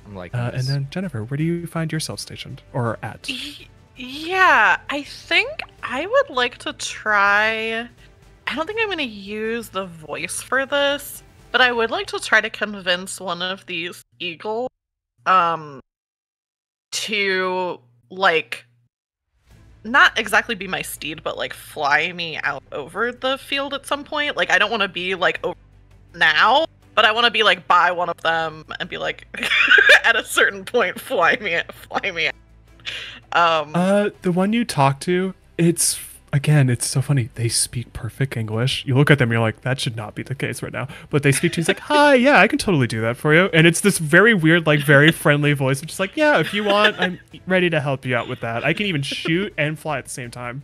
I'm like, And then Jennifer, where do you find yourself stationed or at? Yeah, I think I would like to try. I don't think I'm going to use the voice for this, but I would like to try to convince one of these eagles to, like, not exactly be my steed, but like fly me out over the field at some point. Like, I don't want to be like over now, but I want to be like by one of them and be like at a certain point fly me out. The one you talk to, it's again, it's so funny. They speak perfect English. You look at them, you're like, that should not be the case right now. But they speak to you, it's like, hi, yeah, I can totally do that for you. And it's this very weird, like very friendly voice, which is like, yeah, if you want, I'm ready to help you out with that. I can even shoot and fly at the same time.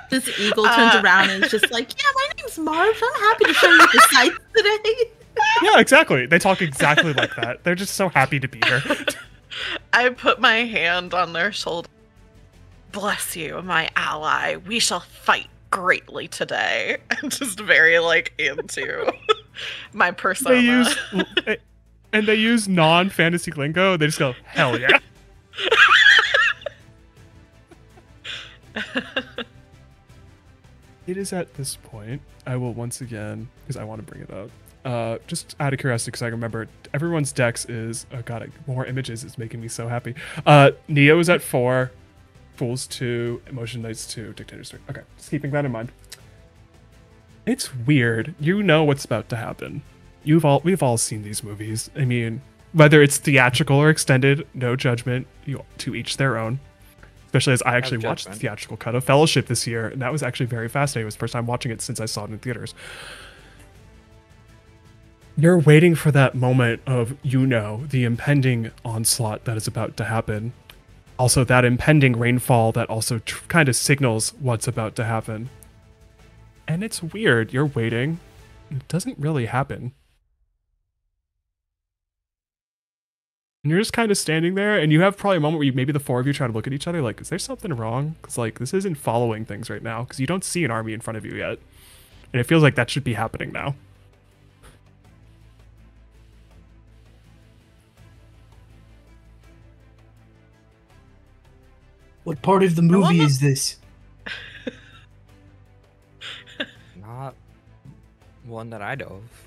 This eagle turns around and is just like, yeah, my name's Marv. I'm happy to show you the sights today. Yeah, exactly. They talk exactly like that. They're just so happy to be here. I put my hand on their shoulder. Bless you, my ally. We shall fight greatly today. I'm just very like into my persona. They use non-fantasy lingo. They just go, hell yeah. It is at this point, I will once again, because I want to bring it up, just out of curiosity, because I remember everyone's dex is, oh god, more images is making me so happy. Neo is at 4, Fools 2, Emotion Knights 2, Dictators 3. Okay, just keeping that in mind. It's weird. You know what's about to happen. We've all seen these movies. I mean, whether it's theatrical or extended, no judgment. To each their own. Especially as I actually watched the theatrical cut of Fellowship this year, and that was actually very fascinating. It was the first time watching it since I saw it in theaters. You're waiting for that moment of, the impending onslaught that is about to happen. Also, that impending rainfall that also kind of signals what's about to happen. And it's weird. You're waiting. It doesn't really happen. And you're just kind of standing there, and you have probably a moment where maybe the four of you try to look at each other like, is there something wrong? Because, like, this isn't following things right now, because you don't see an army in front of you yet. And it feels like that should be happening now. What part of the movie is this? Not one that I know of.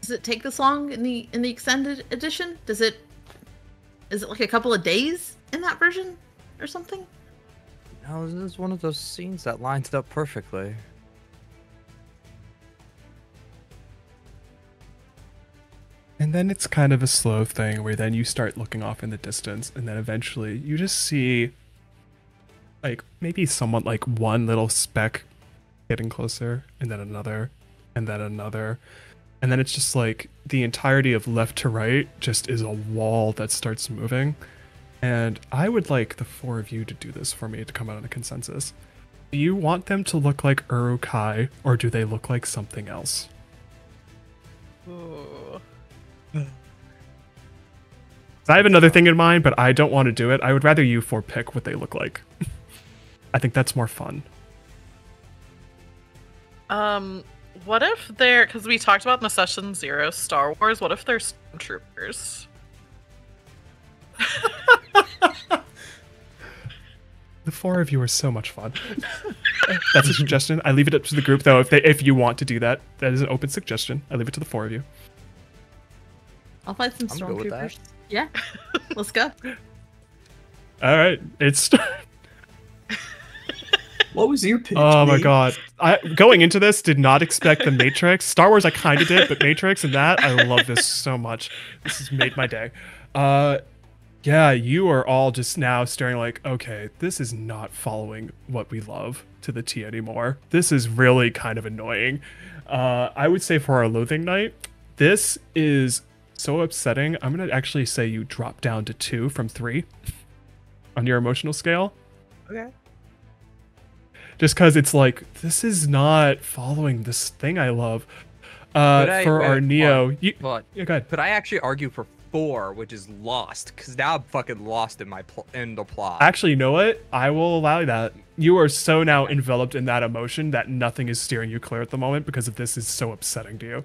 Does it take this long in the extended edition? Is it like a couple of days in that version or something? No, this is one of those scenes that lines up perfectly. And then it's kind of a slow thing where then you start looking off in the distance, and then eventually you just see like maybe somewhat like one little speck getting closer, and then another, and then another. And then it's just like the entirety of left to right just is a wall that starts moving. And I would like the four of you to do this for me to come out on a consensus. Do you want them to look like Uruk-hai, or do they look like something else? Ooh. I have another thing in mind, but I don't want to do it. I would rather you four pick what they look like. I think that's more fun. What if they're, because we talked about in the Session 0 Star Wars, what if they're stormtroopers? The four of you are so much fun. That's a suggestion. I leave it up to the group, though. If you want to do that, that is an open suggestion. I leave it to the four of you. I'll find some I'm good with that. stormtroopers. Yeah, let's go. All right, it's. What was your pitch? Oh my Nate? god! Going into this, did not expect the Matrix. Star Wars, I kind of did, but Matrix and that, I love this so much. This has made my day. Yeah, you are all just now staring like, okay, this is not following what we love to the T anymore. This is really kind of annoying. I would say for our Loathing Night, this is so upsetting. I'm gonna actually say you drop down to 2 from 3 on your emotional scale. Okay. Just because it's like, this is not following this thing I love. For our Neo, yeah, go ahead. Could I actually argue for 4, which is Lost? Because now I'm fucking lost in in the plot. Actually, you know what? I will allow that. You are so now enveloped in that emotion that nothing is steering you clear at the moment because of this is so upsetting to you.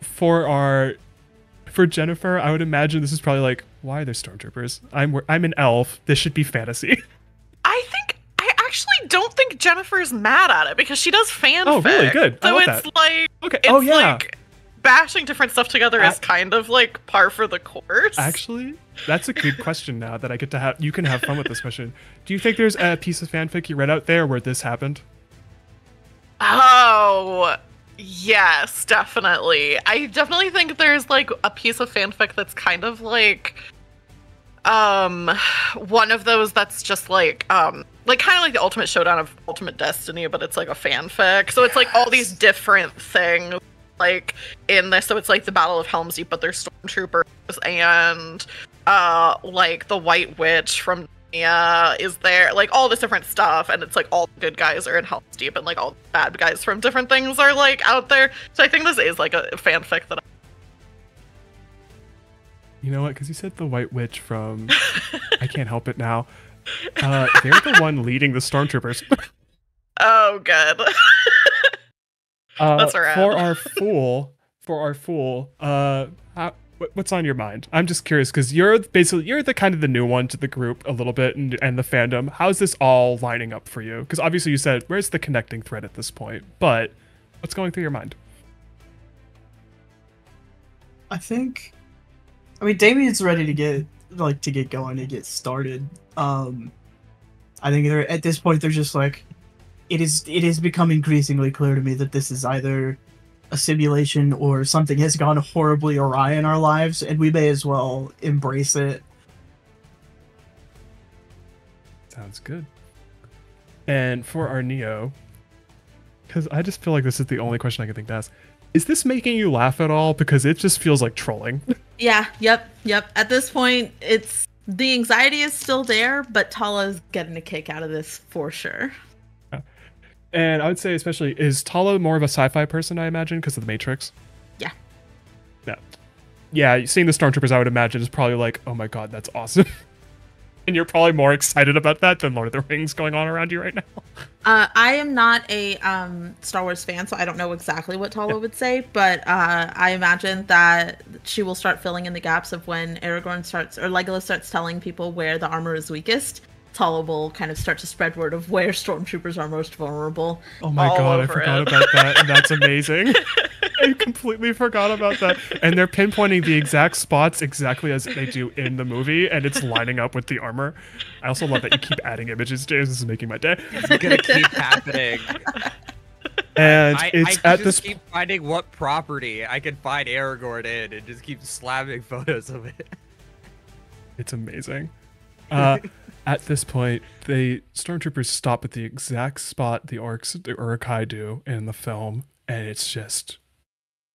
For Jennifer, I would imagine this is probably like, why are there stormtroopers? I'm an elf. This should be fantasy. I actually don't think Jennifer's mad at it because she does fanfic. Oh, really? Good. I So love it's that. like, Okay. it's Oh, yeah. like bashing different stuff together is kind of like par for the course. Actually, that's a good question now that I get to have. You can have fun with this question. Do you think there's a piece of fanfic you read out there where this happened? Oh, yes, definitely. I definitely think there's like a piece of fanfic that's kind of like one of those that's just like kind of like the Ultimate Showdown of Ultimate Destiny, but it's like a fanfic. So it's like all these different things like in this. So it's like the Battle of Helm's Deep, but they're stormtroopers, and like the White Witch from is there, like all this different stuff, and it's like all the good guys are in Helm's Deep, and like all the bad guys from different things are like out there. So I think this is like a fanfic that You know what? Because you said the White Witch from I Can't Help It Now. They're the one leading the stormtroopers. Oh, good. That's rad. For our fool, what's on your mind? I'm just curious because you're the kind of the new one to the group a little bit and the fandom. How's this all lining up for you? Because obviously you said where's the connecting thread at this point, but what's going through your mind? I mean, Damien's ready to get going and get started. I think they're at this point. They're just like, it is become increasingly clear to me that this is either a simulation or something has gone horribly awry in our lives, and we may as well embrace it. Sounds good. And for our Neo, because I just feel like this is the only question I can think to ask. Is this making you laugh at all? Because it just feels like trolling. Yeah, yep. At this point, the anxiety is still there, but Tala's getting a kick out of this for sure. And I would say especially, is Tala more of a sci-fi person, I imagine, because of the Matrix? Yeah. Yeah, seeing the Stormtroopers, I would imagine, is probably like, oh my god, that's awesome. And you're probably more excited about that than Lord of the Rings going on around you right now. I am not a Star Wars fan, so I don't know exactly what Tala would say, but I imagine that she will start filling in the gaps of when Legolas starts telling people where the armor is weakest. Tala will kind of start to spread word of where stormtroopers are most vulnerable. Oh my god, I forgot about that, and that's amazing. I completely forgot about that. And they're pinpointing the exact spots exactly as they do in the movie, and it's lining up with the armor. I also love that you keep adding images, James. This is making my day. It's gonna keep happening. And I just keep finding what property I can find Aragorn in and just keep slamming photos of it. It's amazing. At this point, the stormtroopers stop at the exact spot the Uruk-hai do in the film, and it's just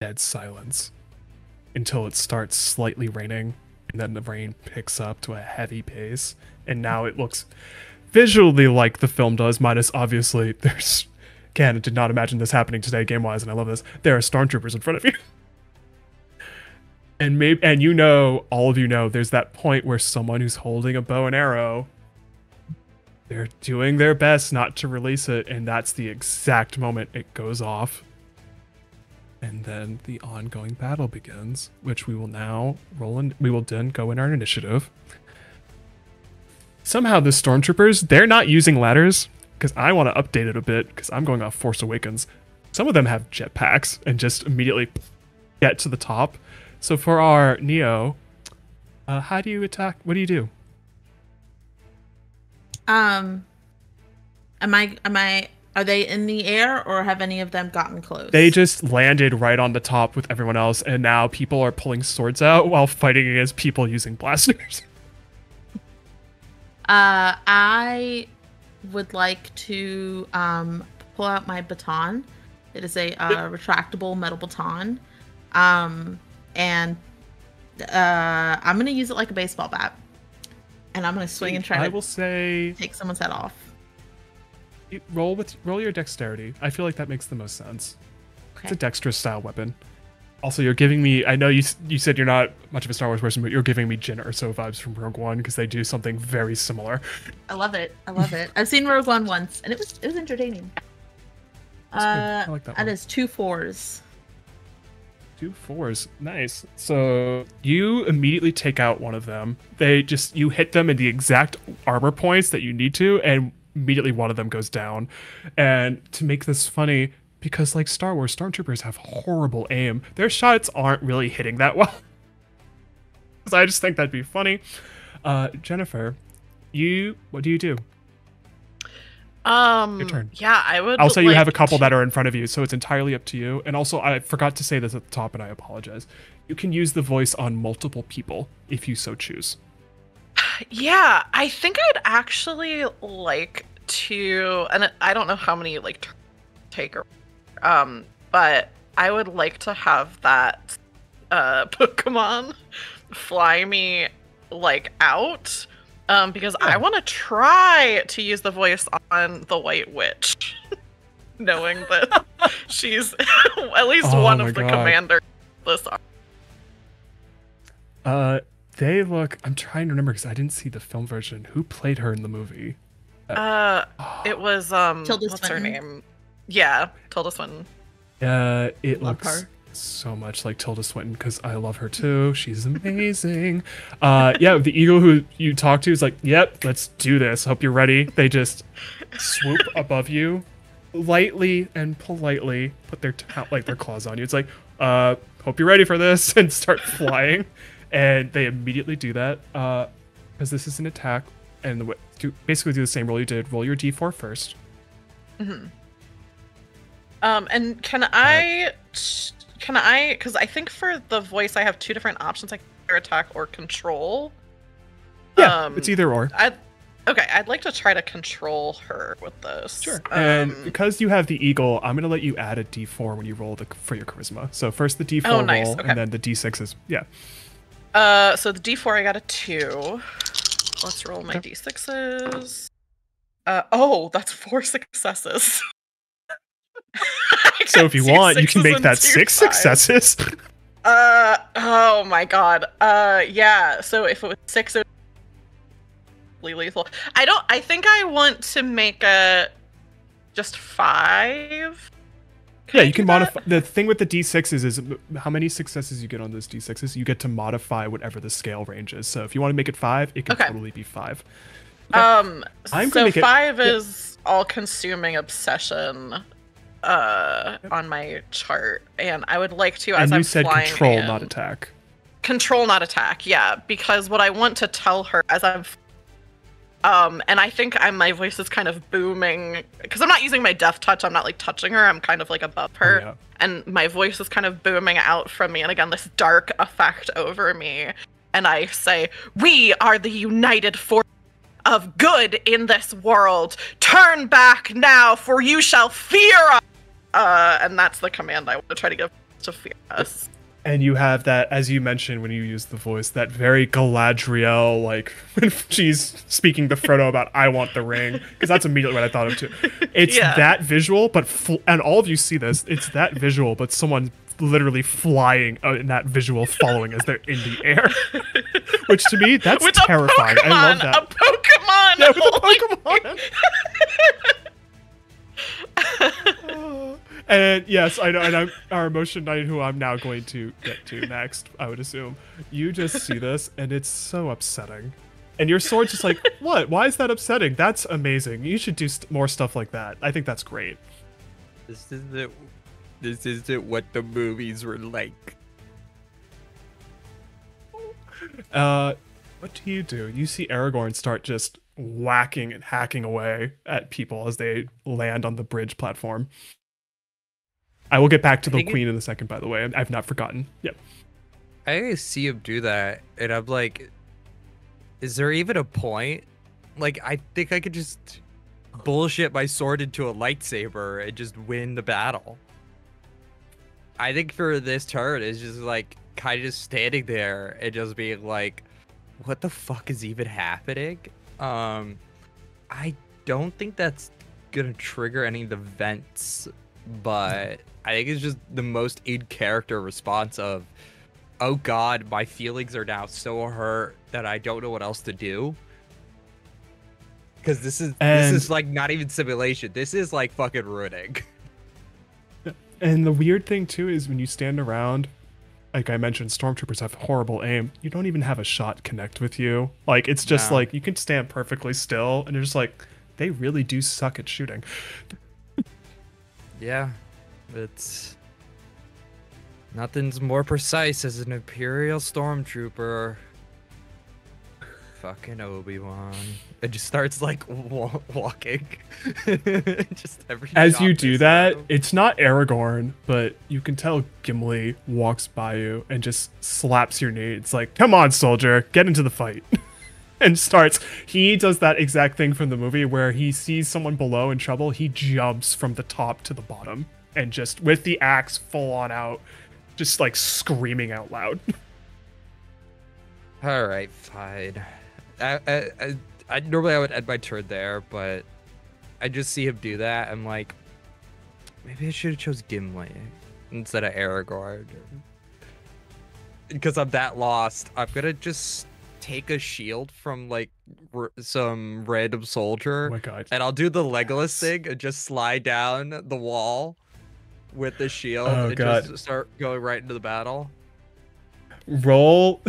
dead silence until it starts slightly raining, and then the rain picks up to a heavy pace, and now it looks visually like the film does, minus obviously there's... Again, I did not imagine this happening today game-wise, and I love this. There are stormtroopers in front of you. And all of you know, there's that point where someone who's holding a bow and arrow, they're doing their best not to release it, and that's the exact moment it goes off. And then the ongoing battle begins, which we will now roll in. We will then go in our initiative. Somehow the stormtroopers, they're not using ladders, because I want to update it a bit, because I'm going off Force Awakens. Some of them have jetpacks and just immediately get to the top. So for our Neo, how do you attack? What do you do? Are they in the air, or have any of them gotten close? They just landed right on the top with everyone else, and now people are pulling swords out while fighting against people using blasters. I would like to pull out my baton. It is a retractable metal baton. And I'm gonna use it like a baseball bat, and I'm gonna swing and try to take someone's head off. Roll your dexterity. I feel like that makes the most sense. Okay. It's a dexterous style weapon. Also, you're giving me... I know you said you're not much of a Star Wars person, but you're giving me Jyn Erso vibes from Rogue One, because they do something very similar. I love it. I've seen Rogue One once, and it was entertaining. I like that. That is 2 4s. 2 4s, nice. So you immediately take out one of them. You hit them in the exact armor points that you need to, and immediately one of them goes down. And to make this funny, because like Star Wars, stormtroopers have horrible aim. Their shots aren't really hitting that well. So I just think that'd be funny. Jennifer, what do you do? Your turn. Yeah, I would. Also, you have a couple that are in front of you, so it's entirely up to you. And also, I forgot to say this at the top, and I apologize. You can use the voice on multiple people if you so choose. Yeah, I think I'd actually like to, and I don't know how many like take or, but I would like to have that Pokemon fly me like out Because I want to try to use the voice on the White Witch, knowing that she's at least one my of the God. commanders of this arc. They look. I'm trying to remember because I didn't see the film version. Who played her in the movie? It was Tilda what's her Swinton. name? Yeah, Tilda Swinton. It Love looks her. so much like Tilda Swinton because I love her too. She's amazing. Yeah, the eagle who you talk to is like, "Yep, let's do this. Hope you're ready." They just swoop above you, lightly and politely put their their claws on you. It's like, "Hope you're ready for this," and start flying. And they immediately do that because this is an attack, and basically do the same roll you did. Roll your d4 first. And can I, because I think for the voice I have two different options, like either attack or control. Yeah, it's either or. I'd like to try to control her with this. Sure. And because you have the eagle, I'm gonna let you add a d4 when you roll for your charisma. So first the d4 Oh, nice. roll, Okay. and then the d6 is yeah. So the D4 I got a 2. Let's roll my Okay. D6s. Oh, that's 4 successes. So if you want, you can make that 6 successes. Oh my god. Yeah. So if it was 6, it would be lethal. I think I want to make a just 5. Yeah, you I can do that? modify. The thing with the d6s is how many successes you get on those d6s. You get to modify whatever the scale range is. So if you want to make it 5, it can Okay. totally be 5. I'm gonna so make it- 5 is all-consuming obsession on my chart, and I would like to, as And you I'm said flying control, in- not attack. Control, not attack. Yeah, because what I want to tell her as I'm, and I think my voice is kind of booming because I'm not using my death touch. I'm not like touching her. I'm kind of like above her, yeah. and my voice is kind of booming out from me. And again, this dark effect over me. And I say, "We are the united force of good in this world. Turn back now, for you shall fear us." And that's the command I want to try to give to fear us. And you have that, as you mentioned when you use the voice, that very Galadriel, like when she's speaking to Frodo about "I want the ring," because that's immediately what I thought of too. It's Yeah. that visual, but and all of you see this. It's that visual, but someone literally flying in that visual, following as they're in the air. Which to me, that's With terrifying. a Pokemon, I love that. A Pokemon. Yeah, with holding a Pokemon. And yes, I know, and our emotion knight, who I'm now going to get to next, I would assume. You just see this, and it's so upsetting. And your sword's just like, what? Why is that upsetting? That's amazing. You should do more stuff like that. I think that's great. This isn't what the movies were like. What do? You see Aragorn start just whacking and hacking away at people as they land on the bridge platform. I will get back to the think queen in a second, by the way. I've not forgotten. Yep. I see him do that, and I'm like, is there even a point? Like, I think I could just bullshit my sword into a lightsaber and just win the battle. I think for this turn, it's just like kind of just standing there and just being like, what the fuck is even happening? I don't think that's gonna trigger any of the vents, but I think it's just the most in-character response of, oh god, my feelings are now so hurt that I don't know what else to do. Because this is like not even simulation. This is like fucking ruining. And the weird thing too is when you stand around, like I mentioned, stormtroopers have horrible aim. You don't even have a shot connect with you. Like it's just No. like you can stand perfectly still, and you're just like, they really do suck at shooting. Yeah, it's nothing's more precise as an Imperial stormtrooper. Fucking Obi-Wan. It just starts like walking. Just every As shot you do misses that, him. it's not Aragorn, but you can tell Gimli walks by you and just slaps your knee. It's like, come on, soldier, get into the fight. And starts. He does that exact thing from the movie where he sees someone below in trouble. He jumps from the top to the bottom and just with the axe full on out, just like screaming out loud. All right, fine. I normally I would end my turn there, but I just see him do that. I'm like, maybe I should have chose Gimli instead of Aragorn. Because I'm that lost, I'm gonna just take a shield from like some random soldier, Oh my god. and I'll do the Legolas thing and just slide down the wall with the shield Oh, and God. just start going right into the battle. Roll.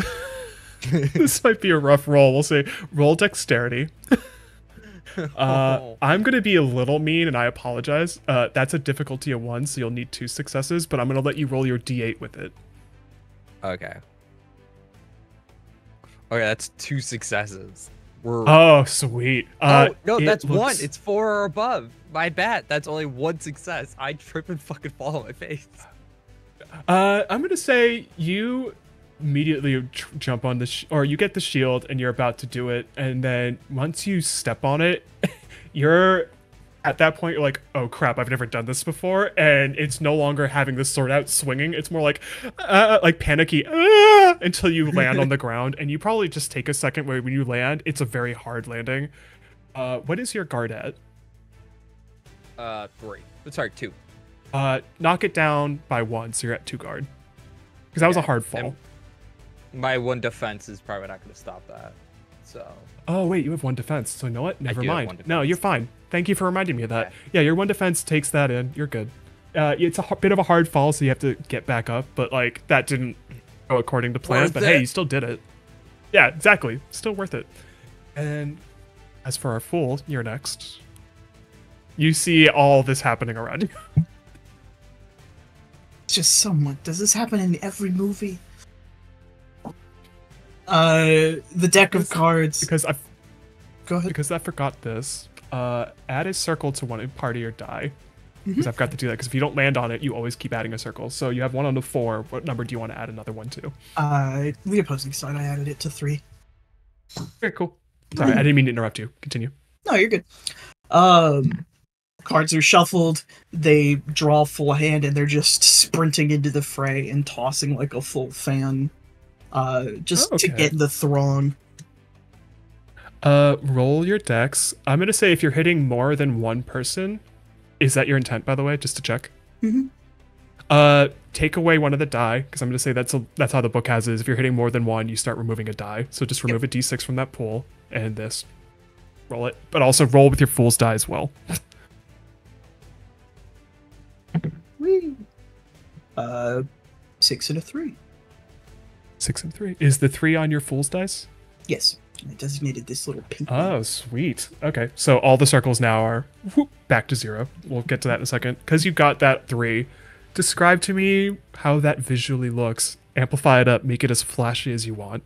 This might be a rough roll. We'll say roll dexterity. Oh. I'm gonna be a little mean, and I apologize. That's a difficulty of 1, so you'll need 2 successes. But I'm gonna let you roll your d8 with it. Okay. Okay, that's 2 successes. We're... Oh, sweet. Oh, no, it that's 1. looks- It's 4 or above. My bad. That's only 1 success. I trip and fucking fall on my face. I'm gonna say you immediately jump on the or you get the shield and you're about to do it, and then once you step on it, you're at that point you're like, oh crap, I've never done this before, and it's no longer having the sword out swinging. It's more like panicky until you land on the ground, and you probably just take a second where when you land, it's a very hard landing. What is your guard at? 3. Sorry, 2. Knock it down by 1, so you're at 2 guard. Because that was a hard fall. And my 1 defense is probably not going to stop that. So. Oh wait, you have 1 defense. So you know what? Never do have mind. 1 No, defense. you're fine. Thank you for reminding me of that. Okay. Yeah, your 1 defense takes that in. You're good. It's a bit of a hard fall, so you have to get back up. But like that didn't go according to plan. Worth But hey, it. you still did it. Yeah, exactly. Still worth it. And as for our fool, you're next. You see all this happening around you. It's just somewhat. Does this happen in every movie? The deck of cards. Because I Go ahead. because I forgot this. Add a circle to one part of your die. Because I forgot to do that. Because if you don't land on it, you always keep adding a circle. So you have 1 on the 4. What number do you want to add another one to? The opposing side, I added it to 3. Very cool. Sorry, I didn't mean to interrupt you. Continue. No, you're good. Cards are shuffled. They draw full hand, and they're just sprinting into the fray and tossing like a full fan, just Oh, to okay. get in the throng. Roll your dex. I'm gonna say if you're hitting more than 1 person, is that your intent, by the way? Just to check. Mhm. Take away 1 of the die, because I'm gonna say that's how the book has it. Is if you're hitting more than 1, you start removing a die. So just remove a d6 from that pool, and this. Roll it, but also roll with your fool's die as well. Whee! 6 and a 3. 6 and 3. Is the 3 on your fool's dice? Yes, I designated this little pink. Oh, sweet. Okay, so all the circles now are back to 0. We'll get to that in a second. Because you got that 3, describe to me how that visually looks. Amplify it up, make it as flashy as you want.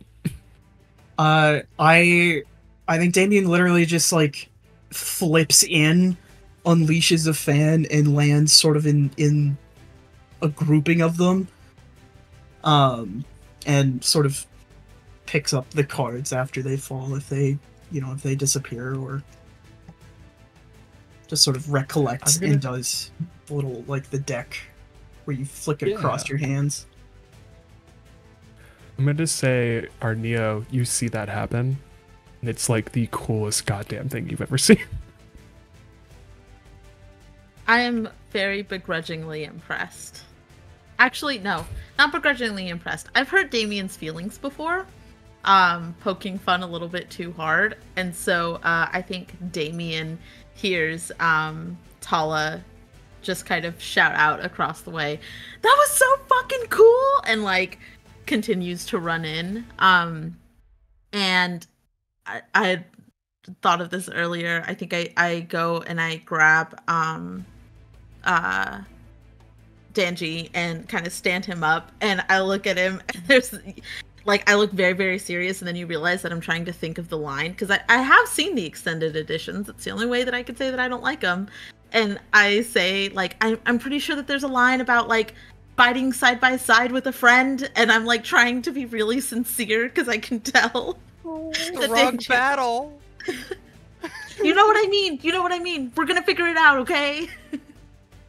I think Damien literally just like flips in, unleashes a fan, and lands sort of in a grouping of them. And sort of picks up the cards after they fall if they disappear, or just sort of recollects and does a little like the deck where you flick it across your hands. I'm going to say, Arneo, you see that happen, and it's like the coolest goddamn thing you've ever seen. I am very begrudgingly impressed. Actually, no, not begrudgingly impressed. I've hurt Damien's feelings before, poking fun a little bit too hard, and so I think Damien hears Tala just kind of shout out across the way, "That was so fucking cool!" and like continues to run in. And I had thought of this earlier. I think I go and I grab Danji and kind of stand him up, and I look at him, and there's like, I look very, very serious, and then you realize that I'm trying to think of the line, because I have seen the extended editions. It's the only way that I could say that I don't like them. And I say, like, I'm pretty sure that there's a line about, like, fighting side by side with a friend, and I'm, like, trying to be really sincere, because I can tell. The wrong Danji- battle. You know what I mean? You know what I mean? We're gonna figure it out, okay?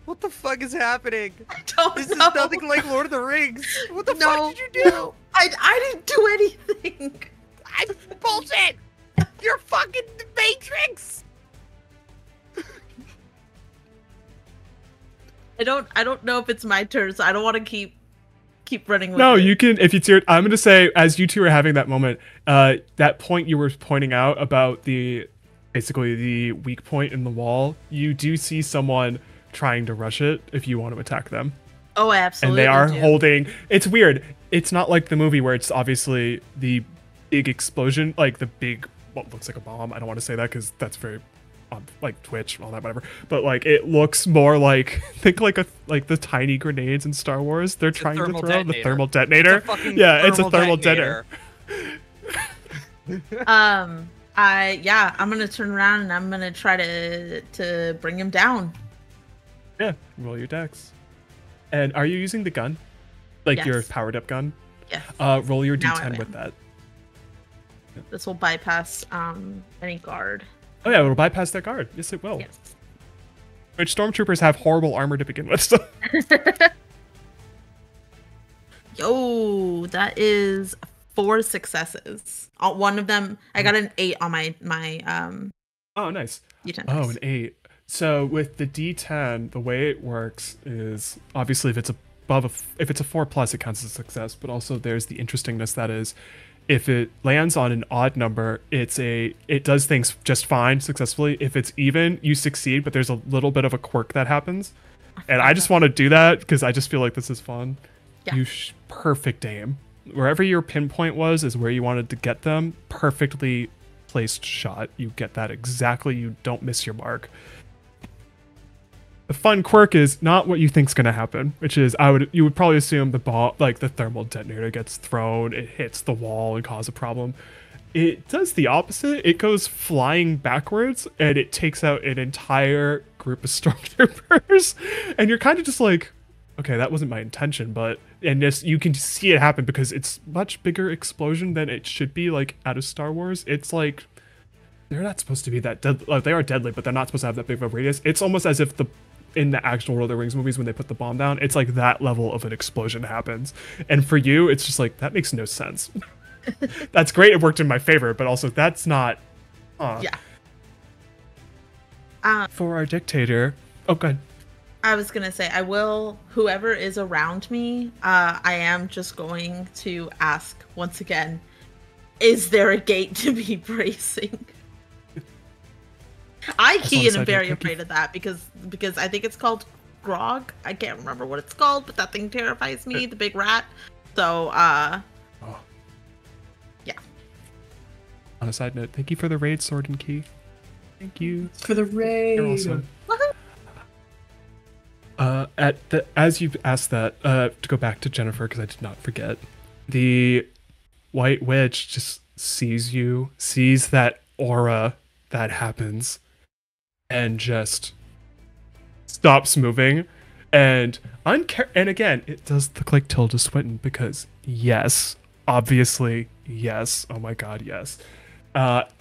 What the fuck is happening? I don't This know. is nothing like Lord of the Rings. What the No. fuck did you do? I didn't do anything. Bullshit. You're fucking the Matrix. I don't know if it's my turn, so I don't want to keep running with No, it. you can, if it's your, I'm going to say, as you two are having that moment, that point you were pointing out about basically the weak point in the wall, you do see someone trying to rush it if you want to attack them. Oh, I And absolutely they are do. holding, it's weird. It's not like the movie where it's obviously the big explosion, like the big, what looks like a bomb. I don't want to say that because that's very on like Twitch, all that, whatever. But like it looks more like, think like the tiny grenades in Star Wars. They're trying to thermal throw the detonator. thermal detonator. It's a fucking Yeah, it's a thermal detonator. I'm gonna turn around and I'm gonna try to bring him down. Yeah, roll your dex. And are you using the gun? Like your Yes. powered up gun? Yes. Roll your Now I d10 with am. that. This will bypass any guard. Oh yeah, it'll bypass that guard. Yes, it will. Yes. Which stormtroopers have horrible armor to begin with. So. Yo, that is 4 successes. One of them, I got an 8 on my Oh, nice. D10 Oh, dice. an 8. So with the d10, the way it works is obviously if it's if it's a 4+, it counts as a success. But also there's the interestingness that is, if it lands on an odd number, it does things just fine successfully. If it's even, you succeed, but there's a little bit of a quirk that happens. And I just want to do that because I just feel like this is fun. Yeah. You perfect aim. Wherever your pinpoint was is where you wanted to get them. Perfectly placed shot. You get that exactly. You don't miss your mark. The fun quirk is not what you think's going to happen, which is you would probably assume the ball, like the thermal detonator gets thrown, it hits the wall and causes a problem. It does the opposite. It goes flying backwards and it takes out an entire group of stormtroopers. And you're kind of just like, okay, that wasn't my intention, and you can see it happen because it's much bigger explosion than it should be, like out of Star Wars. It's like they're not supposed to be that deadly. They are deadly, but they're not supposed to have that big of a radius. It's almost as if in the actual Lord of the Rings movies when they put the bomb down, it's like that level of an explosion happens. And for you, it's just like, that makes no sense. That's great, it worked in my favor, but also that's not. Yeah. For our dictator. Oh, go ahead. I was gonna say whoever is around me, I am just going to ask once again, is there a gate to be bracing? I key and am very afraid of that because I think it's called Grog. I can't remember what it's called, but that thing terrifies me, the big rat. So yeah. On a side note, thank you for the raid, Sword and Key. Thank you. For the raid. You're awesome. As you've asked that, to go back to Jennifer, because I did not forget, the White Witch just sees you, sees that aura that happens, and just stops moving. And again, it does look like Tilda Swinton because yes, obviously, yes. Oh my god, yes.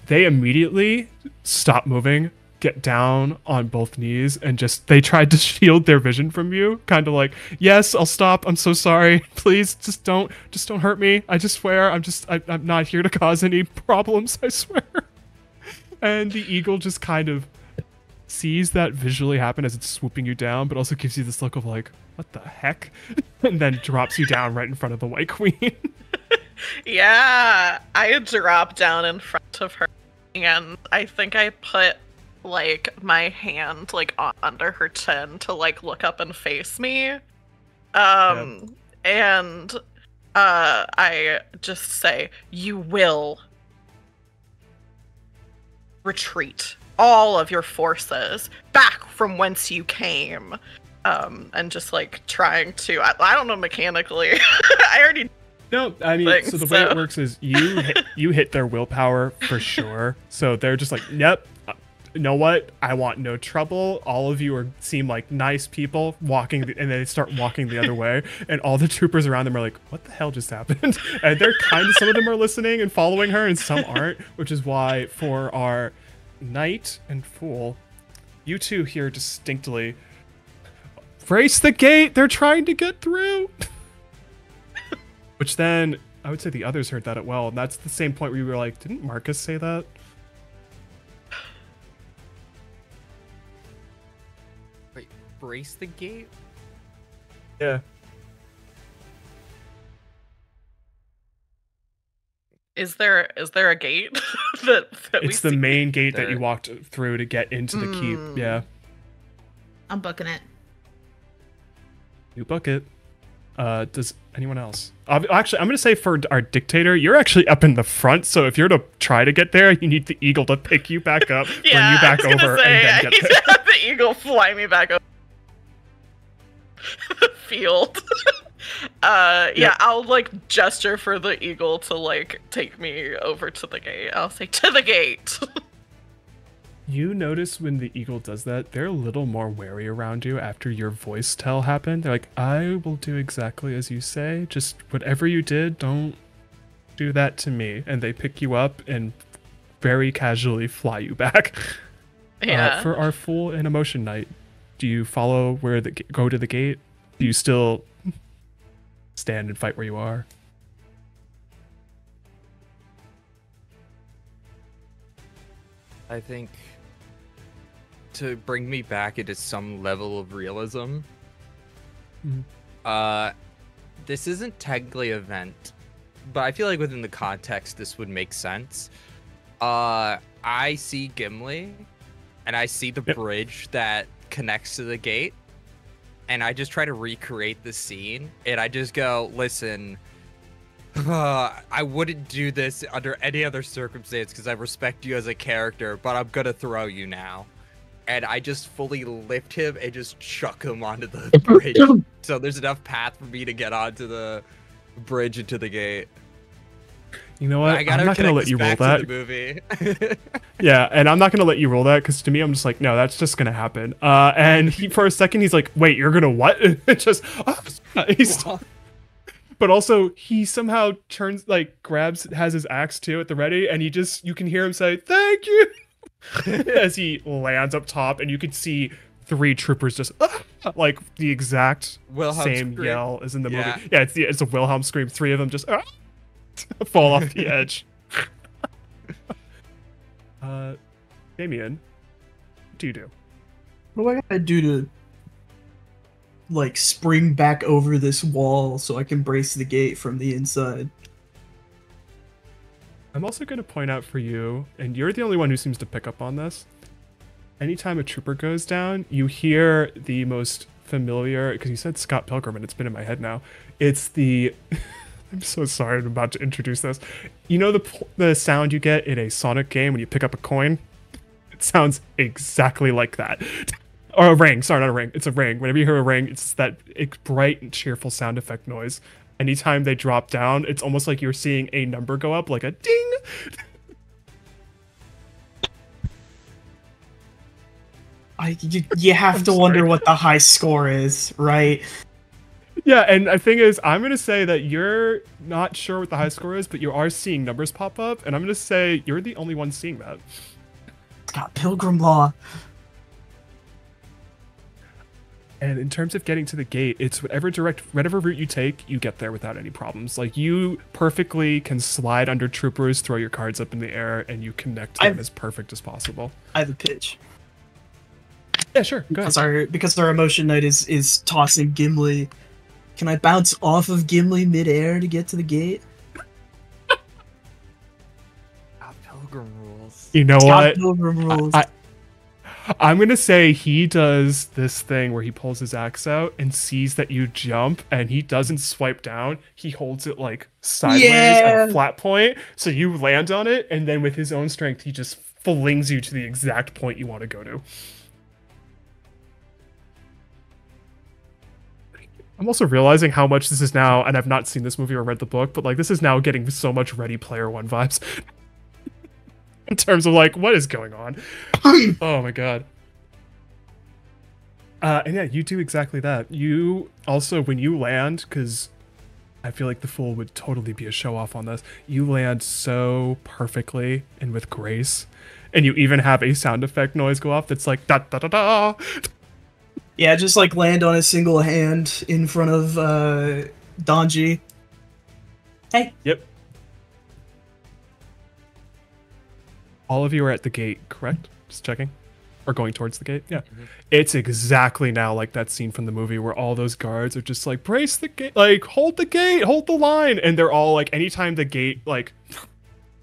They immediately stop moving, get down on both knees, and they tried to shield their vision from you, kind of like, yes, I'll stop, I'm so sorry, please just don't hurt me, I just swear, I'm not here to cause any problems, I swear. And the eagle just kind of sees that visually happen as it's swooping you down, but also gives you this look of like, what the heck, and then drops you down right in front of the White Queen. Yeah, I dropped down in front of her, and I think I put like my hand like under her chin to like look up and face me. And I just say, you will retreat all of your forces back from whence you came. And just like trying to, I don't know mechanically. I already. No, I mean, so the way it works is you hit their willpower for sure. So they're just like, yep, you know what? I want no trouble. All of you seem like nice people walking, and they start walking the other way. And all the troopers around them are like, what the hell just happened? And they're some of them are listening and following her, and some aren't, which is why for our knight and fool, you two hear distinctly, brace the gate, they're trying to get through. Which then, I would say the others heard that as well, and that's the same point where you were like, didn't Marcus say that? brace the gate? Yeah. Is there a gate that we It's the see? main gate that There- you walked through to get into the keep. Yeah. I'm booking it. You book it. Does anyone else? Actually, I'm going to say for our dictator, you're actually up in the front. So if you're to try to get there, you need the eagle to pick you back up, bring you back I was over, gonna say, and I then need get to there. have the eagle fly me back over the field. Yeah, I'll like gesture for the eagle to like take me over to the gate. I'll say to the gate. You notice when the eagle does that, they're a little more wary around you after your voice tell happened. They're like, I will do exactly as you say. Just whatever you did, don't do that to me. And they pick you up and very casually fly you back. Yeah. For our full in emotion night, do you follow where go to the gate? Do you still stand and fight where you are? I think to bring me back into some level of realism. Mhm. This isn't technically an event, but I feel like within the context this would make sense. I see Gimli and I see the Yep. bridge that connects to the gate, and I just try to recreate the scene, and I just go, listen, I wouldn't do this under any other circumstance because I respect you as a character, but I'm gonna throw you now. And I just fully lift him and just chuck him onto the bridge. So there's enough path for me to get onto the bridge into the gate. You know what? I gotta I'm not going to connect let this you roll back to that. the movie. Yeah, and I'm not going to let you roll that because to me, I'm just like, no, that's just going to happen. And he, for a second, he's like, wait, you're going to what? It just, he's, but also he somehow turns, like, grabs, has his axe too at the ready, and he just, you can hear him say, thank you, as he lands up top, and you can see 3 troopers just, like, the exact Wilhelm same scream. yell as in the Yeah. movie. Yeah, it's a Wilhelm scream. 3 of them just fall off the edge. Damien, what do you do? What do I gotta do to, like, spring back over this wall so I can brace the gate from the inside? I'm also going to point out for you, and you're the only one who seems to pick up on this. Anytime a trooper goes down, you hear the most familiar, because you said Scott Pilgrim, and it's been in my head now. It's the, I'm so sorry, I'm about to introduce this. You know the sound you get in a Sonic game when you pick up a coin? It sounds exactly like that. Or a ring, sorry, not a ring. It's a ring. Whenever you hear a ring, it's that bright and cheerful sound effect noise. Anytime they drop down, it's almost like you're seeing a number go up, like a ding. You have I'm to wonder sorry. what the high score is, right? Yeah, and the thing is, I'm gonna say that you're not sure what the high score is, but you are seeing numbers pop up, and I'm gonna say you're the only one seeing that. Scott Pilgrim Law. And in terms of getting to the gate, it's whatever route you take, you get there without any problems. Like, you perfectly can slide under troopers, throw your cards up in the air, and you connect them as perfect as possible. I have a pitch. Yeah, sure. Go ahead. Because our emotion night is tossing Gimli. Can I bounce off of Gimli midair to get to the gate? Pilgrim rules. You know Scott what? Pilgrim rules. I'm gonna say he does this thing where he pulls his axe out and sees that you jump, and he doesn't swipe down. He holds it like sideways Yeah. at flat point, so you land on it, and then with his own strength, he just flings you to the exact point you want to go to. I'm also realizing how much this is now, and I've not seen this movie or read the book, but like this is now getting so much Ready Player One vibes. In terms of like, what is going on? Oh my god. And yeah, you do exactly that. You also, when you land, because I feel like the Fool would totally be a show off on this, you land so perfectly and with grace. And you even have a sound effect noise go off that's like da da da da. Yeah, just like land on a single hand in front of Donji. Hey. Yep. All of you are at the gate, correct? Just checking. or going towards the gate. Yeah. Mhm. It's exactly now like that scene from the movie where all those guards are just like, brace the gate, like, hold the gate, hold the line. And they're all like, anytime the gate, like,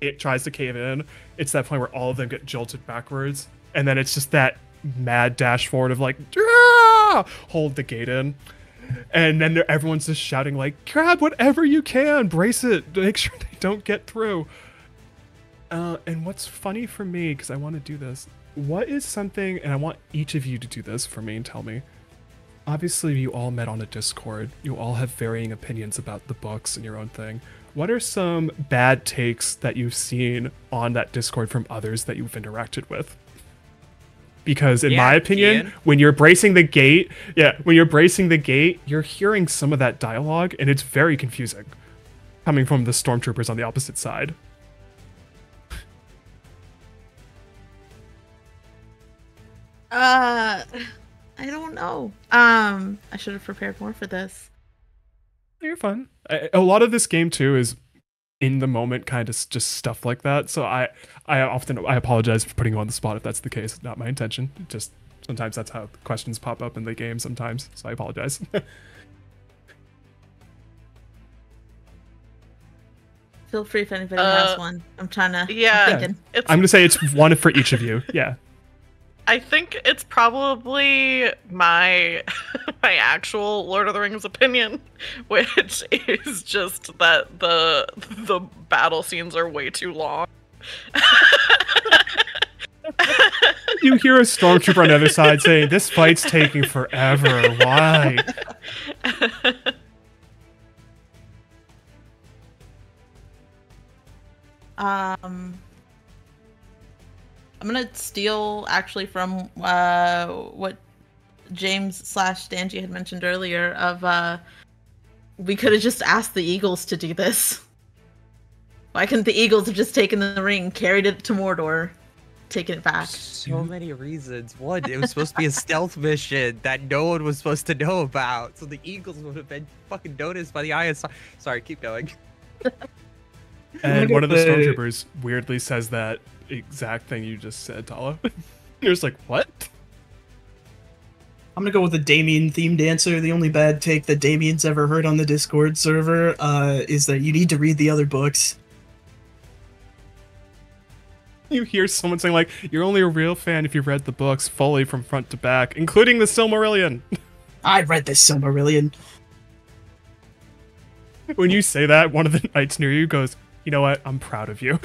it tries to cave in, it's that point where all of them get jolted backwards. And then it's just that mad dash forward of like, "Ah!" Hold the gate in. And then everyone's just shouting like, grab whatever you can, brace it, make sure they don't get through. And what's funny for me, because I want to do this, what is something, and I want each of you to do this for me and tell me. Obviously, you all met on a Discord. You all have varying opinions about the books and your own thing. What are some bad takes that you've seen on that Discord from others that you've interacted with? Because in my opinion, Ian. when you're bracing the gate, you're hearing some of that dialogue, and it's very confusing coming from the stormtroopers on the opposite side. I don't know. I should have prepared more for this. You're fun. A lot of this game too is in the moment kind of just stuff like that. So I apologize for putting you on the spot if that's the case. Not my intention. Just sometimes that's how questions pop up in the game sometimes. So I apologize. Feel free if anybody has one. I'm trying to. Yeah. I'm thinking. It's I'm gonna say it's one for each of you. Yeah. I think it's probably my my actual Lord of the Rings opinion, which is just that the battle scenes are way too long. You hear a stormtrooper on the other side saying, "This fight's taking forever. Why?" I'm gonna steal actually from what James / Stanji had mentioned earlier of we could have just asked the Eagles to do this. Why couldn't the Eagles have just taken the ring, carried it to Mordor, taken it back? So many reasons. One, it was supposed to be a stealth mission that no one was supposed to know about, so the Eagles would have been fucking noticed by the ISR. Sorry, keep going. And one of the stormtroopers weirdly says that exact thing you just said, Tala. You're just like, what? I'm gonna go with the Damien themed answer. The only bad take that Damien's ever heard on the Discord server is that you need to read the other books. You hear someone saying like, you're only a real fan if you've read the books fully from front to back, including the Silmarillion. I read the Silmarillion. When you say that, one of the knights near you goes, you know what? I'm proud of you.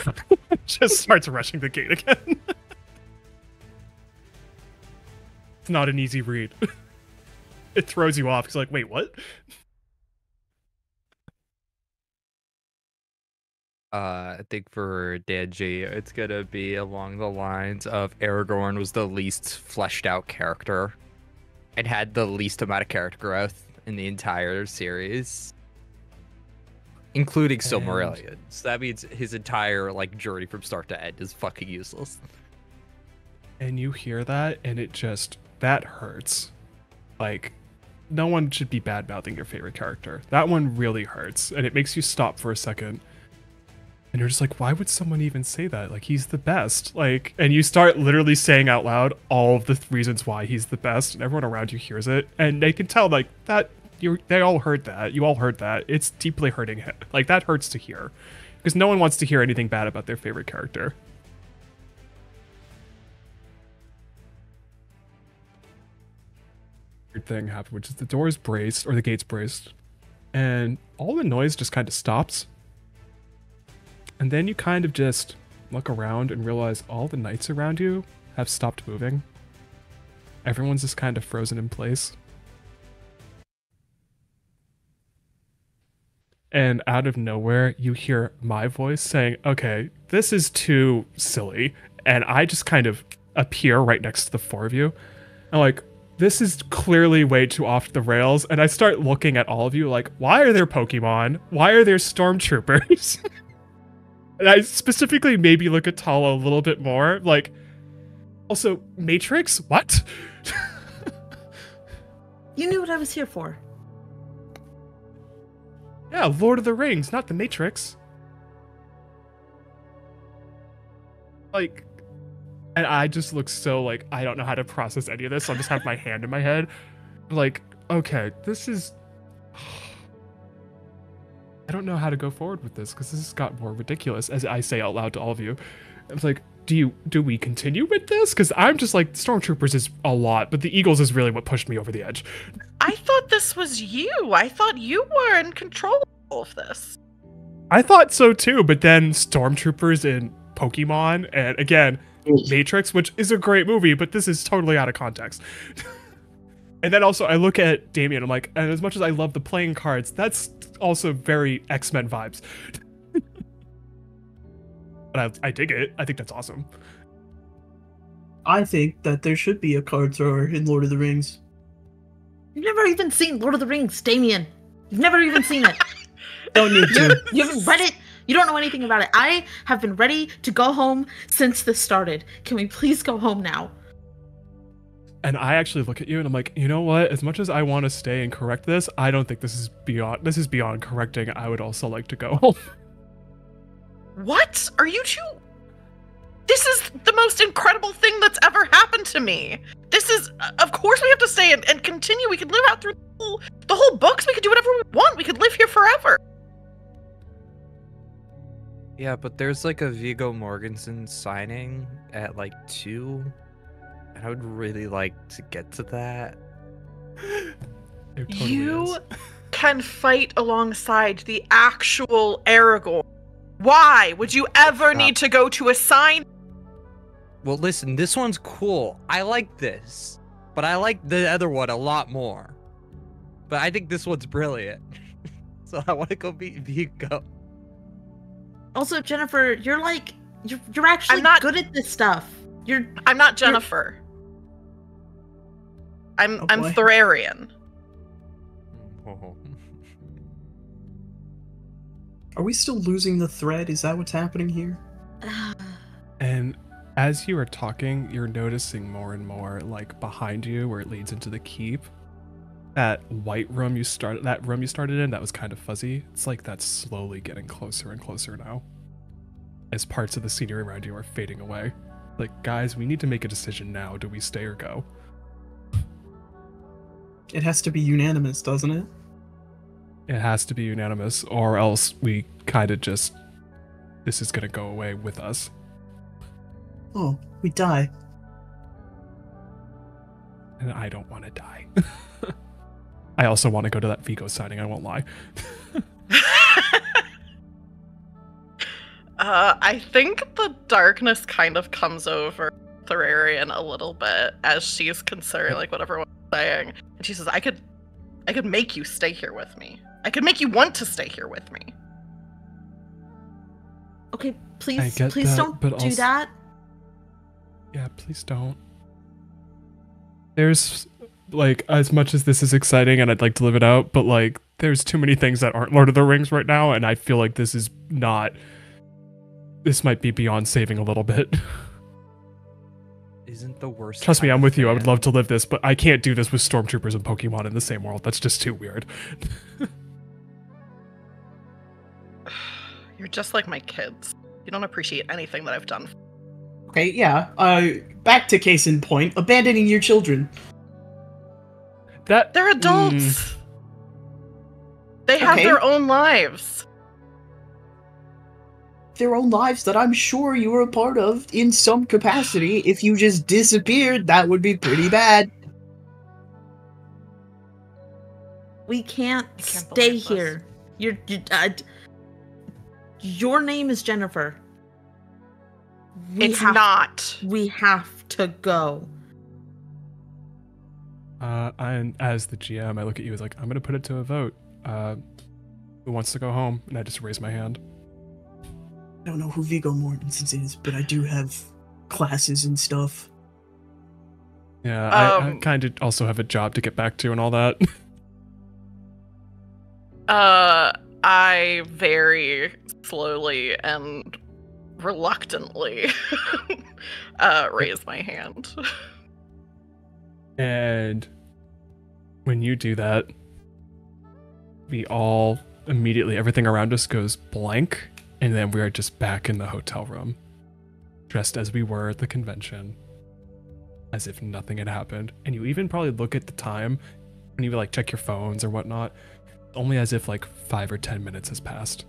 Just starts rushing the gate again. It's not an easy read. It throws you off. He's like, wait, what? I think for Danji, it's gonna be along the lines of Aragorn was the least fleshed out character and had the least amount of character growth in the entire series, including Silmarillion. So that means his entire like journey from start to end is fucking useless. And you hear that, and it just, that hurts. Like, no one should be bad-mouthing your favorite character. That one really hurts, and it makes you stop for a second. And you're just like, why would someone even say that? Like, he's the best. Like, and you start literally saying out loud all of the reasons why he's the best, and everyone around you hears it, and they can tell, like, that, they all heard that. You all heard that. It's deeply hurting him. Like, that hurts to hear. Because no one wants to hear anything bad about their favorite character. Weird thing happened, which is the door's braced, or the gate's braced, and all the noise just kind of stops. And then you kind of just look around and realize all the knights around you have stopped moving. Everyone's just kind of frozen in place. And out of nowhere, you hear my voice saying, okay, this is too silly. And I just kind of appear right next to the four of you. I'm like, this is clearly way too off the rails. And I start looking at all of you like, why are there Pokemon? Why are there stormtroopers? And I specifically maybe look at Tala a little bit more. Like, also, Matrix? What? You knew what I was here for. Yeah, Lord of the Rings, not the Matrix. Like, And I just look so like, I don't know how to process any of this. So I just have my hand in my head. Like, okay, this is... I don't know how to go forward with this because this has got more ridiculous, as I say out loud to all of you. It's like, do we continue with this? Because I'm just like, Stormtroopers is a lot, but the Eagles is really what pushed me over the edge. I thought this was you. I thought you were in control of all of this. I thought so too, but then Stormtroopers in Pokemon, and again, Matrix, which is a great movie, but this is totally out of context. And then also I look at Damien, I'm like, and as much as I love the playing cards, that's also very X-Men vibes. But I dig it. I think that's awesome. I think that there should be a card thrower in Lord of the Rings. You've never even seen Lord of the Rings, Damien. You've never even seen it. Don't need to. You haven't read it. You don't know anything about it. I have been ready to go home since this started. Can we please go home now? And I actually look at you and I'm like, you know what? As much as I want to stay and correct this, I don't think this is beyond correcting. I would also like to go home. What? Are you two? This is the most incredible thing that's ever happened to me. This is, of course we have to stay and continue. We could live out through the whole books. We could do whatever we want. We could live here forever. Yeah, but there's like a Viggo Mortensen signing at like 2. And I would really like to get to that. There totally You is. can fight alongside the actual Aragorn. Why would you ever need to go to a sign? Well, listen, this one's cool. I like this. But I like the other one a lot more. But I think this one's brilliant. So I want to go beat Viggo. Also, Jennifer, you're actually I'm not- good at this stuff. I'm not Jennifer. I'm Oh, I'm boy. Thorarian. Oh. Are we still losing the thread? Is that what's happening here? And as you are talking, you're noticing more and more, like behind you, where it leads into the keep. That white room you started in, that was kind of fuzzy. It's like that's slowly getting closer and closer now, as parts of the scenery around you are fading away. Like, guys, we need to make a decision now. Do we stay or go? It has to be unanimous, doesn't it? It has to be unanimous, or else we kind of just, this is gonna go away with us. Oh, we die. And I don't want to die. I also want to go to that Vigo signing, I won't lie. I think the darkness kind of comes over Thorarian a little bit as she's considering like what everyone's saying. And she says, I could make you stay here with me. I could make you want to stay here with me. Okay, please, I get please that, don't but do also- that. Yeah, please don't. There's, like, as much as this is exciting and I'd like to live it out, but, like, there's too many things that aren't Lord of the Rings right now, and I feel like this is not... This might be beyond saving a little bit. Isn't the worst. Trust me, kind I'm of with you. I would fan- love to live this, but I can't do this with Stormtroopers and Pokemon in the same world. That's just too weird. You're just like my kids. You don't appreciate anything that I've done. Okay, yeah. Back to case in point, abandoning your children. That They're adults. They have Okay. their own lives. Their own lives that I'm sure you were a part of in some capacity. If you just disappeared, that would be pretty bad. We can't can't stay believe this. here. Your name is Jennifer. It's not. We have to go. and as the GM, I look at you as like, I'm gonna put it to a vote. Who wants to go home? And I just raise my hand. I don't know who Viggo Mortensen is, but I do have classes and stuff. Yeah, I Um, kind of also have a job to get back to and all that. I very slowly and reluctantly raise my hand. And when you do that, we all immediately, everything around us goes blank, and then we are just back in the hotel room. dressed as we were at the convention, as if nothing had happened. And you even probably look at the time when you like check your phones or whatnot, only as if like 5 or 10 minutes has passed.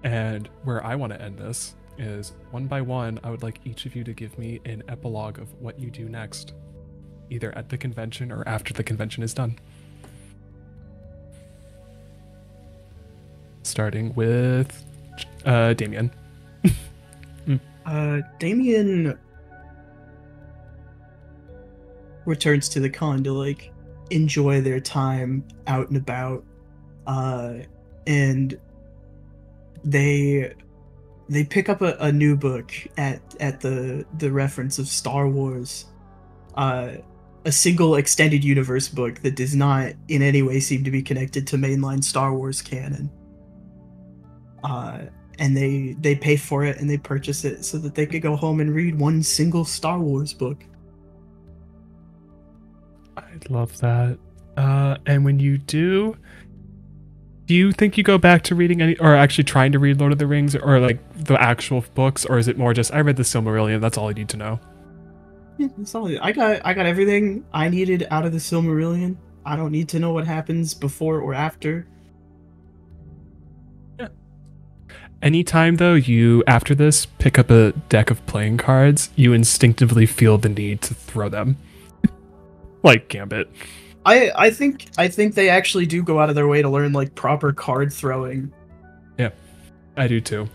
And where I want to end this is, one by one, I would like each of you to give me an epilogue of what you do next, either at the convention or after the convention is done. Starting with Damien. Damien returns to the con to like enjoy their time out and about, and they pick up a new book at the reference of Star Wars, a single extended universe book that does not in any way seem to be connected to mainline Star Wars canon. And they pay for it and they purchase it so that they could go home and read one single Star Wars book. I love that. And when you do you think you go back to reading any, or actually trying to read Lord of the Rings, or like the actual books, or is it more just I read the Silmarillion, that's all I need to know? Yeah, that's all. I got everything I needed out of the Silmarillion. I don't need to know what happens before or after. Anytime, though, you, after this, pick up a deck of playing cards, you instinctively feel the need to throw them. Like Gambit. I think they actually do go out of their way to learn, like, proper card throwing. Yeah, I do too.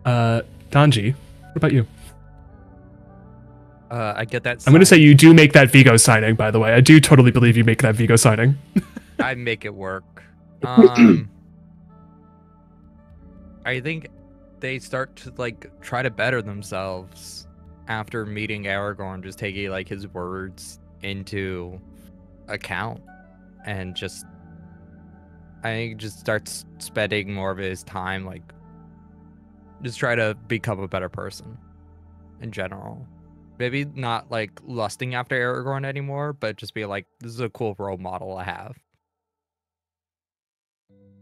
Donji, what about you? I get that. I'm going to say you do make that Vigo signing, by the way. I do totally believe you make that Vigo signing. I make it work. I think they start to like try to better themselves after meeting Aragorn, just taking like his words into account, and just I think just starts spending more of his time like just try to become a better person in general. Maybe not like lusting after Aragorn anymore, but just be like, this is a cool role model I have.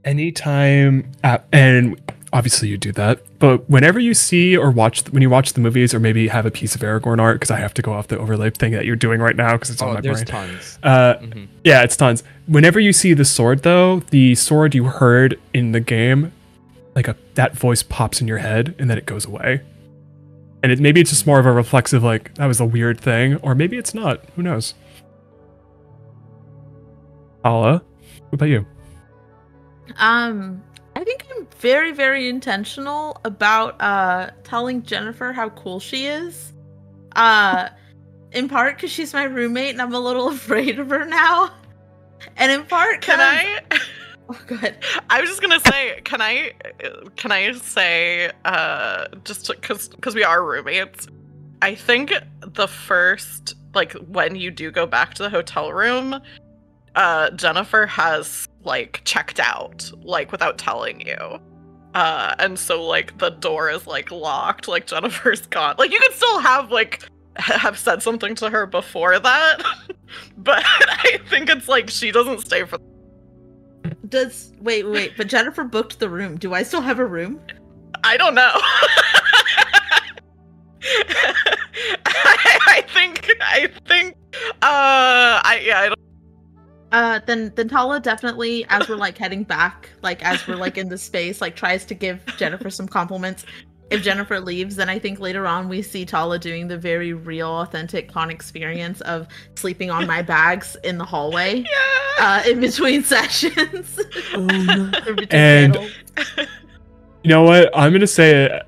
Anytime, and obviously you do that, but whenever you see or watch, when you watch the movies, or maybe have a piece of Aragorn art, because I have to go off the overlay thing that you're doing right now because it's on my brain. Tons. Yeah, it's tons. Whenever you see the sword, though, the sword you heard in the game, like that voice pops in your head and then it goes away. And maybe it's just more of a reflexive, like, that was a weird thing, or maybe it's not. Who knows? Paula, what about you? I think I'm very, very intentional about telling Jennifer how cool she is. In part because she's my roommate and I'm a little afraid of her now. And in part, Can I? Oh, go ahead. I was just gonna say, can I say, just because we are roommates, I think the first, like, when you do go back to the hotel room, Jennifer has like checked out, like, without telling you, and so like the door is like locked, like Jennifer's gone. Like, you can still have like have said something to her before that, but I think it's like she doesn't stay for. Wait, but Jennifer booked the room. Do I still have a room? I don't know. I think I don't. Then Tala definitely, as we're like heading back, like as we're like in the space, like tries to give Jennifer some compliments. If Jennifer leaves, then I think later on we see Tala doing the very real, authentic con experience of sleeping on my bags in the hallway, in between sessions. Oh, no. And you know what? I'm gonna say it.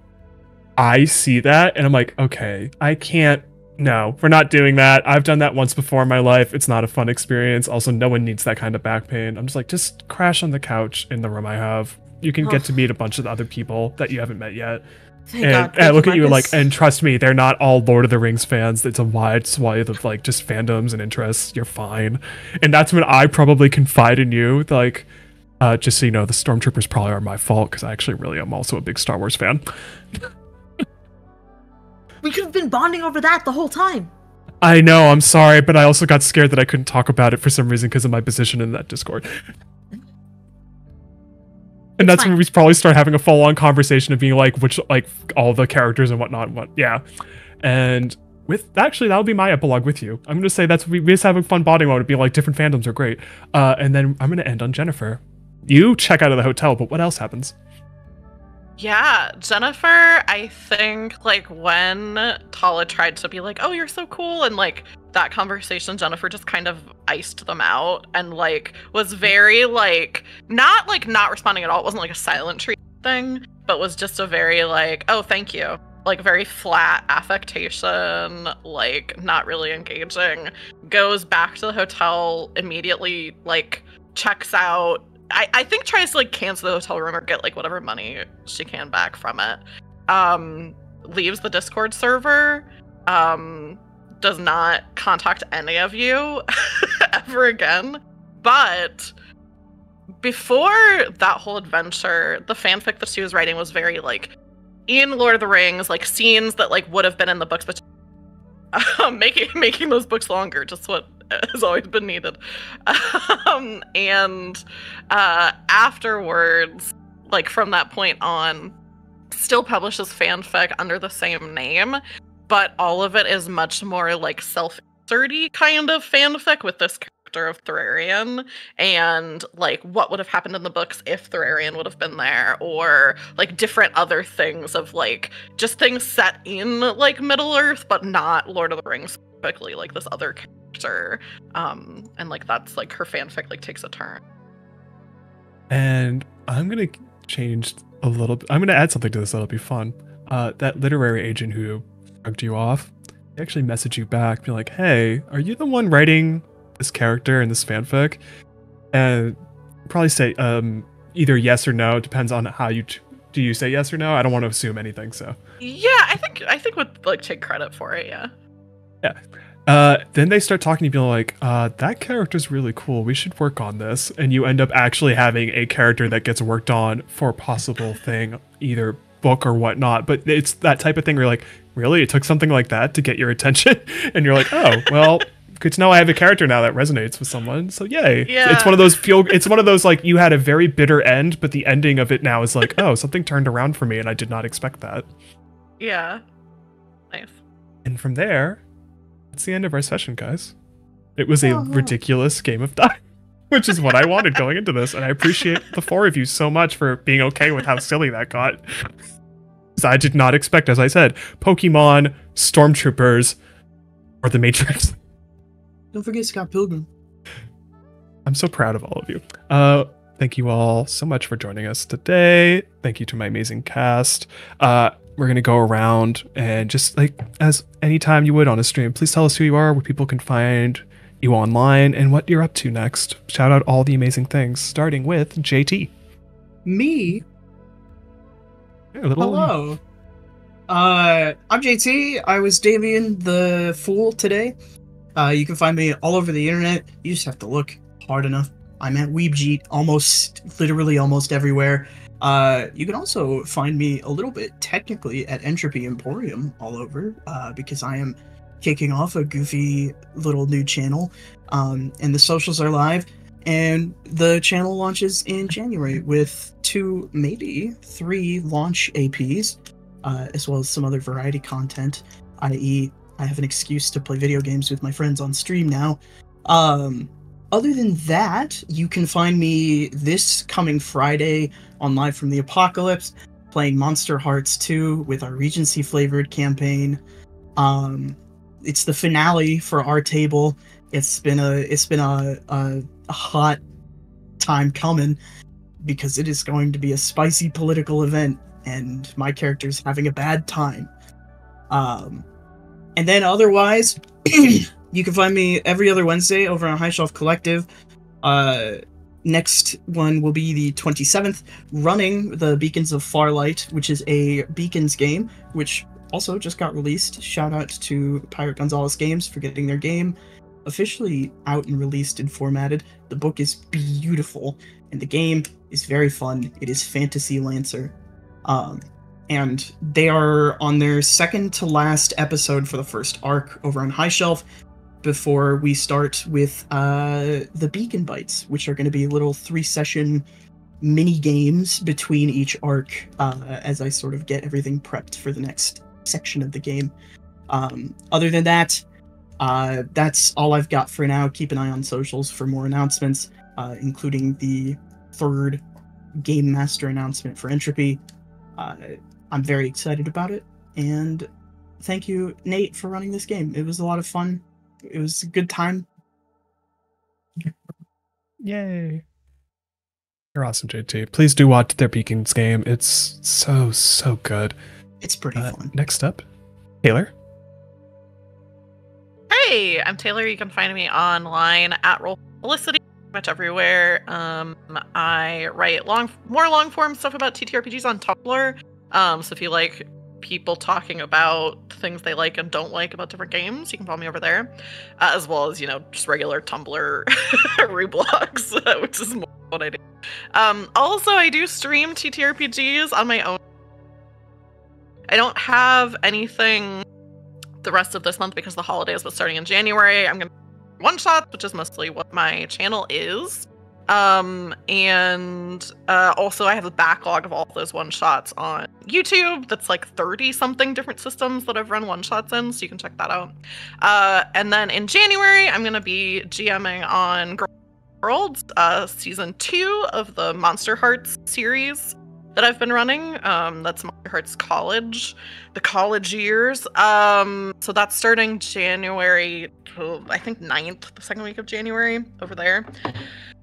I see that, and I'm like, okay, I can't. No, we're not doing that. I've done that once before in my life. It's not a fun experience. Also, no one needs that kind of back pain. I'm just like, just crash on the couch in the room I have. You can get to meet a bunch of other people that you haven't met yet. Thank God. And I look at you like, and trust me, they're not all Lord of the Rings fans. It's a wide swath of like just fandoms and interests. You're fine. And that's when I probably confide in you, like, just so you know, the Stormtroopers probably are my fault because I actually really am also a big Star Wars fan. We could have been bonding over that the whole time. I know, I'm sorry, but I also got scared that I couldn't talk about it for some reason because of my position in that Discord. And It's that's fine. when we probably start having a full-on conversation of being like, which, like, all the characters and whatnot, yeah. And with, actually, that'll be my epilogue with you. I'm gonna say we just have a fun bonding moment, being like, different fandoms are great. And then I'm gonna end on Jennifer. You check out of the hotel, but what else happens? Yeah, Jennifer, I think, like, when Tala tried to be like, oh, you're so cool, and, like, that conversation, Jennifer just kind of iced them out and, like, was very, like, not responding at all. It wasn't, like, a silent treatment thing, but was just a very, like, oh, thank you. Like, very flat affectation, like, not really engaging. Goes back to the hotel immediately, like, checks out. I think tries to, like, cancel the hotel room or get, like, whatever money she can back from it. Leaves the Discord server. Does not contact any of you ever again. But before that whole adventure, the fanfic that she was writing was very, like, in Lord of the Rings, like, scenes that, like, would have been in the books, but making those books longer, just what has always been needed. And afterwards, like, from that point on, still publishes fanfic under the same name, but all of it is much more, like, self-inserty kind of fanfic with this character of Thorarian, and, like, what would have happened in the books if Thorarian would have been there, or, like, different other things of, like, just things set in, like, Middle-earth, but not Lord of the Rings specifically, like, this other character, and, like, that's, like, her fanfic, like, takes a turn. And I'm gonna change a little bit. I'm gonna add something to this that'll be fun. That literary agent who drugged you off, they actually message you back, be like, hey, are you the one writing this character in this fanfic? And probably say either yes or no, depends on how you do you say yes or no. I don't want to assume anything, so Yeah, I think would, like, take credit for it. then they start talking to you like, that character's really cool, we should work on this, and you end up actually having a character that gets worked on for a possible thing, either book or whatnot. But it's that type of thing where you're like, really, it took something like that to get your attention? And you're like, oh, well, good to know I have a character now that resonates with someone, so yay. Yeah. It's one of those like, you had a very bitter end, but the ending of it now is like, oh, something turned around for me and I did not expect that. Yeah. Nice. And from there, that's the end of our session, guys. It was a ridiculous game of die, which is what I wanted going into this, and I appreciate the four of you so much for being okay with how silly that got. Because I did not expect, as I said, Pokemon, Stormtroopers, or the Matrix. Don't forget Scott Pilgrim. I'm so proud of all of you. Thank you all so much for joining us today. Thank you to my amazing cast. We're going to go around and just like as anytime you would on a stream, please tell us who you are, where people can find you online, and what you're up to next. Shout out all the amazing things, starting with JT. Me? Hello. Hello. I'm JT. I was Damien the Fool today. You can find me all over the internet. You just have to look hard enough. I'm at Weebjeet literally almost everywhere. You can also find me a little bit technically at Entropy Emporium all over, because I am kicking off a goofy little new channel, and the socials are live, and the channel launches in January with 2, maybe 3 launch APs, as well as some other variety content, i.e. I have an excuse to play video games with my friends on stream now. Other than that, you can find me this coming Friday on Live from the Apocalypse, playing Monster Hearts 2 with our Regency flavored campaign. It's the finale for our table. It's been a hot time coming because it is going to be a spicy political event, and my character's having a bad time. And then otherwise, you can find me every other Wednesday over on High Shelf Collective. Next one will be the 27th, running the Beacons of Farlight, which is a Beacons game, which also just got released. Shout out to Pirate Gonzalez Games for getting their game officially out and released and formatted. The book is beautiful, and the game is very fun. It is Fantasy Lancer. And they are on their second to last episode for the first arc over on High Shelf before we start with the Beacon Bites, which are going to be little 3-session mini games between each arc as I sort of get everything prepped for the next section of the game. Other than that, that's all I've got for now. Keep an eye on socials for more announcements, including the 3rd Game Master announcement for Entropy. I'm very excited about it, and thank you, Nate, for running this game. It was a lot of fun. It was a good time. Yay. You're awesome, JT. Please do watch their Beacons game. It's so good. It's pretty fun. Next up, Taylor. Hey, I'm Taylor. You can find me online at Roll Felicity, pretty much everywhere. I write more long form stuff about TTRPGs on Tumblr. So if you like people talking about things they like and don't like about different games, you can follow me over there, as well as just regular Tumblr reblogs, which is more what I do. Also, I do stream TTRPGs on my own. I don't have anything the rest of this month because the holidays, but starting in January, I'm gonna one shot, which is mostly what my channel is. And also I have a backlog of all those one shots on YouTube. That's like 30 something different systems that I've run one shots in, so you can check that out. And then in January, I'm gonna be GMing on Worlds, season 2 of the Monster Hearts series that I've been running. That's Monster Hearts College, the college years. So that's starting January, I think 9th, the second week of January over there.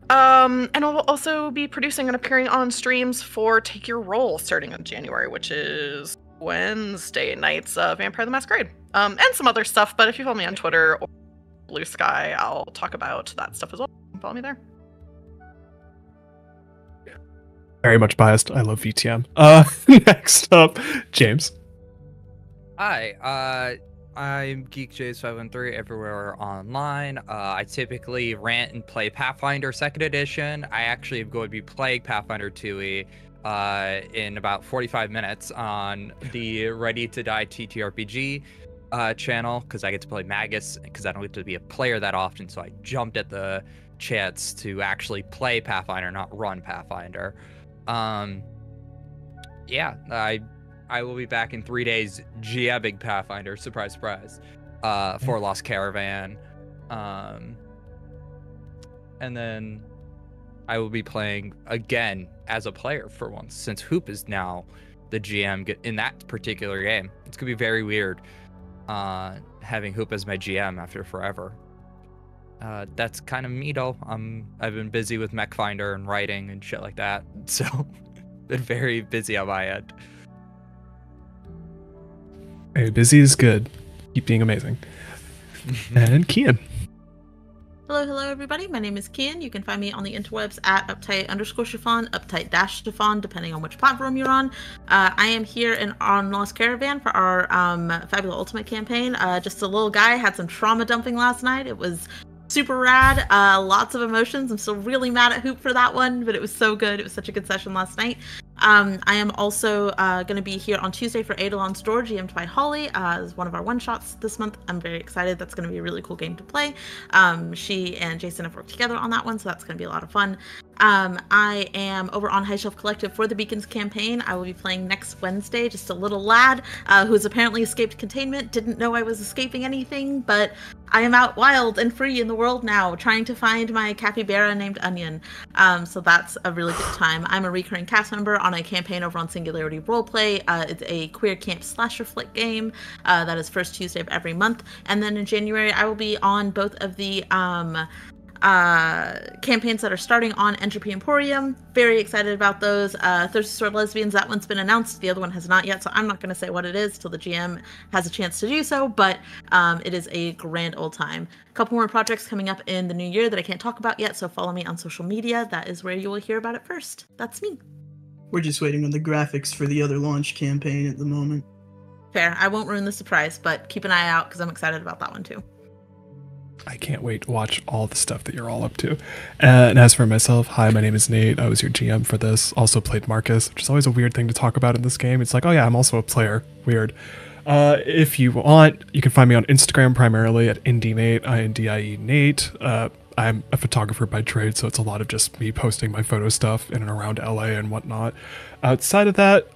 And I'll also be producing and appearing on streams for Take Your Role starting in January, which is Wednesday nights of Vampire the Masquerade. And some other stuff, but if you follow me on Twitter or Blue Sky, I'll talk about that stuff as well. Follow me there. Very much biased. I love VTM. Next up, James. Hi, I'm GeekJays513 everywhere online. I typically rant and play Pathfinder 2nd Edition. I actually am going to be playing Pathfinder 2e in about 45 minutes on the Ready to Die TTRPG channel, because I get to play Magus, because I don't get to be a player that often, so I jumped at the chance to actually play Pathfinder, not run Pathfinder. Yeah, I will be back in 3 days GMing Pathfinder, surprise, surprise, for Lost Caravan. And then I will be playing again as a player for once, since Hoop is now the GM in that particular game. It's going to be very weird having Hoop as my GM after forever. That's kind of me though. I've been busy with MechFinder and writing and shit like that, so been very busy on my end. Hey, busy is good. Keep being amazing. And Kian. Hello, everybody. My name is Kian. You can find me on the interwebs at uptight_chiffon, uptight-chiffon, depending on which platform you're on. I am here on Lost Caravan for our Fabula Ultimate campaign. Just a little guy, had some trauma dumping last night. It was super rad. Lots of emotions. I'm still really mad at Hoop for that one, but it was so good. It was such a good session last night. I am also going to be here on Tuesday for Eidolon's Door, GM'd by Holly, as one of our one-shots this month. I'm very excited. That's going to be a really cool game to play. She and Jason have worked together on that one, so that's going to be a lot of fun. I am over on High Shelf Collective for the Beacons campaign. I will be playing next Wednesday, just a little lad who has apparently escaped containment. Didn't know I was escaping anything, but I am out wild and free in the world now, trying to find my capybara named Onion. So that's a really good time. I'm a recurring cast member on a campaign over on Singularity Roleplay. It's a queer camp slasher flick game that is first Tuesday of every month. And then in January, I will be on both of the campaigns that are starting on Entropy Emporium. Very excited about those. Thirsty Sword Lesbians, that one's been announced. The other one has not yet, so I'm not going to say what it is till the GM has a chance to do so, but it is a grand old time. A couple more projects coming up in the new year that I can't talk about yet, so follow me on social media. That is where you will hear about it first. That's me. We're just waiting on the graphics for the other launch campaign at the moment. Fair. I won't ruin the surprise, but keep an eye out because I'm excited about that one too. I can't wait to watch all the stuff that you're all up to. And as for myself, hi, my name is Nate. I was your GM for this. Also played Marcus, which is always a weird thing to talk about in this game. It's like, oh yeah, I'm also a player. Weird. If you want, you can find me on Instagram primarily at IndieNate, INDIE Nate. I I'm a photographer by trade, so it's a lot of just me posting my photo stuff in and around LA and whatnot. Outside of that,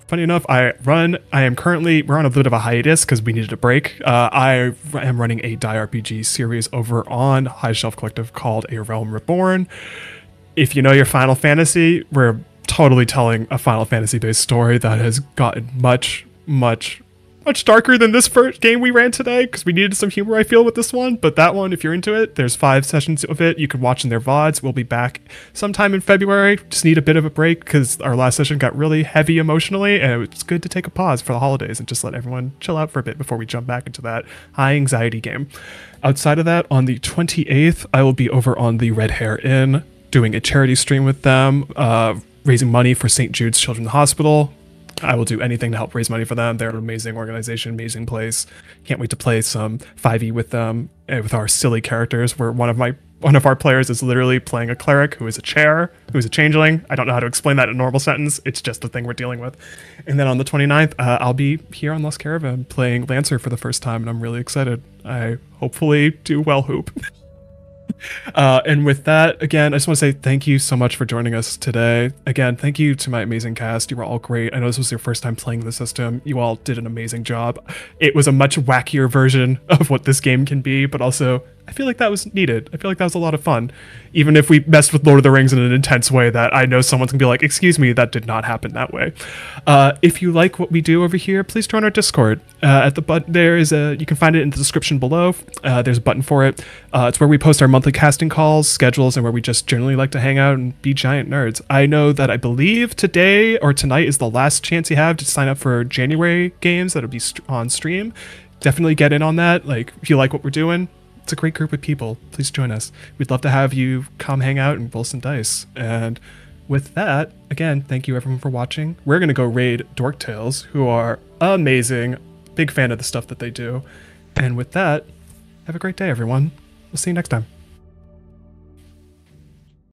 funny enough, we're on a bit of a hiatus because we needed a break. I am running a Die RPG series over on High Shelf Collective called A Realm Reborn. If you know your Final Fantasy, we're totally telling a Final Fantasy based story that has gotten much darker than this first game we ran today, because we needed some humor, I feel, with this one. But that one, if you're into it, there's 5 sessions of it. You can watch in their VODs. We'll be back sometime in February. Just need a bit of a break because our last session got really heavy emotionally, and it's good to take a pause for the holidays and just let everyone chill out for a bit before we jump back into that high anxiety game. Outside of that, on the 28th, I will be over on the Red Hair Inn doing a charity stream with them, raising money for St. Jude's Children's Hospital. I will do anything to help raise money for them. They're an amazing organization, amazing place. Can't wait to play some 5e with them and with our silly characters, where one of our players is literally playing a cleric who is a chair, who is a changeling. I don't know how to explain that in a normal sentence. It's just the thing we're dealing with. And then on the 29th, I'll be here on Lost Caravan playing Lancer for the first time, and I'm really excited. I hopefully do well, Hoop. And with that, again, I just want to say thank you so much for joining us today. Again, thank you to my amazing cast. You were all great. I know this was your first time playing the system. You all did an amazing job. It was a much wackier version of what this game can be, but also I feel like that was needed. I feel like that was a lot of fun. Even if we messed with Lord of the Rings in an intense way that I know someone's gonna be like, excuse me, that did not happen that way. If you like what we do over here, please join our Discord. At the button, you can find it in the description below. There's a button for it. It's where we post our monthly casting calls, schedules, and where we just generally like to hang out and be giant nerds. I know that I believe today or tonight is the last chance you have to sign up for January games that'll be on stream. Definitely get in on that. Like, if you like what we're doing, it's a great group of people. Please join us. We'd love to have you come hang out and roll some dice. And with that, again, thank you everyone for watching. We're going to go raid Dork Tales, who are amazing. Big fan of the stuff that they do. And with that, have a great day, everyone. We'll see you next time.